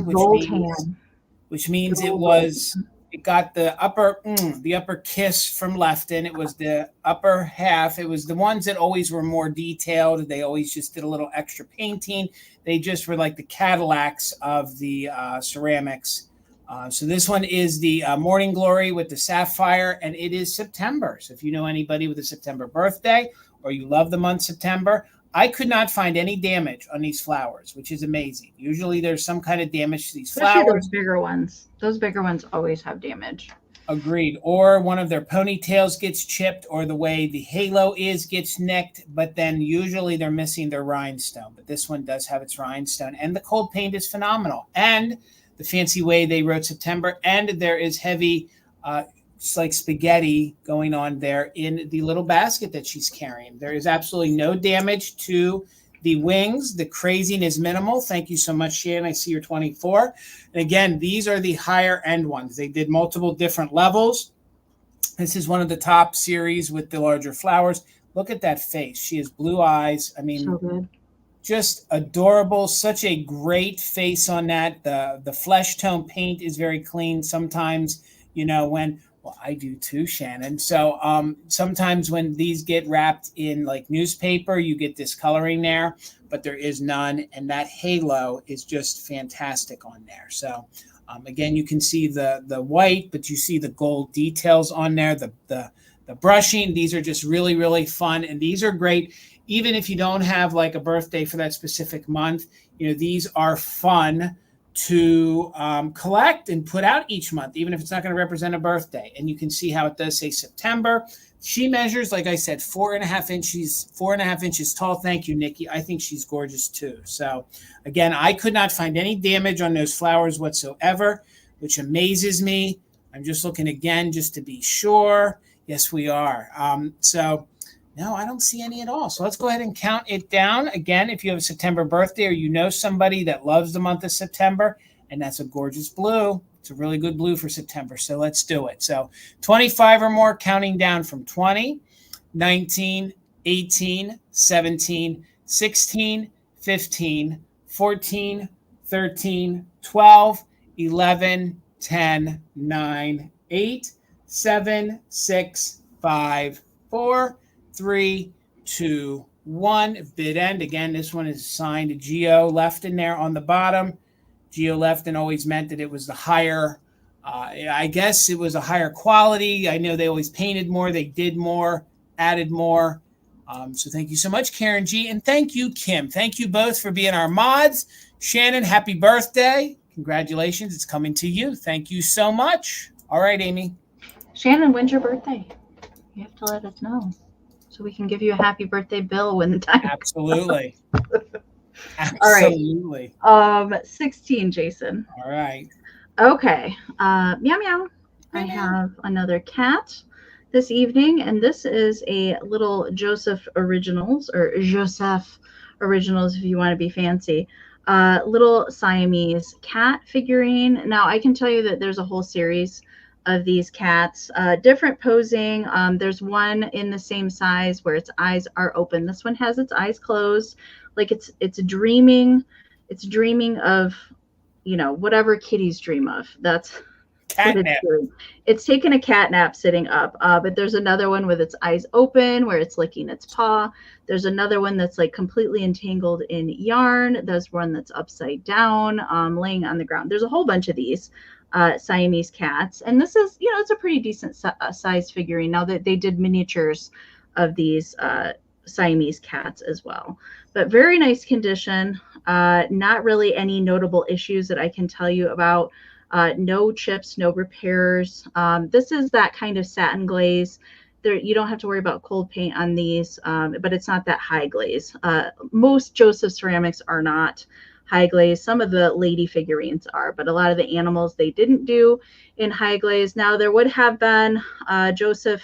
which means it was It got the upper kiss from Lefton. It was the upper half. It was the ones that always were more detailed. They always just did a little extra painting. They just were like the Cadillacs of the ceramics. So this one is the Morning Glory with the sapphire, and it is September. So if you know anybody with a September birthday or you love the month September, I could not find any damage on these flowers, which is amazing. Usually there's some kind of damage to these Especially flowers. those bigger ones. Those bigger ones always have damage. Agreed. Or one of their ponytails gets chipped, or the way the halo is gets nicked, but then usually they're missing their rhinestone. But this one does have its rhinestone, and the cold paint is phenomenal. And the fancy way they wrote September, and there is heavy it's like spaghetti going on there in the little basket that she's carrying. There is absolutely no damage to the wings. The crazing is minimal. Thank you so much, Shannon. I see you're 24. And again, these are the higher end ones. They did multiple different levels. This is one of the top series with the larger flowers. Look at that face. She has blue eyes. I mean, So good. Just adorable. Such a great face on that. The flesh tone paint is very clean. Sometimes, well, I do too, Shannon. So sometimes when these get wrapped in like newspaper, you get discoloring there, but there is none. And that halo is just fantastic on there. So again, you can see the white, but you see the gold details on there, the brushing. These are just really, really fun. And these are great. Even if you don't have like a birthday for that specific month, these are fun to collect and put out each month, even if it's not going to represent a birthday. And you can see how it does say September. She measures, like I said, 4.5 inches tall. Thank you, Nikki. I think she's gorgeous too. So again, I could not find any damage on those flowers whatsoever, which amazes me. I'm just looking again just to be sure. Yes, we are. No, I don't see any at all. So let's go ahead and count it down. Again, if you have a September birthday or you know somebody that loves the month of September, and that's a gorgeous blue. It's a really good blue for September. So let's do it. So 25 or more, counting down from 20, 19, 18, 17, 16, 15, 14, 13, 12, 11, 10, 9, 8, 7, 6, 5, 4, 3, 2, 1. Bid end. Again, this one is signed Geo Lefton there on the bottom. Geo Lefton always meant that it was the higher, I guess it was a higher quality. I know they always painted more, they did more, added more. So thank you so much, Karen G. And thank you, Kim. Thank you both for being our mods. Shannon, happy birthday. Congratulations. It's coming to you. Thank you so much. All right, Amy. Shannon, when's your birthday? You have to let us know so we can give you a happy birthday bill when the time Absolutely. Absolutely. All right. 16, Jason. All right. Okay. Meow meow. I have another cat this evening, and this is a little Joseph Originals, or Joseph Originals if you want to be fancy. Little Siamese cat figurine. Now, I can tell you that there's a whole series of these cats, different posing. There's one in the same size where its eyes are open. This one has its eyes closed, like it's dreaming. It's dreaming of, whatever kitties dream of. That's what it's doing. It's taking a cat nap sitting up. But there's another one with its eyes open where it's licking its paw. There's another one that's like completely entangled in yarn. There's one that's upside down, laying on the ground. There's a whole bunch of these Siamese cats, and this is, it's a pretty decent size figurine. Now that they did miniatures of these Siamese cats as well, but very nice condition. Not really any notable issues that I can tell you about. No chips, no repairs. This is that kind of satin glaze. There, you don't have to worry about cold paint on these, but it's not that high glaze. Most Joseph ceramics are not high glaze. Some of the lady figurines are, but a lot of the animals they didn't do in high glaze. Now there would have been Joseph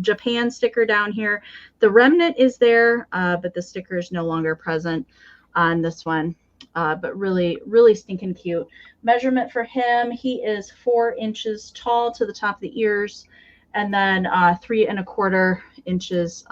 Japan sticker down here. The remnant is there, but the sticker is no longer present on this one. But really, really stinking cute. Measurement for him, he is 4 inches tall to the top of the ears, and then 3 1/4 inches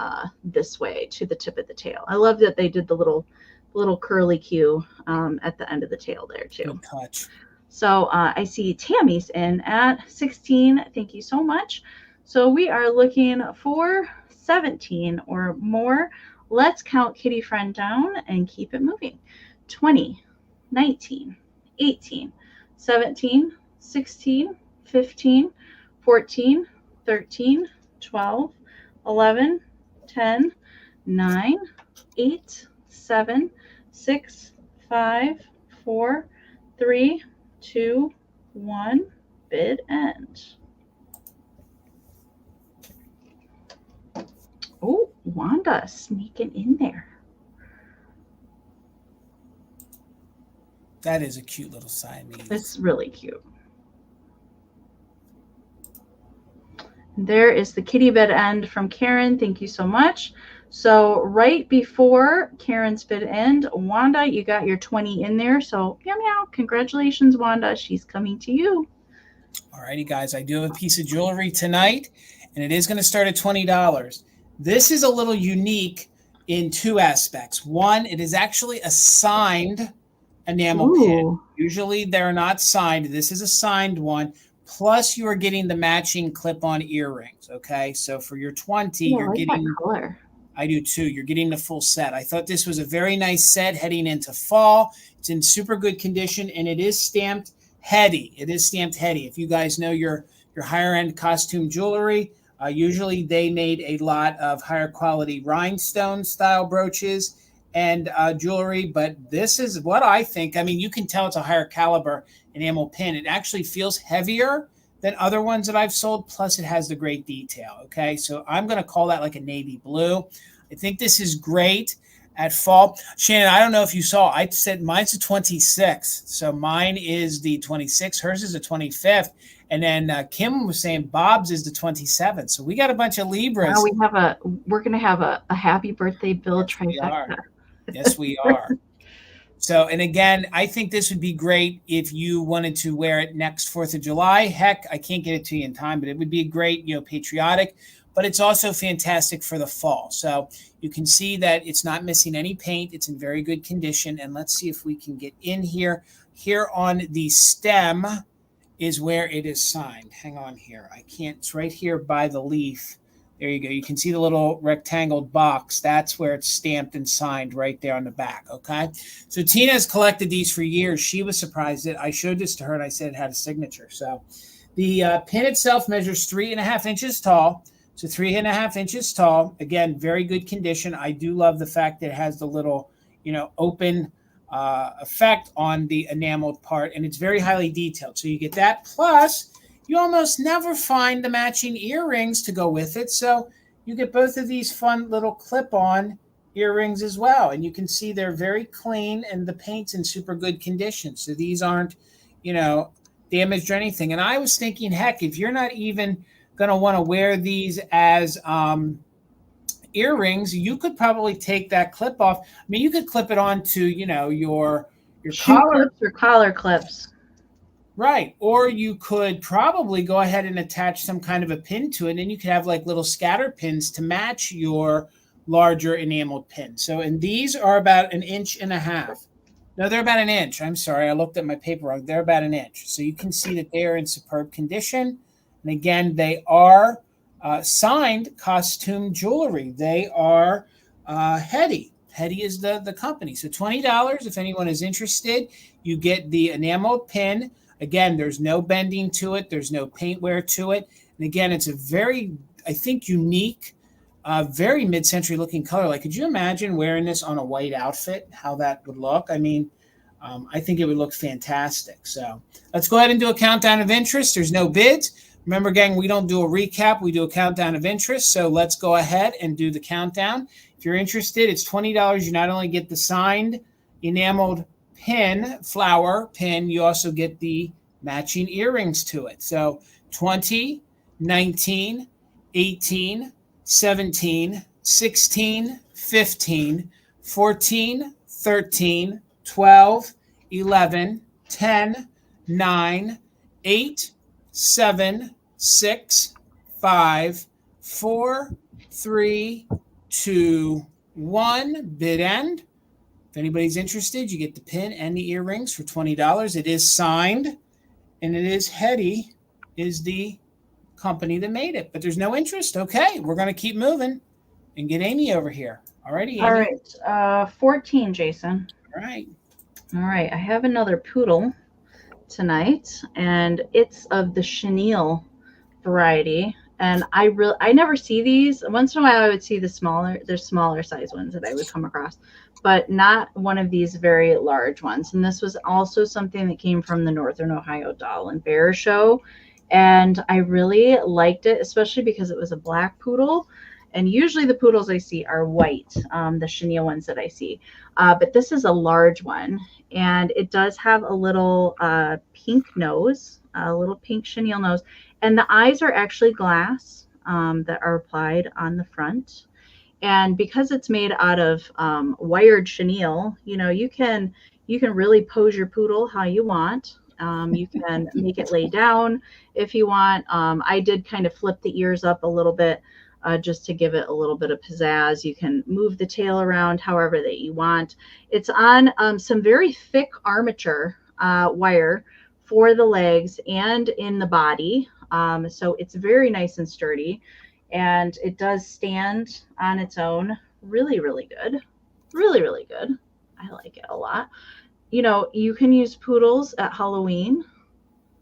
this way to the tip of the tail. I love that they did the little curly Q at the end of the tail there too. Good touch. So I see Tammy's in at 16. Thank you so much. So we are looking for 17 or more. Let's count Kitty Friend down and keep it moving. 20, 19, 18, 17, 16, 15, 14, 13, 12, 11, 10, 9, 8, 7, 6, 5, 4, 3, 2, 1, bid end. Oh, Wanda sneaking in there. That is a cute little Siamese. It's really cute. There is the kitty bid end from Karen. Thank you so much. So right before Karen's bid end, Wanda, you got your 20 in there. So meow meow. Congratulations, Wanda. She's coming to you. All righty, guys. I do have a piece of jewelry tonight, and it is going to start at $20. This is a little unique in two aspects. One, it is actually a signed enamel pin. Usually they're not signed. This is a signed one. Plus, you are getting the matching clip-on earrings. Okay, so for your 20, you're getting. That color. I do too. You're getting the full set. I thought this was a very nice set heading into fall. It's in super good condition, and it is stamped heady. It is stamped heady. If you guys know your higher end costume jewelry, usually they made a lot of higher quality rhinestone style brooches and jewelry, but this is what I think. I mean, you can tell it's a higher caliber enamel pin. It actually feels heavier than other ones that I've sold, plus it has the great detail. Okay, so I'm going to call that like a navy blue. I think this is great at fall. Shannon, I don't know if you saw, I said mine's the 26th. So mine is the 26th. Hers is the 25th. And then Kim was saying Bob's is the 27th. So we got a bunch of Libras. Now we're going to have a happy birthday bill trifecta. Yes, we are. So, and again, I think this would be great if you wanted to wear it next 4th of July. Heck, I can't get it to you in time, but it would be great, patriotic. But it's also fantastic for the fall. So you can see that it's not missing any paint. It's in very good condition. And let's see if we can get in here. Here on the stem is where it is signed. Hang on here. I can't. It's right here by the leaf. There you go. You can see the little rectangled box. That's where it's stamped and signed right there on the back. Okay. So Tina has collected these for years. She was surprised that I showed this to her and I said it had a signature. So the pin itself measures 3.5 inches tall. So 3.5 inches tall. Again, very good condition. I do love the fact that it has the little, open effect on the enameled part, and it's very highly detailed. So you get that. Plus, you almost never find the matching earrings to go with it. So you get both of these fun little clip-on earrings as well. And you can see they're very clean and the paint's in super good condition. So these aren't, damaged or anything. And I was thinking, heck, if you're not even going to want to wear these as earrings, you could probably take that clip off. I mean, you could clip it onto, your collar clips or collar clips. Right. Or you could probably go ahead and attach some kind of a pin to it, and you could have like little scatter pins to match your larger enameled pin. So, and these are about 1.5 inches. No, they're about 1 inch. I'm sorry. I looked at my paper wrong. They're about 1 inch. So you can see that they are in superb condition. And again, they are signed costume jewelry. They are heady. Heady is the company. So $20 if anyone is interested. You get the enameled pin. Again, there's no bending to it. There's no paint wear to it. And again, it's a very, I think, unique, very mid-century looking color. Like, could you imagine wearing this on a white outfit, how that would look? I mean, I think it would look fantastic. So let's go ahead and do a countdown of interest. There's no bids. Remember, gang, we don't do a recap. We do a countdown of interest. So let's go ahead and do the countdown. If you're interested, it's $20. You not only get the signed enameled pin, flower pin, you also get the matching earrings to it. So 20, 19, 18, 17, 16, 15, 14, 13, 12, 11, 10, 9, 8, 7, 6, 5, 4, 3, 2, 1. Bid end. If anybody's interested, you get the pin and the earrings for $20. It is signed, and it is Hetty is the company that made it. But there's no interest. Okay, we're going to keep moving and get Amie over here. All righty, Amie. All right, 14, Jason. All right. All right, I have another poodle tonight, and it's of the Chenille variety. And I never see these. Once in a while I would see there's smaller size ones that I would come across, but not one of these very large ones. And this was also something that came from the Northern Ohio Doll and Bear Show. And I really liked it, especially because it was a black poodle. And usually the poodles I see are white, the Chenille ones that I see. But this is a large one, and it does have a little pink nose, a little pink Chenille nose. And the eyes are actually glass that are applied on the front. And because it's made out of wired chenille, you can really pose your poodle how you want. You can make it lay down if you want. I did kind of flip the ears up a little bit just to give it a little bit of pizzazz. You can move the tail around however that you want. It's on some very thick armature wire for the legs and in the body. So it's very nice and sturdy, and it does stand on its own really, really good. Really, really good. I like it a lot. You can use poodles at Halloween,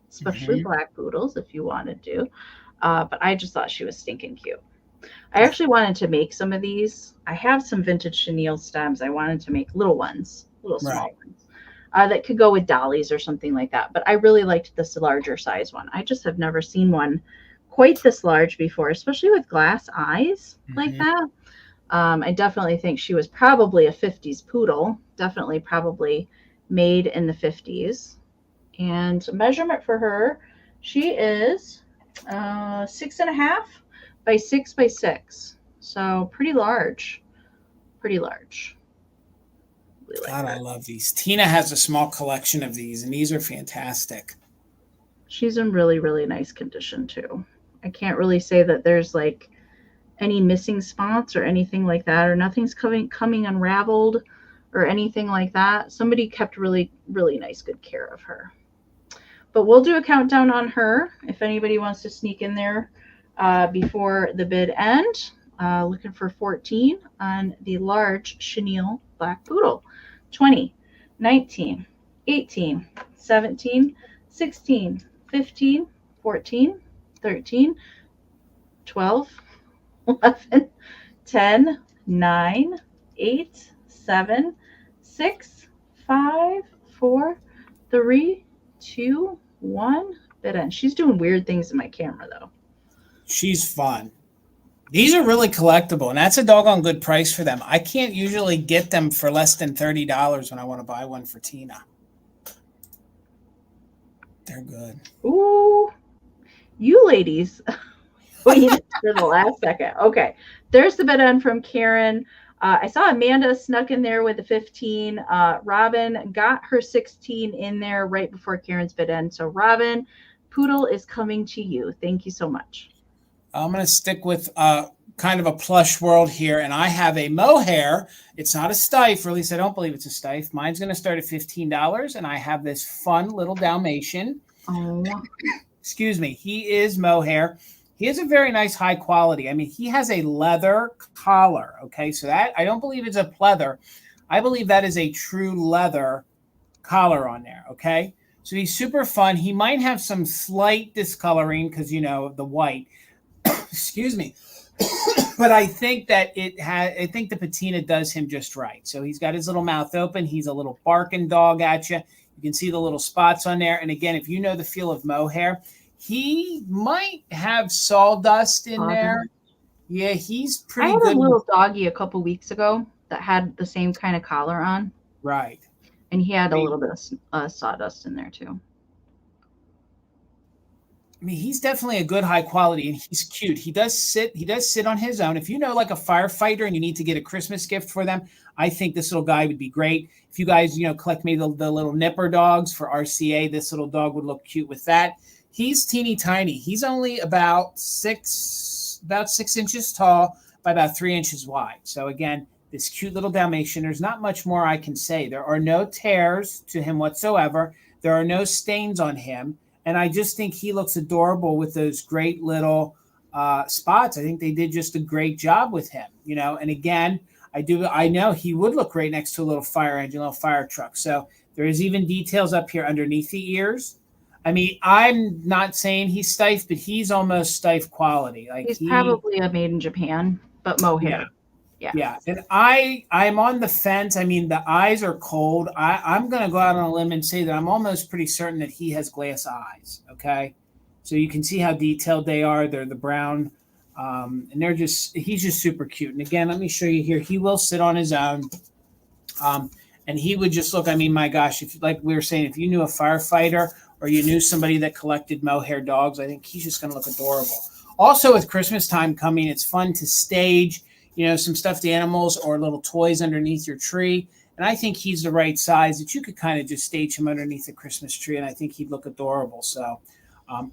especially black poodles if you wanted to. But I just thought she was stinking cute. I actually wanted to make some of these. I have some vintage chenille stems. I wanted to make little ones, little small ones. That could go with dollies or something like that. But I really liked this larger size one. I just have never seen one quite this large before, especially with glass eyes like that. I definitely think she was probably a 50s poodle, probably made in the 50s. And measurement for her, she is 6.5 by 6 by 6. So pretty large, pretty large. God, I love these. Tina has a small collection of these, and these are fantastic. She's in really, really nice condition too. I can't really say that there's like any missing spots or anything like that, or nothing's coming unraveled or anything like that. Somebody kept really, really nice, good care of her. But we'll do a countdown on her if anybody wants to sneak in there before the bid end. Looking for 14 on the large chenille black poodle. 20, 19, 18, 17, 16, 15, 14, 13, 12, 11, 10, 9, 8, 7, 6, 5, 4, 3, 2, 1. Bid end. She's doing weird things in my camera though. She's fun. These are really collectible, and that's a doggone good price for them. I can't usually get them for less than $30 when I want to buy one for Tina. They're good. Ooh, you ladies waited for the last second. Okay, there's the bid end from Karen. I saw Amanda snuck in there with the 15. Robin got her 16 in there right before Karen's bid end. So Robin, Poodle is coming to you. Thank you so much. I'm going to stick with kind of a plush world here, and I have a Mohair. It's not a stiff, or at least I don't believe it's a stiff. Mine's going to start at $15, and I have this fun little Dalmatian. Oh. Excuse me. He is Mohair. He has a very nice high quality. I mean, he has a leather collar, okay? So that, I don't believe it's a pleather. I believe that is a true leather collar on there, okay? So he's super fun. He might have some slight discoloring because, the white. Excuse me. But I think that I think the patina does him just right. So he's got his little mouth open. He's a little barking dog at you. You can see the little spots on there. And again, if you know the feel of Mohair, he might have sawdust in there. Yeah, he's pretty good. I had a little doggy a couple weeks ago that had the same kind of collar on. Right. And he had a little bit of sawdust in there too. I mean, he's definitely a good high quality, and he's cute. He does sit on his own. If you know like a firefighter and you need to get a Christmas gift for them, I think this little guy would be great. If you guys, collect maybe the little nipper dogs for RCA, this little dog would look cute with that. He's teeny tiny. He's only about 6 inches tall by about 3 inches wide. So again, this cute little Dalmatian. There's not much more I can say. There are no tears to him whatsoever. There are no stains on him. And I just think he looks adorable with those great little spots. I think they did just a great job with him, you know. And again, I know he would look great next to a little fire engine, a little fire truck. So there is even details up here underneath the ears. I mean, I'm not saying he's stiff, but he's almost stiff quality. Like he's probably a made in Japan, but mohair. Yeah. And I'm on the fence. I mean, the eyes are cold. I'm going to go out on a limb and say that I'm almost pretty certain that he has glass eyes. Okay. So you can see how detailed they are. They're the brown. And he's just super cute. And again, let me show you here. He will sit on his own. And he would just look, I mean, my gosh, if like we were saying, if you knew a firefighter or you knew somebody that collected mohair dogs, I think he's just going to look adorable. Also, with Christmas time coming, it's fun to stage, you know, some stuffed animals or little toys underneath your tree. And I think he's the right size that you could kind of just stage him underneath the Christmas tree. And I think he'd look adorable. So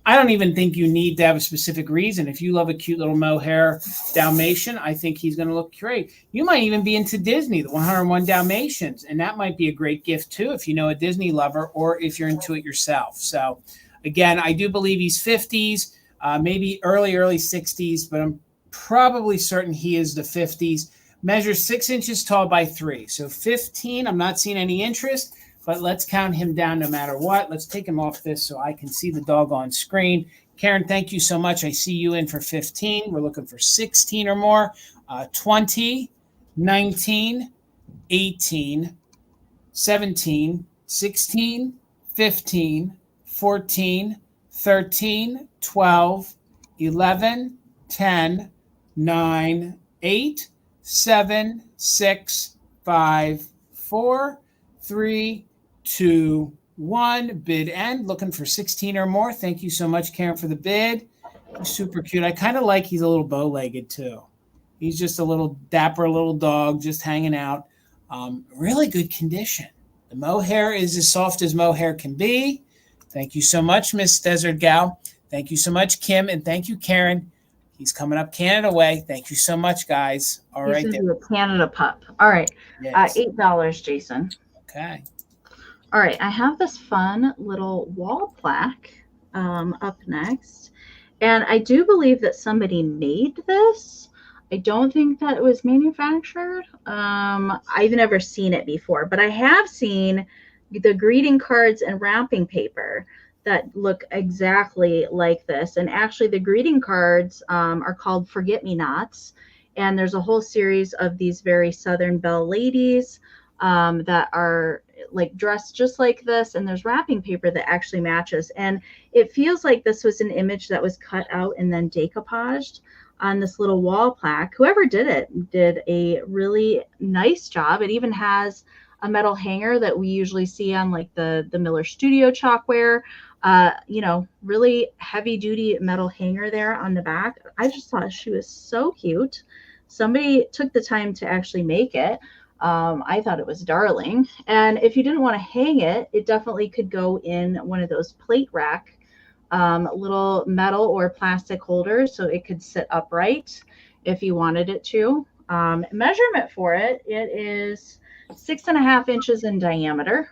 I don't even think you need to have a specific reason. If you love a cute little mohair Dalmatian, I think he's going to look great. You might even be into Disney, the 101 Dalmatians. And that might be a great gift too, if you know a Disney lover or if you're into it yourself. So again, I do believe he's 50s, maybe early 60s, but I'm probably certain he is the 50s. Measures 6 inches tall by 3. So 15, I'm not seeing any interest, but let's count him down no matter what. Let's take him off this so I can see the dog on screen. Karen, thank you so much. I see you in for 15. We're looking for 16 or more. 20, 19, 18, 17, 16, 15, 14, 13, 12, 11, 10, 9, 8, 7, 6, 5, 4, 3, 2, 1. Bid end. Looking for 16 or more. Thank you so much, Karen, for the bid. He's super cute. I kind of like he's a little bow-legged too. He's just a little dapper little dog just hanging out. Really good condition. The mohair is as soft as mohair can be. Thank you so much, Miss Desert Gal. Thank you so much, Kim, and thank you, Karen. He's coming up Canada way. Thank you so much, guys. All right. He's a Canada pup. All right. Yes. $8, Jason. Okay. All right. I have this fun little wall plaque up next. And I do believe that somebody made this. I don't think that it was manufactured. I've never seen it before, but I have seen the greeting cards and wrapping paper that look exactly like this. And actually the greeting cards are called Forget-Me-Nots. And there's a whole series of these very Southern Belle ladies that are like dressed just like this. And there's wrapping paper that actually matches. And it feels like this was an image that was cut out and then decoupaged on this little wall plaque. Whoever did it did a really nice job. It even has a metal hanger that we usually see on like the Miller Studio chalkware. You know, really heavy duty metal hanger there on the back. I just thought she was so cute. Somebody took the time to actually make it. I thought it was darling. And if you didn't want to hang it, it definitely could go in one of those plate rack little metal or plastic holders, so it could sit upright if you wanted it to. Measurement for it, it is 6.5 inches in diameter.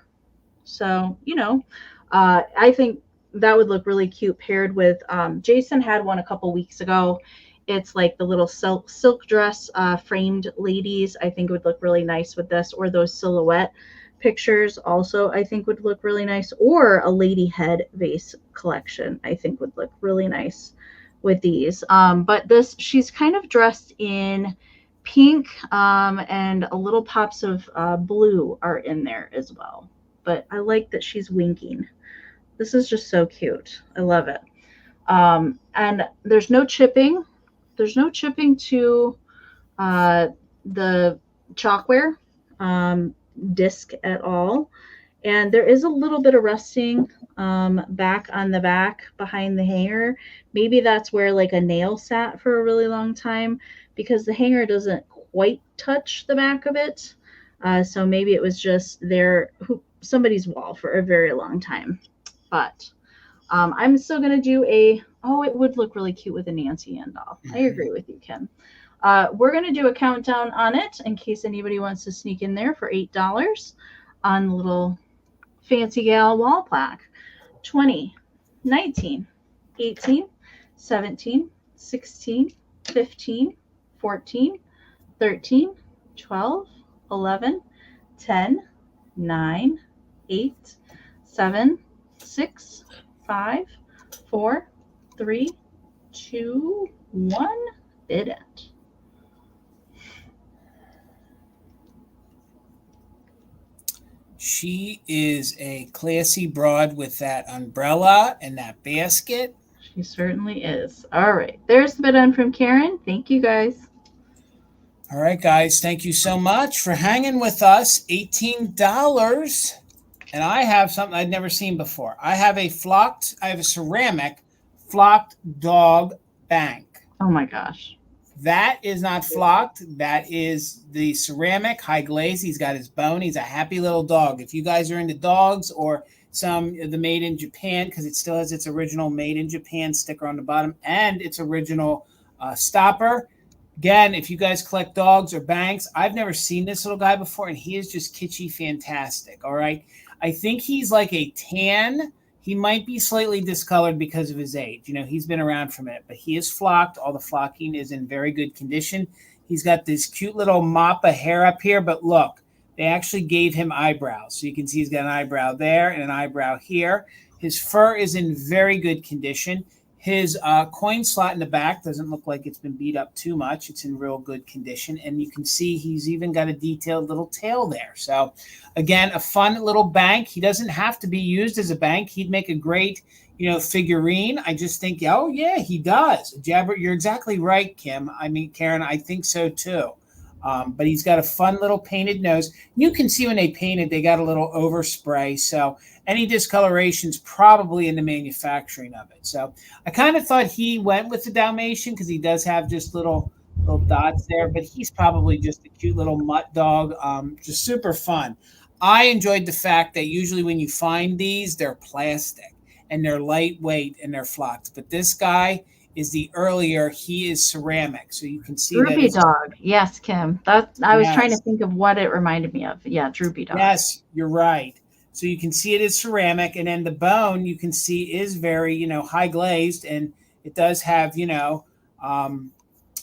So, you know, I think that would look really cute paired with, Jason had one a couple weeks ago. It's like the little silk dress framed ladies. I think would look really nice with this, or those silhouette pictures also I think would look really nice, or a lady head vase collection I think would look really nice with these. But this, she's kind of dressed in pink and a little pops of blue are in there as well. But I like that she's winking. This is just so cute. I love it. And there's no chipping. There's no chipping to the chalkware disc at all. And there is a little bit of rusting back on the back behind the hanger. Maybe that's where like a nail sat for a really long time, because the hanger doesn't quite touch the back of it. So maybe it was just there, somebody's wall for a very long time. But I'm still going to do it would look really cute with a Nancy Ann doll. I agree with you, Kim. We're going to do a countdown on it in case anybody wants to sneak in there for $8 on the little fancy gal wall plaque. 20, 19, 18, 17, 16, 15, 14, 13, 12, 11, 10, 9, 8, 7, 6, 5, 4, 3, 2, 1. Bid it. She is a classy broad with that umbrella and that basket. She certainly is. All right. There's the bid on from Karen. Thank you, guys. All right, guys. Thank you so much for hanging with us. $18. And I have something I'd never seen before. I have a ceramic flocked dog bank. Oh my gosh. That is not flocked. That is the ceramic high glaze. He's got his bone. He's a happy little dog. If you guys are into dogs or some of the made in Japan, because it still has its original made in Japan sticker on the bottom and its original stopper. Again, if you guys collect dogs or banks, I've never seen this little guy before, and he is just kitschy fantastic. All right. I think he's like a tan. He might be slightly discolored because of his age. You know, he's been around for a minute, but he is flocked. All the flocking is in very good condition. He's got this cute little mop of hair up here, but look, they actually gave him eyebrows. So you can see he's got an eyebrow there and an eyebrow here. His fur is in very good condition. His coin slot in the back doesn't look like it's been beat up too much. It's in real good condition. And you can see he's even got a detailed little tail there. So, again, a fun little bank. He doesn't have to be used as a bank. He'd make a great, figurine. I just think, oh, yeah, he does. Jabber, you're exactly right, Kim. I mean, Karen, I think so, too. But he's got a fun little painted nose. You can see when they painted, they got a little overspray. So any discoloration's probably in the manufacturing of it. So I kind of thought he went with the Dalmatian because he does have just little dots there, but he's probably just a cute little mutt dog. Just super fun. I enjoyed the fact that usually when you find these, they're plastic and they're lightweight and they're flocked. But this guy is the earlier, he is ceramic. So you can see Droopy dog. Yes, Kim. I was trying to think of what it reminded me of. Yeah, droopy dog. Yes, you're right. So you can see it is ceramic, and then the bone you can see is very, high glazed, and it does have, it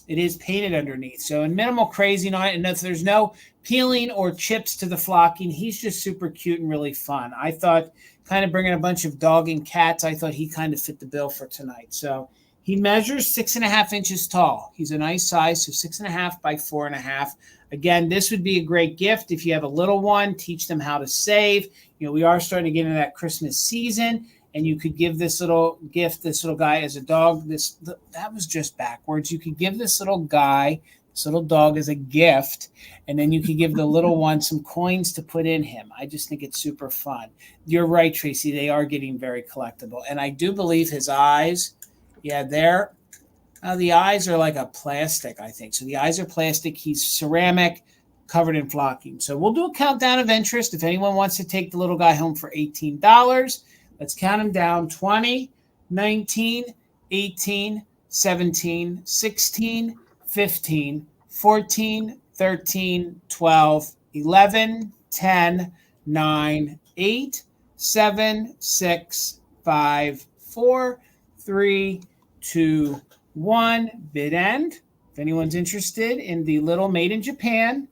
is painted underneath. So in minimal crazing on it, and if there's no peeling or chips to the flocking, he's just super cute and really fun. I thought kind of bringing a bunch of dog and cats, I thought he kind of fit the bill for tonight. So he measures 6.5 inches tall. He's a nice size, so 6.5 by 4.5. Again, this would be a great gift if you have a little one. Teach them how to save. We are starting to get into that Christmas season, and you could give this little gift, this little guy as a dog. That was just backwards. You could give this little guy, this little dog, as a gift, and then you could give the little one some coins to put in him. I just think it's super fun. You're right, Tracy. They are getting very collectible, and I do believe his eyes. Yeah, the eyes are like a plastic, I think. So the eyes are plastic. He's ceramic, covered in flocking. So we'll do a countdown of interest. If anyone wants to take the little guy home for $18, let's count him down. 20, 19, 18, 17, 16, 15, 14, 13, 12, 11, 10, 9, 8, 7, 6, 5, 4, 3, 2, 1. Bid end. If anyone's interested in the little made in Japan,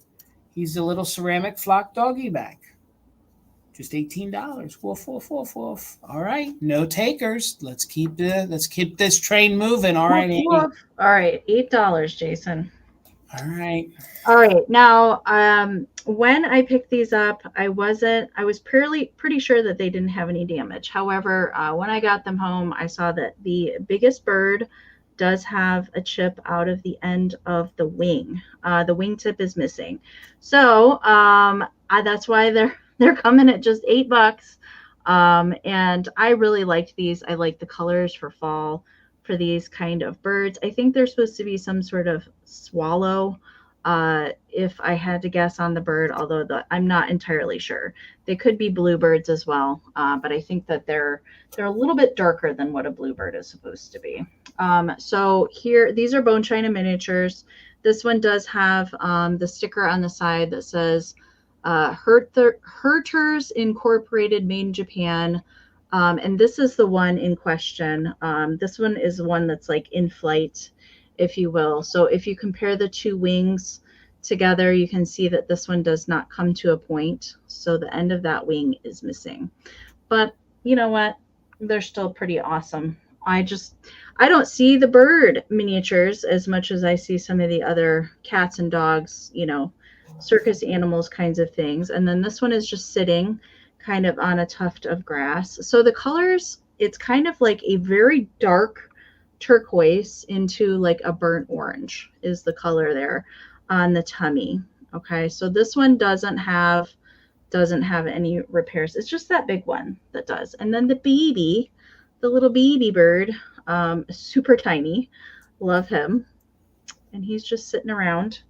he's the little ceramic flock doggy bag. Just $18. Woof, woof, woof, woof. All right. No takers. Let's keep this train moving. All right, Amy. All right. $8, Jason. All right. All right. Now, when I picked these up, I was pretty sure that they didn't have any damage. However, when I got them home, I saw that the biggest bird does have a chip out of the end of the wing. The wingtip is missing. So that's why they're coming at just $8. And I really liked these. I like the colors for fall for these kind of birds. I think they're supposed to be some sort of swallow, if I had to guess on the bird, although I'm not entirely sure. They could be bluebirds as well, but I think that they're a little bit darker than what a bluebird is supposed to be. So here, these are bone china miniatures. This one does have the sticker on the side that says Herters Incorporated, made in Japan. And this is the one in question. This one is the one that's like in flight, if you will. So if you compare the two wings together, you can see that this one does not come to a point. So the end of that wing is missing. But you know what? They're still pretty awesome. I don't see the bird miniatures as much as I see some of the other cats and dogs, you know, circus animals kinds of things. And then this one is just sitting kind of on a tuft of grass. So the colors, it's kind of like a very dark turquoise into like a burnt orange is the color there on the tummy. Okay, so this one doesn't have any repairs. It's just that big one that does. And then the baby, the little baby bird, super tiny. Love him. And he's just sitting around.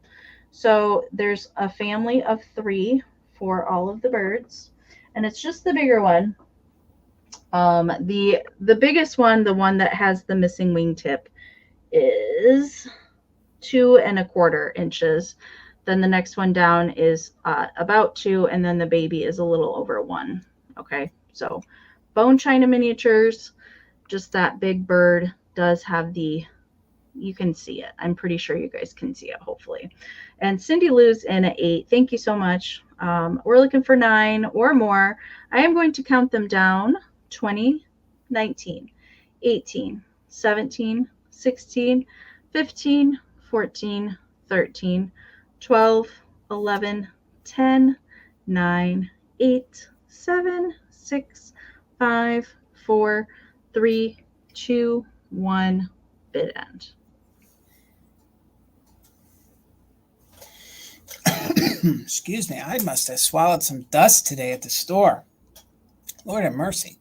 So there's a family of 3 for all of the birds. And it's just the bigger one. The biggest one, the one that has the missing wingtip, is 2 1/4 inches. Then the next one down is about 2, and then the baby is a little over 1. Okay, so bone china miniatures. Just that big bird does have you can see it. I'm pretty sure you guys can see it, hopefully. And Cindy Lou's in at 8. Thank you so much. We're looking for 9 or more. I am going to count them down. 20, 19, 18, 17, 16, 15, 14, 13, 12, 11, 10, 9, 8, 7, 6, 5, 4, 3, 2, 1, bid end. Excuse me, I must have swallowed some dust today at the store. Lord have mercy.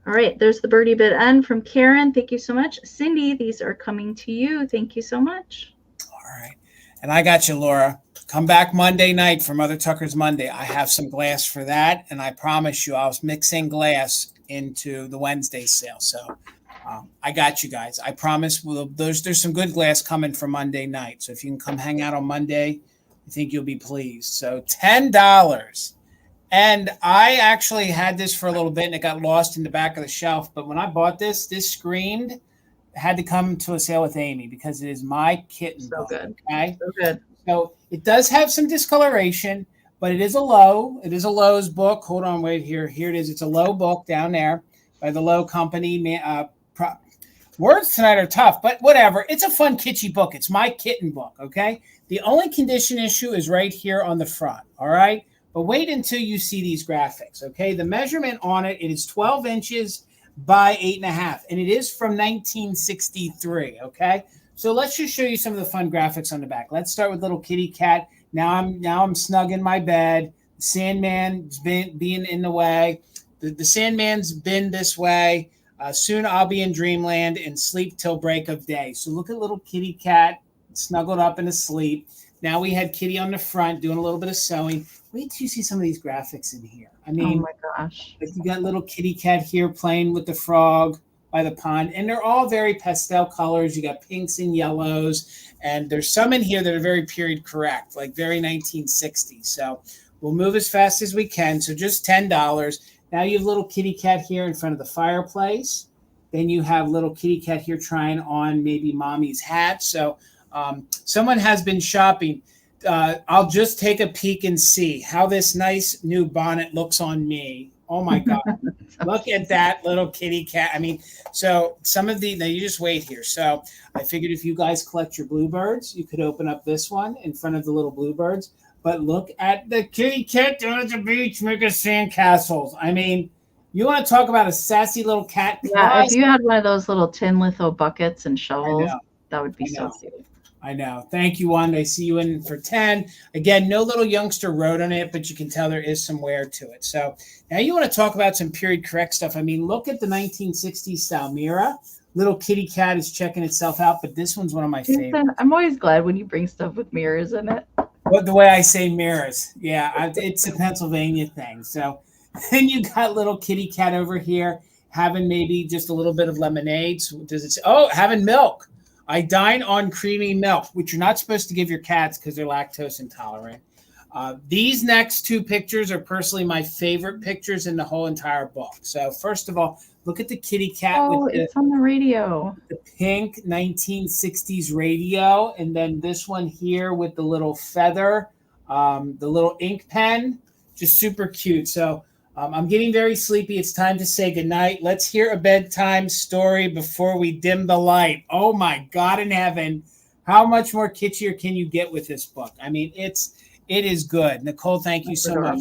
All right, there's the birdie bid end from Karen. Thank you so much. Cindy, these are coming to you. Thank you so much. All right. And I got you, Laura. Come back Monday night for Mother Tucker's Monday. I have some glass for that, and I promise you I was mixing glass into the Wednesday sale. So I got you guys. I promise there's some good glass coming for Monday night. So if you can come hang out on Monday, I think you'll be pleased. So $10. And I actually had this for a little bit, and it got lost in the back of the shelf. But when I bought this screamed had to come to a sale with Amie because it is my kitten. So book, good. Okay. So good. So it does have some discoloration, but it is a low. It is a Lowe's book. Hold on, wait here. Here it is. It's a Lowe book down there by the Lowe Company. Words tonight are tough, but whatever. It's a fun, kitschy book. It's my kitten book, okay? The only condition issue is right here on the front, all right? But wait until you see these graphics, okay? The measurement on it is 12 inches by 8.5, and it is from 1963, okay? So let's just show you some of the fun graphics on the back. Let's start with little kitty cat. Now I'm snug in my bed. The Sandman's being in the way. The Sandman's been this way. Soon I'll be in dreamland and sleep till break of day. So look at little kitty cat snuggled up and asleep. Now we had Kitty on the front doing a little bit of sewing. Wait till you see some of these graphics in here. I mean, oh my gosh. Like you got little kitty cat here playing with the frog by the pond, and they're all very pastel colors. You got pinks and yellows, and there's some in here that are very period correct, like very 1960s. So we'll move as fast as we can. So just $10. Now you have little kitty cat here in front of the fireplace. Then you have little kitty cat here trying on maybe mommy's hat. So someone has been shopping. I'll just take a peek and see how this nice new bonnet looks on me. Oh my God. Look at that little kitty cat. I mean, so some of now you just wait here. So I figured if you guys collect your bluebirds, you could open up this one in front of the little bluebirds. But look at the kitty cat down at the beach making sandcastles. I mean, you want to talk about a sassy little cat? Yeah, if you had one of those little tin litho buckets and shovels, that would be so cute. I know. Thank you, Wanda. I see you in for 10. Again, no little youngster wrote on it, but you can tell there is some wear to it. So now you want to talk about some period correct stuff. I mean, look at the 1960s style mirror. Little kitty cat is checking itself out, but this one's one of my favorites. I'm always glad when you bring stuff with mirrors in it. Well, the way I say mirrors. Yeah, it's a Pennsylvania thing. So then you got little kitty cat over here having maybe just a little bit of lemonade. So does it say, having milk. I dine on creamy milk, which you're not supposed to give your cats because they're lactose intolerant. These next two pictures are personally my favorite pictures in the whole entire book. So first of all, look at the kitty cat with it's on the radio. The pink 1960s radio. And then this one here with the little feather, the little ink pen, just super cute. So I'm getting very sleepy. It's time to say goodnight. Let's hear a bedtime story before we dim the light. Oh my God in heaven. How much more kitschier can you get with this book? I mean, it is good. Nicole, thank you so much.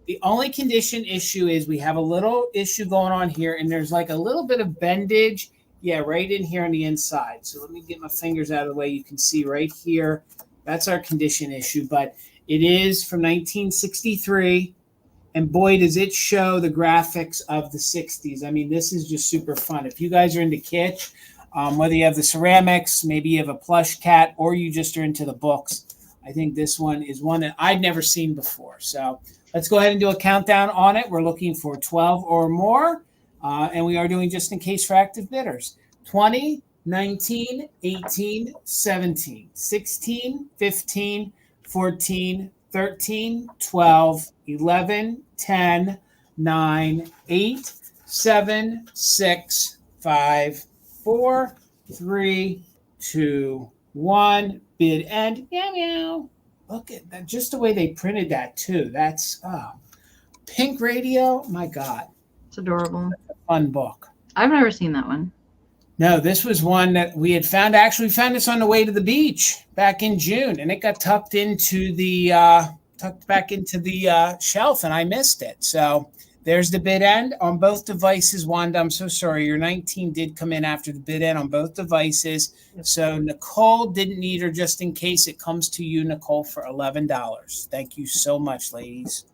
The only condition issue is we have a little issue going on here, and there's like a little bit of bendage. Yeah, right in here on the inside. So let me get my fingers out of the way. You can see right here. That's our condition issue, but it is from 1963. And boy, does it show the graphics of the 60s. I mean, this is just super fun. If you guys are into kitsch, whether you have the ceramics, maybe you have a plush cat, or you just are into the books, I think this one is one that I'd never seen before. So let's go ahead and do a countdown on it. We're looking for 12 or more, and we are doing just in case for active bidders. 20, 19, 18, 17, 16, 15, 14, 13, 12, 11, 10, 9, 8, 7, 6, 5, 4, 3, 2, 1. Bid end. Meow, meow. Look at that. Just the way they printed that, too. That's pink radio. My God. It's adorable. That's a fun book. I've never seen that one. No, this was one that we had found. Actually, we found this on the way to the beach back in June, and it got tucked back into the shelf, and I missed it. So there's the bid end on both devices. Wanda, I'm so sorry. Your 19 did come in after the bid end on both devices. So Nicole didn't need her just in case. It comes to you, Nicole, for $11. Thank you so much, ladies.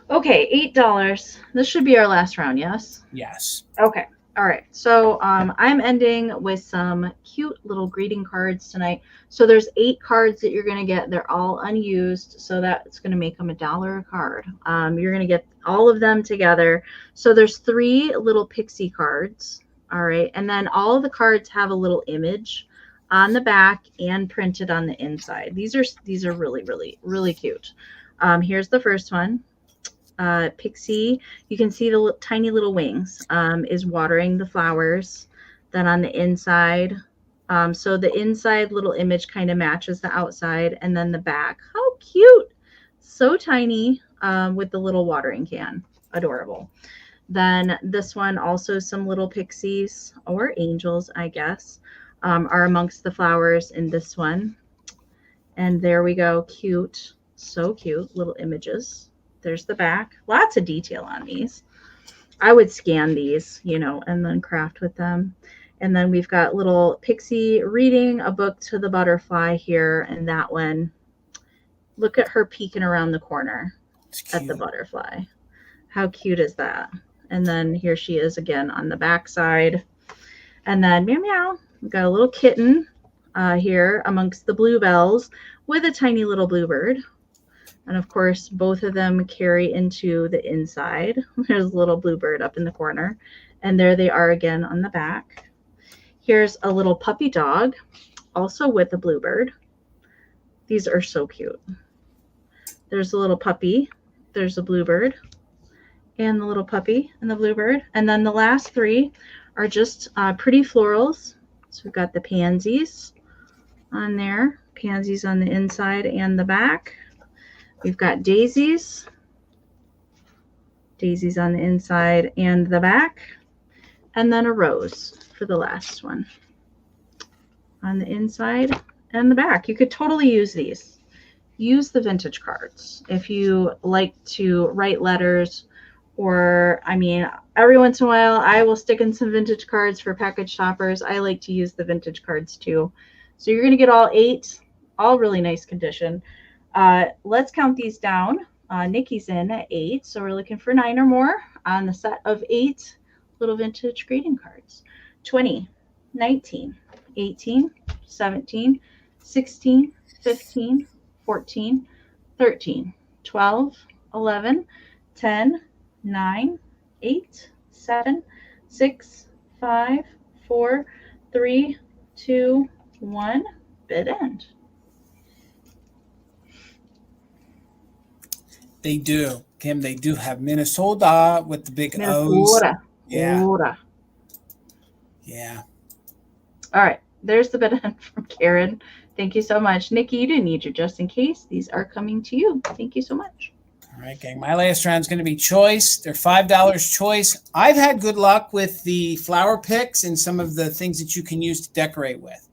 Okay, $8. This should be our last round, yes? Yes. Okay. All right. So I'm ending with some cute little greeting cards tonight. So there's 8 cards that you're going to get. They're all unused. So that's going to make them $1 a card. You're going to get all of them together. So there's 3 little Pixie cards. All right. And then all of the cards have a little image on the back and printed on the inside. These are really, really, really cute. Here's the first one. Pixie, you can see the tiny little wings, is watering the flowers. Then on the inside, so the inside little image kind of matches the outside, and then the back. How cute! So tiny, with the little watering can. Adorable. Then this one, also some little pixies or angels, I guess, are amongst the flowers in this one. And there we go. Cute. So cute. Little images. There's the back. Lots of detail on these. I would scan these, and then craft with them. And then we've got little Pixie reading a book to the butterfly here. And that one, look at her peeking around the corner at the butterfly. How cute is that? And then here she is again on the back side. And then meow, meow. We've got a little kitten here amongst the bluebells with a tiny little bluebird. And of course, both of them carry into the inside. There's a little bluebird up in the corner. And there they are again on the back. Here's a little puppy dog, also with a bluebird. These are so cute. There's a little puppy. There's a bluebird. And the little puppy and the bluebird. And then the last 3 are just pretty florals. So we've got the pansies on there. Pansies on the inside and the back. We've got daisies. Daisies on the inside and the back. And then a rose for the last one. On the inside and the back. You could totally use these. Use the vintage cards. If you like to write letters, or, every once in a while, I will stick in some vintage cards for package shoppers. I like to use the vintage cards too. So you're going to get all 8, all really nice condition. Let's count these down. Nikki's in at 8, so we're looking for 9 or more on the set of 8 little vintage greeting cards. 20, 19, 18, 17, 16, 15, 14, 13, 12, 11, 10, 9, 8, 7, 6, 5, 4, 3, 2, 1, bid end. They do, Kim. They do have Minnesota with the big O's. Minnesota. Yeah. Minnesota. Yeah. All right. There's the bid end from Karen. Thank you so much. Nikki, you didn't need your just in case. These are coming to you. Thank you so much. All right, gang. My last round is going to be choice. They're $5 choice. I've had good luck with the flower picks and some of the things that you can use to decorate with.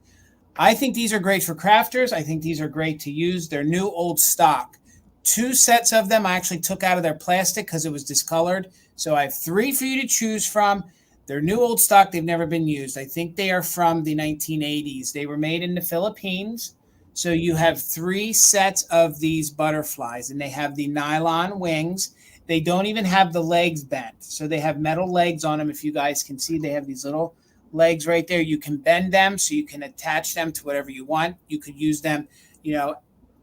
I think these are great for crafters. I think these are great to use. They're new old stock. 2 sets of them I actually took out of their plastic because it was discolored. So I have 3 for you to choose from. They're new old stock. They've never been used. I think they are from the 1980s. They were made in the Philippines. So you have 3 sets of these butterflies, and they have the nylon wings. They don't even have the legs bent. So they have metal legs on them. If you guys can see, they have these little legs right there. You can bend them so you can attach them to whatever you want. You could use them,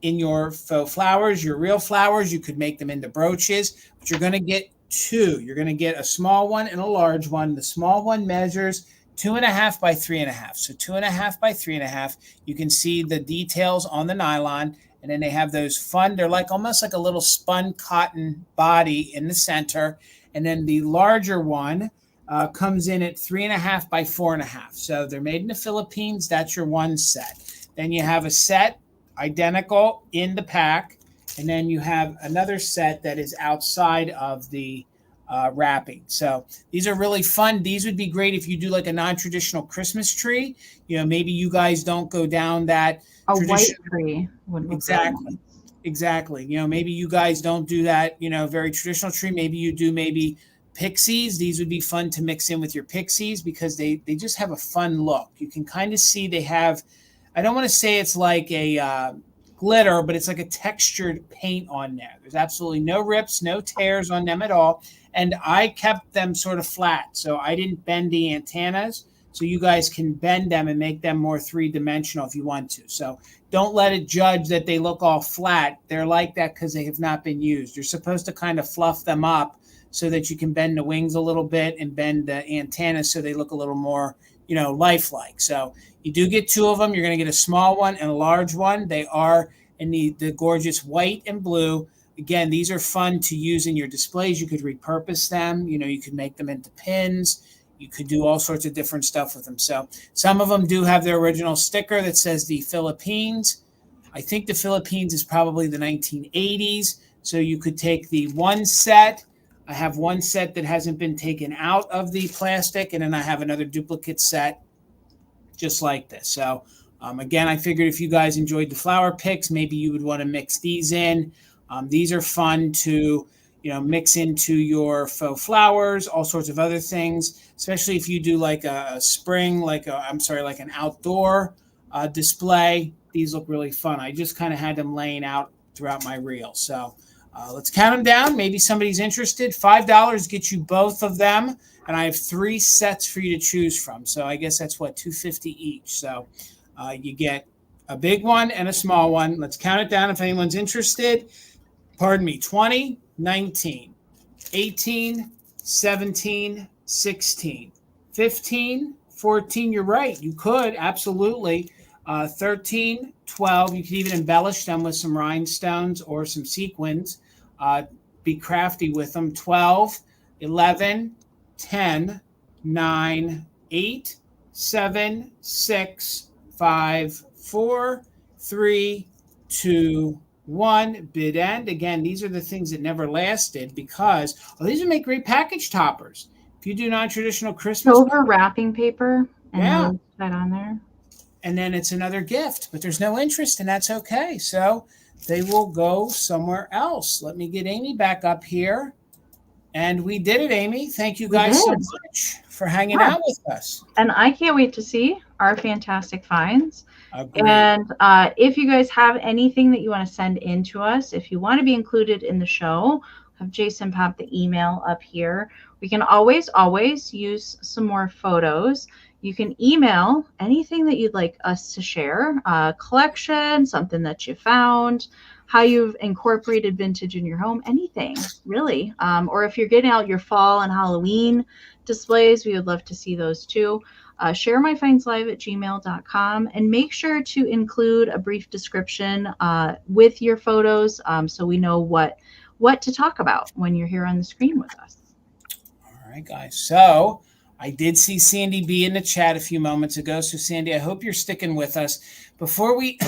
in your faux flowers, your real flowers. You could make them into brooches, but you're going to get 2. You're going to get a small one and a large one. The small one measures 2.5 by 3.5. So 2.5 by 3.5. You can see the details on the nylon, and then they have those fun. They're like almost like a little spun cotton body in the center, and then the larger one comes in at 3.5 by 4.5. So they're made in the Philippines. That's your one set. Then you have a set identical in the pack, and then you have another set that is outside of the wrapping. So these are really fun. These would be great if you do like a non-traditional Christmas tree. Maybe you guys don't go down that white tree would look exactly. Maybe you guys don't do that, very traditional tree. Maybe you do pixies. These would be fun to mix in with your pixies because they just have a fun look. You can kind of see they have, I don't want to say it's like a glitter, but it's like a textured paint on there. There's absolutely no rips, no tears on them at all. And I kept them sort of flat. So I didn't bend the antennas. So you guys can bend them and make them more 3-dimensional if you want to. So don't let it judge that they look all flat. They're like that because they have not been used. You're supposed to kind of fluff them up so that you can bend the wings a little bit and bend the antennas so they look a little more, lifelike. So you do get 2 of them. You're going to get a small one and a large one. They are in the gorgeous white and blue. Again, these are fun to use in your displays. You could repurpose them. You could make them into pins. You could do all sorts of different stuff with them. So some of them do have their original sticker that says the Philippines. I think the Philippines is probably the 1980s. So you could take the one set. I have one set that hasn't been taken out of the plastic, and then I have another duplicate set just like this. So again, I figured if you guys enjoyed the flower picks, maybe you would want to mix these in. These are fun to, mix into your faux flowers, all sorts of other things, especially if you do like a spring, like an outdoor display. These look really fun. I just kind of had them laying out throughout my reel. So let's count them down. Maybe somebody's interested. $5 gets you both of them. And I have 3 sets for you to choose from. So I guess that's $2.50 each. So you get a big one and a small one. Let's count it down if anyone's interested. Pardon me, 20, 19, 18, 17, 16, 15, 14. You're right. You could, absolutely. 13, 12. You could even embellish them with some rhinestones or some sequins. Be crafty with them. 12, 11, 10, 9, 8, 7, 6, 5, 4, 3, 2, 1. Bid end. Again, these are the things that never lasted because these would make great package toppers. If you do non-traditional Christmas. Silver wrapping paper and yeah, that on there. And then it's another gift, but there's no interest, and that's okay. So they will go somewhere else. Let me get Amie back up here. And we did it, Amie. Thank you guys so much for hanging out with us. And I can't wait to see our fantastic finds. Agreed. And if you guys have anything that you want to send in to us, if you want to be included in the show, have Jason pop the email up here. We can always use some more photos. You can email anything that you'd like us to share, a collection, something that you found, how you've incorporated vintage in your home, anything really. Or if you're getting out your fall and Halloween displays, we would love to see those too. sharemyfindslive@gmail.com, and make sure to include a brief description with your photos, so we know what to talk about when you're here on the screen with us. All right, guys. So I did see Sandy B in the chat a few moments ago. So Sandy, I hope you're sticking with us. Before we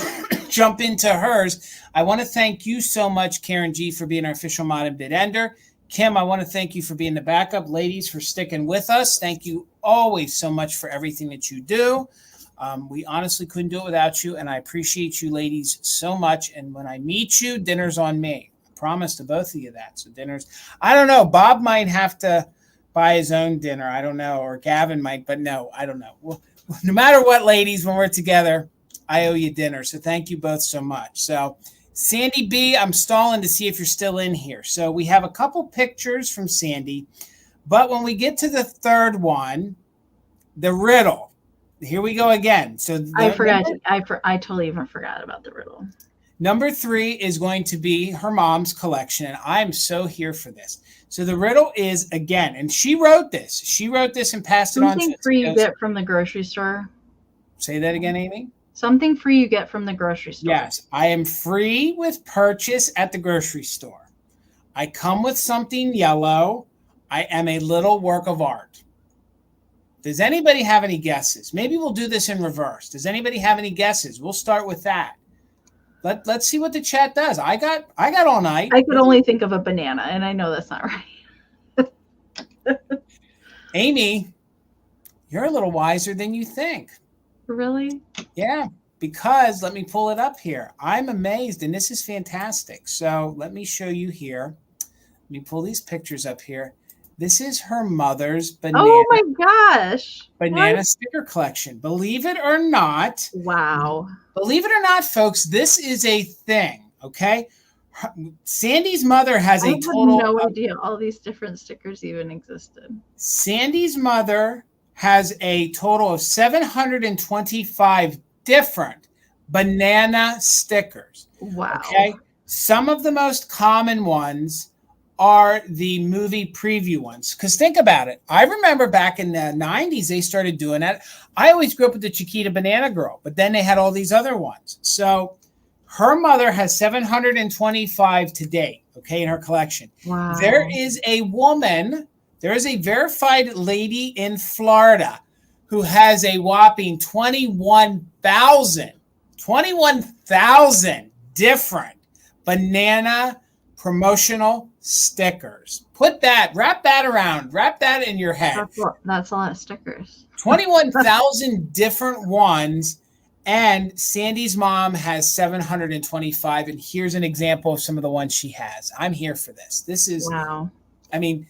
jump into hers, I want to thank you so much, Karen G, for being our official mod and bid ender. Kim, I want to thank you for being the backup. Ladies, for sticking with us. Thank you always so much for everything that you do. We honestly couldn't do it without you, and I appreciate you ladies so much. And when I meet you, dinner's on me. I promise to both of you that. So dinner's, I don't know. Bob might have to buy his own dinner. I don't know. Or Gavin might, but no, I don't know. Well, no matter what, ladies, when we're together, I owe you dinner. So thank you both so much. So Sandy B, I'm stalling to see if you're still in here. So we have a couple pictures from Sandy, but when we get to the third one, the riddle, here we go again. So I forgot. I totally even forgot about the riddle. Number 3 is going to be her mom's collection, and I'm so here for this. So the riddle is, again, and she wrote this. She wrote this and passed it on. Something free you get from the grocery store. Say that again, Amy. Something free you get from the grocery store. Yes, I am free with purchase at the grocery store. I come with something yellow. I am a little work of art. Does anybody have any guesses? Maybe we'll do this in reverse. Does anybody have any guesses? We'll start with that. Let's see what the chat does. I got all night. I could only think of a banana, and I know that's not right. Amy, you're a little wiser than you think. Really? Yeah, because let me pull it up here. I'm amazed, and this is fantastic. So let me show you here. Let me pull these pictures up here. This is her mother's banana. Oh my gosh. Banana sticker collection. Believe it or not. Wow. Believe it or not, folks, this is a thing, okay? Sandy's mother has a total. I had no idea all these different stickers even existed. Sandy's mother has a total of 725 different banana stickers. Wow. Okay. Some of the most common ones are the movie preview ones. Because think about it. I remember back in the 90s, they started doing that. I always grew up with the Chiquita Banana Girl, but then they had all these other ones. So her mother has 725 to date, okay, in her collection. Wow. There is a woman, there is a verified lady in Florida who has a whopping 21,000 different banana promotional stickers. Wrap that in your head. That's a lot of stickers. 21,000 different ones, and Sandy's mom has 725, and here's an example of some of the ones she has. I'm here for this. This is wow. The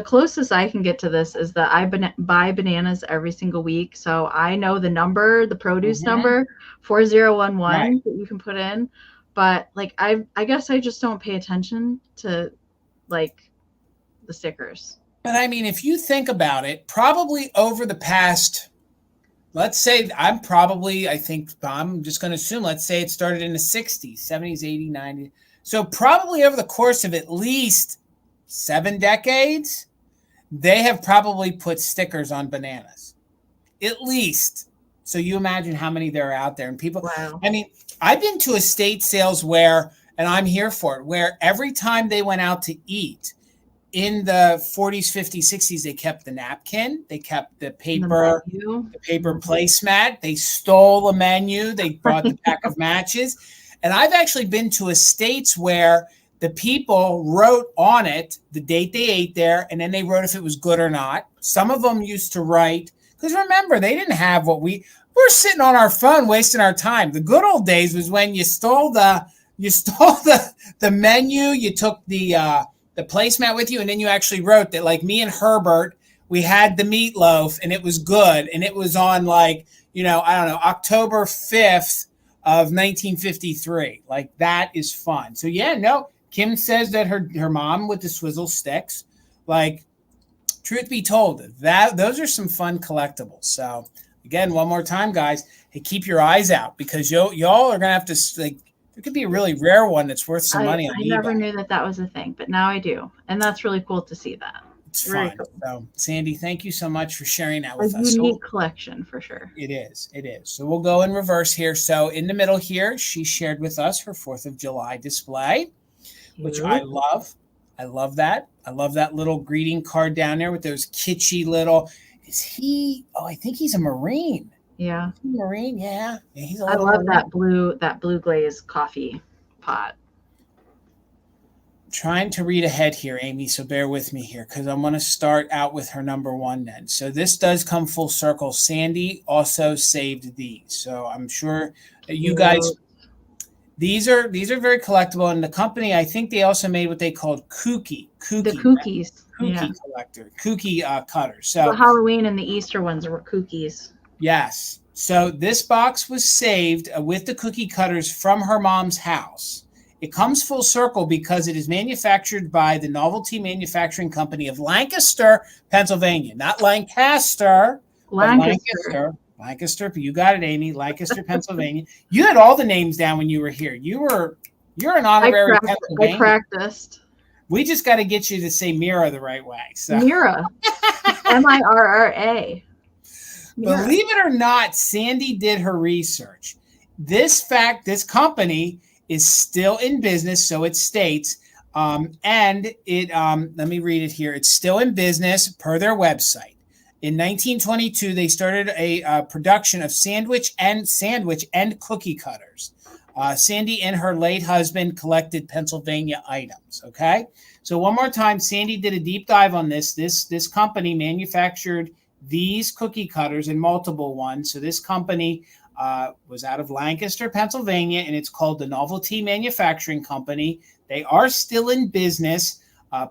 closest I can get to this is that I buy bananas every single week, so I know the number, the produce number 4011 right, that you can put in. But like I guess I just don't pay attention to like the stickers. But I mean, if you think about it, probably over the past, let's say I'm just going to assume, let's say it started in the 60s, 70s, 80s, 90s. So probably over the course of at least 7 decades, they have probably put stickers on bananas. At least. So you imagine how many there are out there. And people, wow. I mean, I've been to estate sales where, and I'm here for it, where every time they went out to eat in the 40s, 50s, 60s, they kept the napkin, they kept the paper placemat, they stole a menu, they brought the pack of matches. And I've actually been to estates where the people wrote on it the date they ate there, and then they wrote if it was good or not. Some of them used to write, because remember, they didn't have what we're sitting on our phone wasting our time. The good old days was when you stole the menu, you took the placemat with you, and then you actually wrote that. Like me and Herbert, we had the meatloaf, and it was good, and it was on October 5th of 1953. Like that is fun. So yeah, no. Kim says that her mom with the swizzle sticks, like. Truth be told, those are some fun collectibles. So again, one more time, guys, hey, keep your eyes out because y'all are gonna have to there could be a really rare one that's worth some money on eBay. I never knew that was a thing, but now I do, and that's really cool to see that. It's Very fun. cool. So, Sandy, thank you so much for sharing that A with us. unique collection for sure. It is. It is. So we'll go in reverse here. So in the middle here, she shared with us her 4th of July display, which I love. I love that. I love that little greeting card down there with those kitschy little. Is he? Oh, I think he's a Marine. Yeah. Is he a Marine? Yeah. He's a I little love Marine. that blue glaze coffee pot. Trying to read ahead here, Amy, so bear with me here because I'm going to start out with her number 1 then. So this does come full circle. Sandy also saved these. So I'm sure you guys, these are very collectible. And the company, I think they also made what they called kooky collector, kooky cutters. So the Halloween and the Easter ones were kookies. Yes. So this box was saved with the cookie cutters from her mom's house. It comes full circle because it is manufactured by the Novelty Manufacturing Company of Lancaster, Pennsylvania. Not Lancaster, Lancaster. Lancaster, but you got it, Amy. Lancaster, Pennsylvania. You had all the names down when you were here. You're an honorary Pennsylvania. I practiced. We just got to get you to say Mira the right way. So. Mira. Mirra. Believe it or not, Sandy did her research. This company is still in business, so it states, and it. Let me read it here. It's still in business per their website. In 1922, they started a production of sandwich and cookie cutters. Sandy and her late husband collected Pennsylvania items. Okay, so one more time, Sandy did a deep dive on this. This company manufactured these cookie cutters and multiple ones. So this company was out of Lancaster, Pennsylvania, and it's called the Novelty Manufacturing Company. They are still in business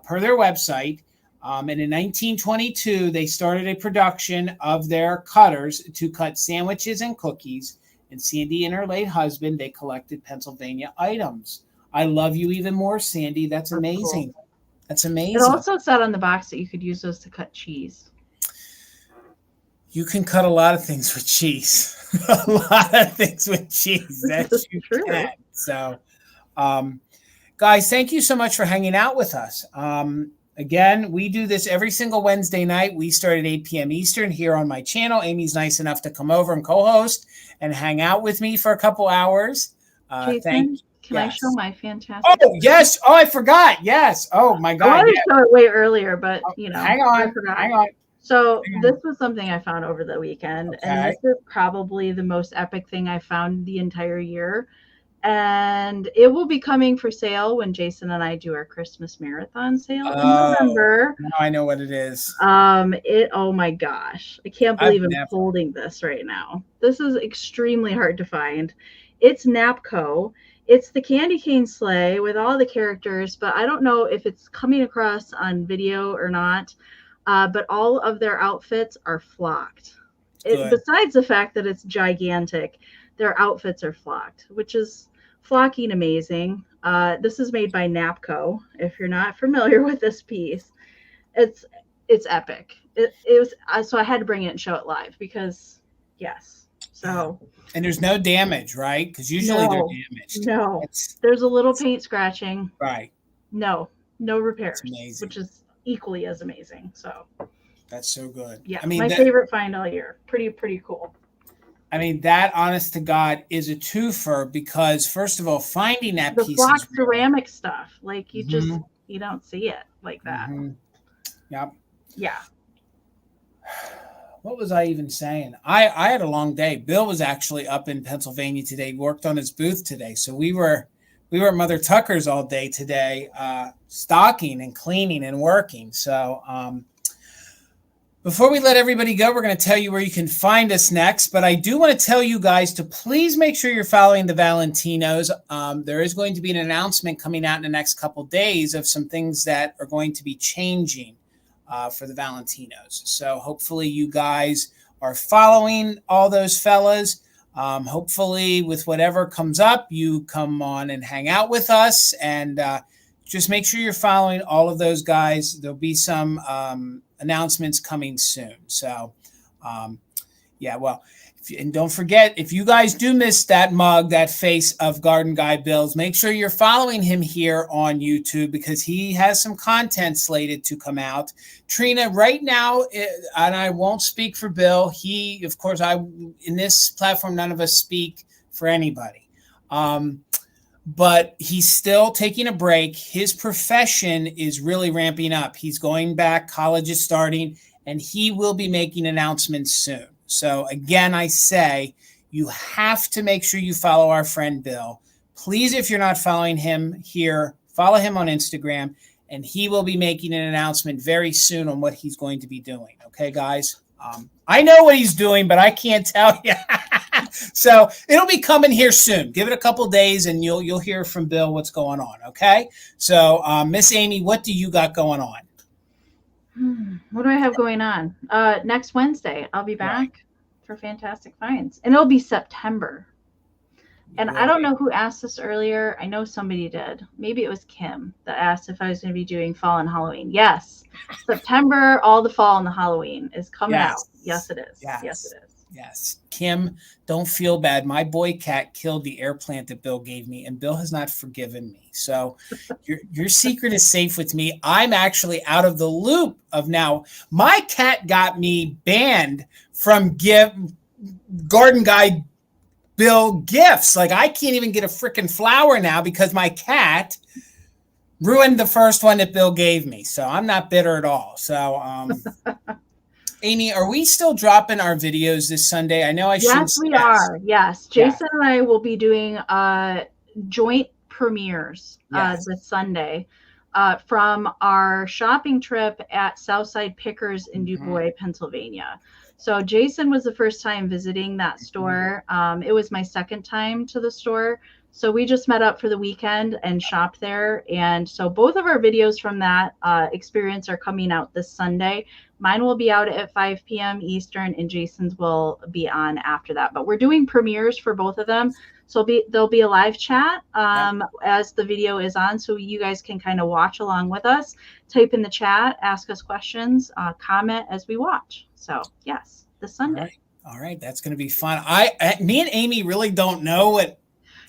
per their website. And in 1922, they started a production of their cutters to cut sandwiches and cookies. And Sandy and her late husband, they collected Pennsylvania items. I love you even more, Sandy. That's amazing. Cool. That's amazing. It also said on the box that you could use those to cut cheese. You can cut a lot of things with cheese. A lot of things with cheese. That's true. So, guys, thank you so much for hanging out with us. Again, we do this every single Wednesday night. We start at 8 p.m. Eastern here on my channel. Amy's nice enough to come over and co-host and hang out with me for a couple hours. Jason, can I show my fantastic? Oh, yes. Oh, I forgot. Yes. Oh, my God. I wanted to show it way earlier, but, hang on. So this was something I found over the weekend, and this is probably the most epic thing I found the entire year. And it will be coming for sale when Jason and I do our Christmas marathon sale in November. Now I know what it is. Oh my gosh. I can't believe I'm holding this right now. This is extremely hard to find. It's Napco. It's the candy cane sleigh with all the characters, but I don't know if it's coming across on video or not. But all of their outfits are flocked. Besides the fact that it's gigantic, their outfits are flocked, which is flocking amazing. This is made by Napco. If you're not familiar with this piece, it's epic. It was so I had to bring it and show it live because yes. So and there's no damage, right? Because usually they're damaged. No, there's a little paint scratching. Right. No repairs, amazing. Which is equally as amazing. So that's so good. Yeah, I mean, my favorite find all year. Pretty cool. I mean, that honest to God is a twofer because first of all, finding that the piece flock ceramic stuff, like you just you don't see it like that. Yep. Yeah. What was I even saying? I had a long day. Bill was actually up in Pennsylvania today, worked on his booth today. So we were at Mother Tucker's all day today, stocking and cleaning and working. So before we let everybody go, we're going to tell you where you can find us next. But I do want to tell you guys to please make sure you're following the Valentinos. There is going to be an announcement coming out in the next couple days of some things that are going to be changing for the Valentinos. So hopefully you guys are following all those fellas. Hopefully with whatever comes up, you come on and hang out with us and just make sure you're following all of those guys. There'll be some announcements coming soon. So, well, And don't forget, if you guys do miss that mug, that face of Garden Guy Bills, make sure you're following him here on YouTube because he has some content slated to come out. Trina, right now, and I won't speak for Bill. He, of course, in this platform, none of us speak for anybody. But he's still taking a break. His profession is really ramping up. He's going back. College is starting, and he will be making announcements soon. So again, I say you have to make sure you follow our friend Bill. Please, if you're not following him here, follow him on Instagram, and he will be making an announcement very soon on what he's going to be doing. Okay, guys? I know what he's doing, but I can't tell you. So it'll be coming here soon. Give it a couple days, and you'll hear from Bill what's going on. Okay? So, Miss Amie, what do you got going on? What do I have going on? Next Wednesday, I'll be back for Fantastic Finds. And it'll be September. And I don't know who asked this earlier. I know somebody did. Maybe it was Kim that asked if I was going to be doing fall and Halloween. Yes. September, all the fall and the Halloween is coming out. Yes, it is. Yes, it is. Yes. Kim, don't feel bad. My boy cat killed the air plant that Bill gave me, and Bill has not forgiven me. So your secret is safe with me. I'm actually out of the loop of now. My cat got me banned from Garden Guy Bill gifts. Like, I can't even get a freaking flower now because my cat ruined the first one that Bill gave me. So I'm not bitter at all. So, Amie, are we still dropping our videos this Sunday? I know I should. Yes, we are. Yes. Jason and I will be doing joint premieres this Sunday from our shopping trip at Southside Pickers in DuBois, Pennsylvania. So Jason was the first time visiting that store. It was my second time to the store. So we just met up for the weekend and shopped there. And so both of our videos from that experience are coming out this Sunday. Mine will be out at 5 p.m. Eastern, and Jason's will be on after that. But we're doing premieres for both of them. So there'll be a live chat as the video is on. So you guys can kind of watch along with us, type in the chat, ask us questions, comment as we watch. So yes, this Sunday. All right. That's going to be fun. Me and Amie really don't know what.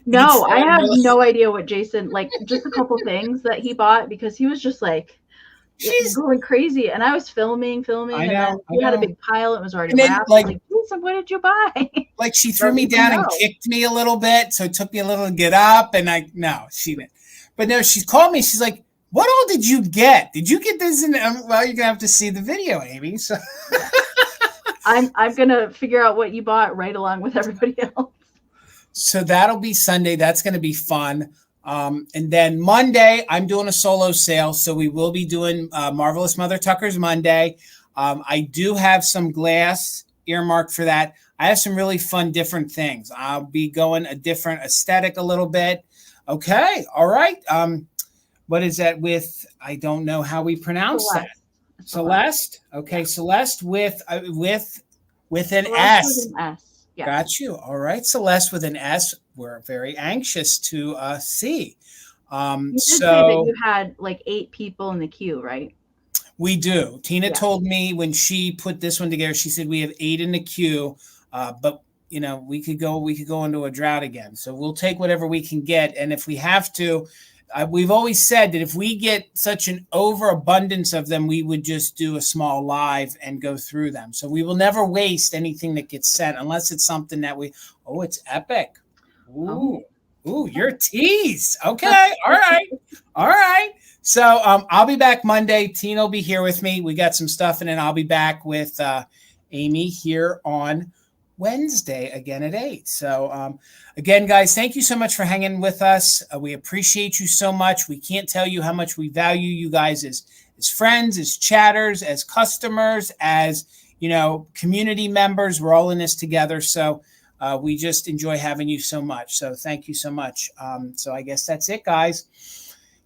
No, I have no idea what Jason, like just a couple things that he bought because he was just like going crazy. And I was filming. I know. He had a big pile. It was already wrapped. Like, Jason, what did you buy? Like, she threw me down and kicked me a little bit. So it took me a little to get up. And she didn't. But no, she called me. She's like, what all did you get? Did you get this? Well, you're going to have to see the video, Amie. So I'm going to figure out what you bought right along with everybody else. So that'll be Sunday. That's going to be fun. And then Monday, I'm doing a solo sale. So we will be doing Marvelous Mother Tuckers Monday. I do have some glass earmarked for that. I have some really fun, different things. I'll be going a different aesthetic a little bit. Okay. All right. What is that with? I don't know how we pronounce that. Celeste. Okay. Celeste with an S. With an S. Yes. Got you. All right. Celeste with an S. We're very anxious to see. You did say that you had like 8 people in the queue, right? We do. Tina told me when she put this one together, she said we have 8 in the queue, but we could go into a drought again. So we'll take whatever we can get. And if we have to, we've always said that if we get such an overabundance of them, we would just do a small live and go through them. So we will never waste anything that gets sent unless it's something that it's epic. Ooh, you're teased. Okay. All right. So I'll be back Monday. Tina will be here with me. We got some stuff, and then I'll be back with Amie here on Wednesday again at 8. So again, guys, thank you so much for hanging with us. We appreciate you so much. We can't tell you how much we value you guys as friends, as chatters, as customers, as community members. We're all in this together. So we just enjoy having you so much. So thank you so much. So I guess that's it, guys.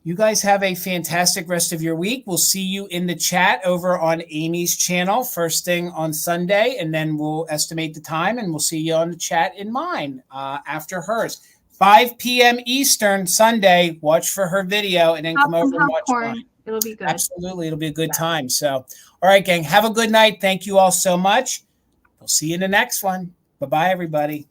You guys have a fantastic rest of your week. We'll see you in the chat over on Amy's channel first thing on Sunday, and then we'll estimate the time, and we'll see you on the chat in mine after hers. 5 p.m. Eastern Sunday. Watch for her video, and then come over and watch mine. It'll be good. Absolutely. It'll be a good time. So, all right, gang. Have a good night. Thank you all so much. We'll see you in the next one. Bye-bye, everybody.